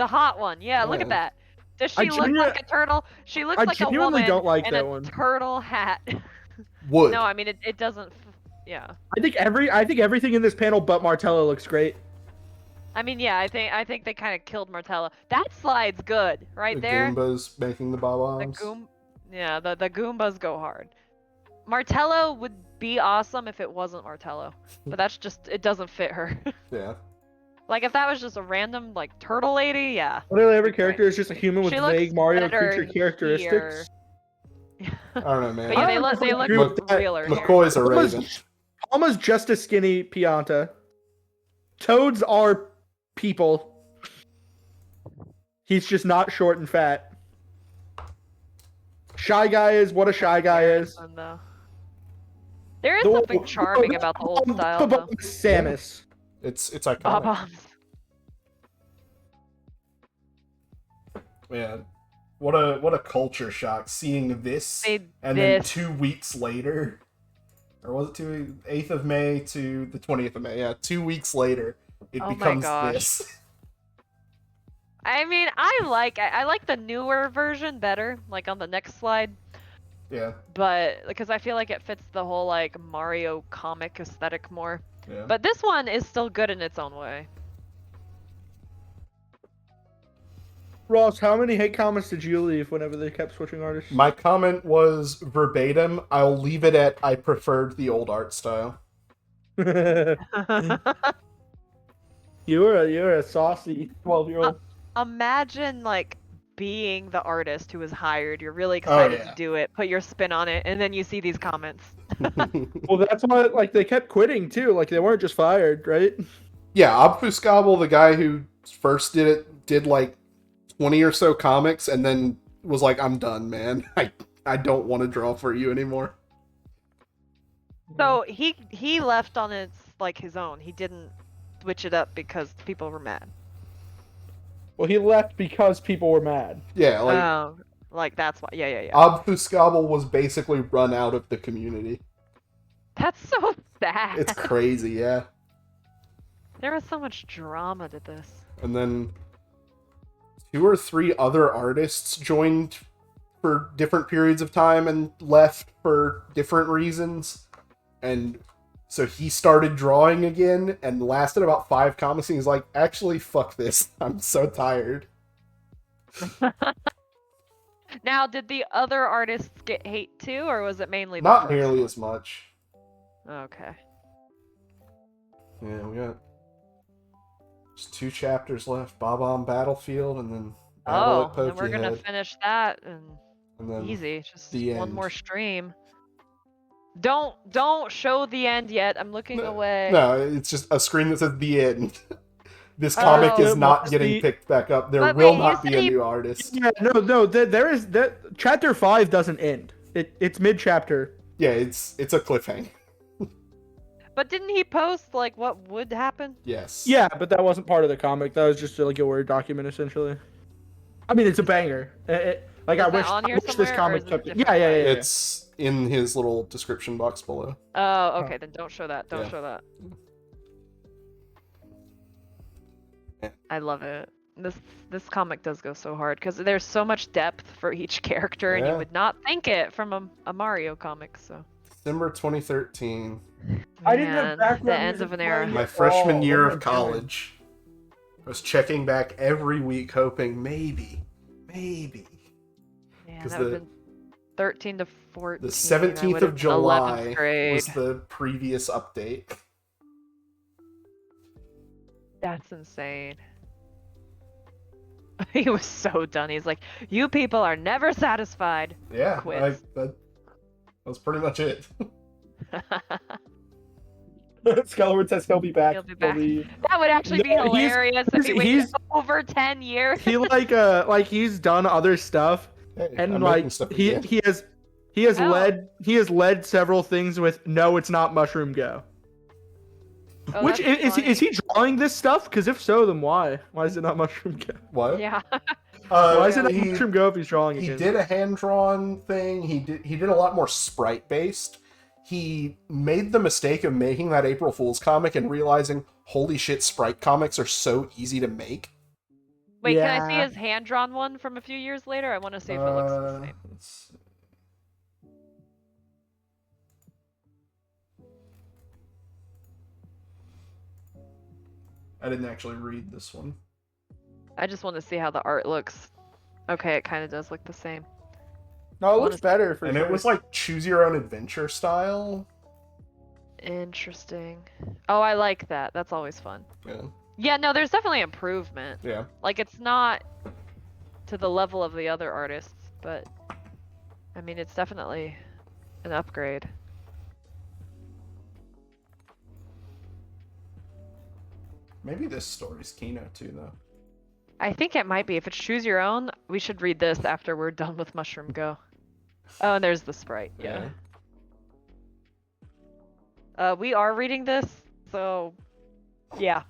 Speaker 3: hot one. Yeah, look at
Speaker 2: Yeah.
Speaker 3: that. Does
Speaker 1: I
Speaker 3: she look like a turtle? She looks
Speaker 1: I
Speaker 3: like a
Speaker 1: genuinely
Speaker 3: woman
Speaker 1: don't like
Speaker 3: in
Speaker 1: that
Speaker 3: a
Speaker 1: one.
Speaker 3: turtle hat.
Speaker 2: Would.
Speaker 3: No, I mean it doesn't. Yeah.
Speaker 1: I think everything in this panel but Martello looks great.
Speaker 3: I mean, yeah. I think they kind of killed Martello. That slide's good, right
Speaker 2: The
Speaker 3: there.
Speaker 2: Goombas making the
Speaker 3: The
Speaker 2: bob-ombs.
Speaker 3: Yeah, the Goombas go hard. Martello would be awesome if it wasn't Martello, but that's just it doesn't fit her.
Speaker 2: Yeah.
Speaker 3: Like if that was just a random like turtle lady, yeah.
Speaker 1: Literally every
Speaker 3: Be great.
Speaker 1: character is just a human with
Speaker 3: She looks
Speaker 1: vague Mario
Speaker 3: better
Speaker 1: creature characteristics.
Speaker 2: I don't know, man.
Speaker 3: But yeah,
Speaker 1: I
Speaker 3: they
Speaker 1: don't
Speaker 3: look
Speaker 1: know if I agree
Speaker 3: look
Speaker 1: with that.
Speaker 3: realer. here.
Speaker 2: McCoy's a raven.
Speaker 1: Almost just a skinny Pianta. Toads are people. He's just not short and fat. Shy Guy is what a Shy Guy is.
Speaker 3: And, there is something charming about the old style though.
Speaker 1: Samus.
Speaker 2: It's iconic.
Speaker 3: Bob-ombs.
Speaker 2: Yeah. What a culture shock seeing this
Speaker 3: Made
Speaker 2: and then
Speaker 3: this.
Speaker 2: 2 weeks later, or was it 8th of May to the 20th of May? Yeah, 2 weeks later, it
Speaker 3: Oh my
Speaker 2: becomes
Speaker 3: gosh.
Speaker 2: this.
Speaker 3: I mean, I like the newer version better, like on the next slide.
Speaker 2: Yeah,
Speaker 3: But because I feel like it fits the whole like Mario comic aesthetic more.
Speaker 2: yeah.
Speaker 3: But this one is still good in its own way.
Speaker 1: Ross, how many hate comments did you leave whenever they kept switching artists?
Speaker 2: My comment was verbatim. I'll leave it at I preferred the old art style.
Speaker 1: You're a saucy 12-year-old.
Speaker 3: Imagine like being the artist who was hired. You're really excited
Speaker 2: yeah.
Speaker 3: to do it, put your spin on it, and then you see these comments.
Speaker 1: Well, that's why like they kept quitting too. Like they weren't just fired, right?
Speaker 2: Yeah, Obfuscable, the guy who first did it, did like 20 or so comics and then was like, I'm done, man. I don't want to draw for you anymore.
Speaker 3: So he left on its like his own. He didn't switch it up because people were mad.
Speaker 1: Well, he left because people were mad.
Speaker 2: Yeah, like
Speaker 3: Oh, like that's why. Yeah.
Speaker 2: Obfuscable was basically run out of the community.
Speaker 3: That's so sad.
Speaker 2: It's crazy, yeah.
Speaker 3: There was so much drama to this.
Speaker 2: And then 2 or 3 other artists joined for different periods of time and left for different reasons. And so he started drawing again and lasted about 5 comics. And he's like, actually, fuck this. I'm so tired.
Speaker 3: Now, did the other artists get hate too, or was it mainly the
Speaker 2: Not
Speaker 3: first
Speaker 2: nearly
Speaker 3: one?
Speaker 2: as much.
Speaker 3: Okay.
Speaker 2: Yeah, we got just 2 chapters left. Bob on Battlefield and then Battle
Speaker 3: Oh,
Speaker 2: at
Speaker 3: then we're gonna
Speaker 2: Pokehead.
Speaker 3: finish that and
Speaker 2: And then
Speaker 3: easy. Just
Speaker 2: the
Speaker 3: one
Speaker 2: end.
Speaker 3: more stream. Don't show the end yet. I'm looking away.
Speaker 2: No, it's just a screen that says the end. This comic
Speaker 3: Oh,
Speaker 2: is not
Speaker 1: must
Speaker 2: getting
Speaker 1: be-
Speaker 2: picked back up. There
Speaker 3: But
Speaker 2: will
Speaker 3: wait,
Speaker 2: not
Speaker 3: you
Speaker 2: be a
Speaker 3: said
Speaker 2: new artist.
Speaker 1: Yeah, no, there is that chapter 5 doesn't end. It's mid chapter.
Speaker 2: Yeah, it's a cliffhanger.
Speaker 3: But didn't he post like what would happen?
Speaker 2: Yes.
Speaker 1: Yeah, but that wasn't part of the comic. That was just like a Word document essentially. I mean, it's a banger. Like
Speaker 3: Is
Speaker 1: I
Speaker 3: that
Speaker 1: wish,
Speaker 3: on
Speaker 1: I
Speaker 3: here
Speaker 1: wish this
Speaker 3: somewhere, or
Speaker 1: comic
Speaker 3: is it
Speaker 1: took.
Speaker 3: different?
Speaker 1: Yeah.
Speaker 2: It's in his little description box below.
Speaker 3: Oh, okay. Then don't show that. Don't
Speaker 2: Yeah.
Speaker 3: show that.
Speaker 2: Yeah.
Speaker 3: I love it. This comic does go so hard because there's so much depth for each character, and you
Speaker 2: Yeah.
Speaker 3: would not think it from a Mario comic. So.
Speaker 2: December 2013.
Speaker 1: I didn't have
Speaker 3: Man,
Speaker 1: background
Speaker 3: the ends
Speaker 1: music
Speaker 3: of an era.
Speaker 1: playing.
Speaker 2: My freshman
Speaker 1: Oh,
Speaker 2: year
Speaker 1: what
Speaker 2: of
Speaker 1: am I doing?
Speaker 2: college. I was checking back every week hoping maybe.
Speaker 3: Man,
Speaker 2: 'Cause
Speaker 3: that would
Speaker 2: the-
Speaker 3: have been 13 to 14.
Speaker 2: The
Speaker 3: I
Speaker 2: 17th
Speaker 3: would
Speaker 2: of
Speaker 3: have been 11th
Speaker 2: July
Speaker 3: grade.
Speaker 2: was the previous update.
Speaker 3: That's insane. He was so done. He's like, "You people are never satisfied."
Speaker 2: Yeah,
Speaker 3: Quits.
Speaker 2: that was pretty much it. Skeleton says he'll be back.
Speaker 3: He'll be back.
Speaker 2: Believe.
Speaker 3: That would actually be
Speaker 1: No,
Speaker 3: hilarious if he waited
Speaker 1: he's-
Speaker 3: over 10 years.
Speaker 1: He he's done other stuff,
Speaker 2: Hey,
Speaker 1: and
Speaker 2: I'm
Speaker 1: like
Speaker 2: making stuff
Speaker 1: he
Speaker 2: again.
Speaker 1: he has
Speaker 3: Oh.
Speaker 1: led several things with no, it's not Mushroom Go.
Speaker 3: Oh,
Speaker 1: Which
Speaker 3: that's
Speaker 1: is he drawing this stuff? Because if so, then why? Why is it not Mushroom Go?
Speaker 2: What?
Speaker 3: Yeah.
Speaker 1: Why is it not
Speaker 2: he,
Speaker 1: Mushroom Go if he's drawing
Speaker 2: he
Speaker 1: it?
Speaker 2: did a hand drawn thing. He did a lot more sprite based. He made the mistake of making that April Fool's comic and realizing, holy shit, sprite comics are so easy to make.
Speaker 3: Wait, can I see
Speaker 1: Yeah.
Speaker 3: his hand-drawn one from a few years later? I want to see if it looks the same.
Speaker 2: Let's see. I didn't actually read this one.
Speaker 3: I just want to see how the art looks. Okay, it kind of does look the same.
Speaker 1: No, it looks better for
Speaker 2: And
Speaker 1: sure.
Speaker 2: it was like choose your own adventure style.
Speaker 3: Interesting. Oh, I like that. That's always fun.
Speaker 2: Yeah.
Speaker 3: Yeah, no, there's definitely improvement.
Speaker 2: Yeah.
Speaker 3: Like, it's not to the level of the other artists, but I mean, it's definitely an upgrade.
Speaker 2: Maybe this story's Kino too, though.
Speaker 3: I think it might be. If it's choose your own, we should read this after we're done with Mushroom Go. Oh, and there's the sprite. Yeah. We are reading this, so yeah,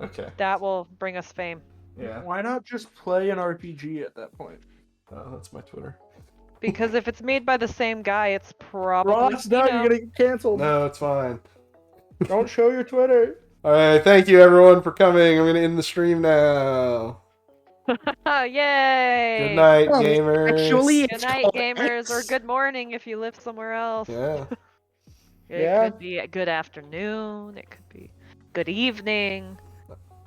Speaker 2: Okay.
Speaker 3: that will bring us fame.
Speaker 2: Yeah.
Speaker 1: Why not just play an RPG at that point?
Speaker 2: Oh, that's my Twitter.
Speaker 3: Because if it's made by the same guy, it's probably
Speaker 1: Ross, no,
Speaker 3: Kino.
Speaker 1: you're gonna get canceled.
Speaker 2: No, it's fine.
Speaker 1: Don't show your Twitter.
Speaker 2: All right. Thank you, everyone, for coming. I'm gonna end the stream now.
Speaker 3: Yay!
Speaker 2: Good night,
Speaker 1: Oh,
Speaker 2: gamers.
Speaker 1: actually-
Speaker 3: Good
Speaker 1: It's
Speaker 3: night,
Speaker 1: called
Speaker 3: gamers, or
Speaker 1: X.
Speaker 3: good morning if you live somewhere else.
Speaker 2: Yeah.
Speaker 3: It
Speaker 1: Yeah.
Speaker 3: could be a good afternoon. It could be good evening.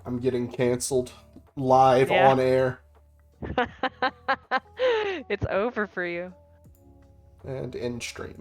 Speaker 2: I'm getting canceled live
Speaker 3: Yeah.
Speaker 2: on air
Speaker 3: It's over for you.
Speaker 2: and in stream.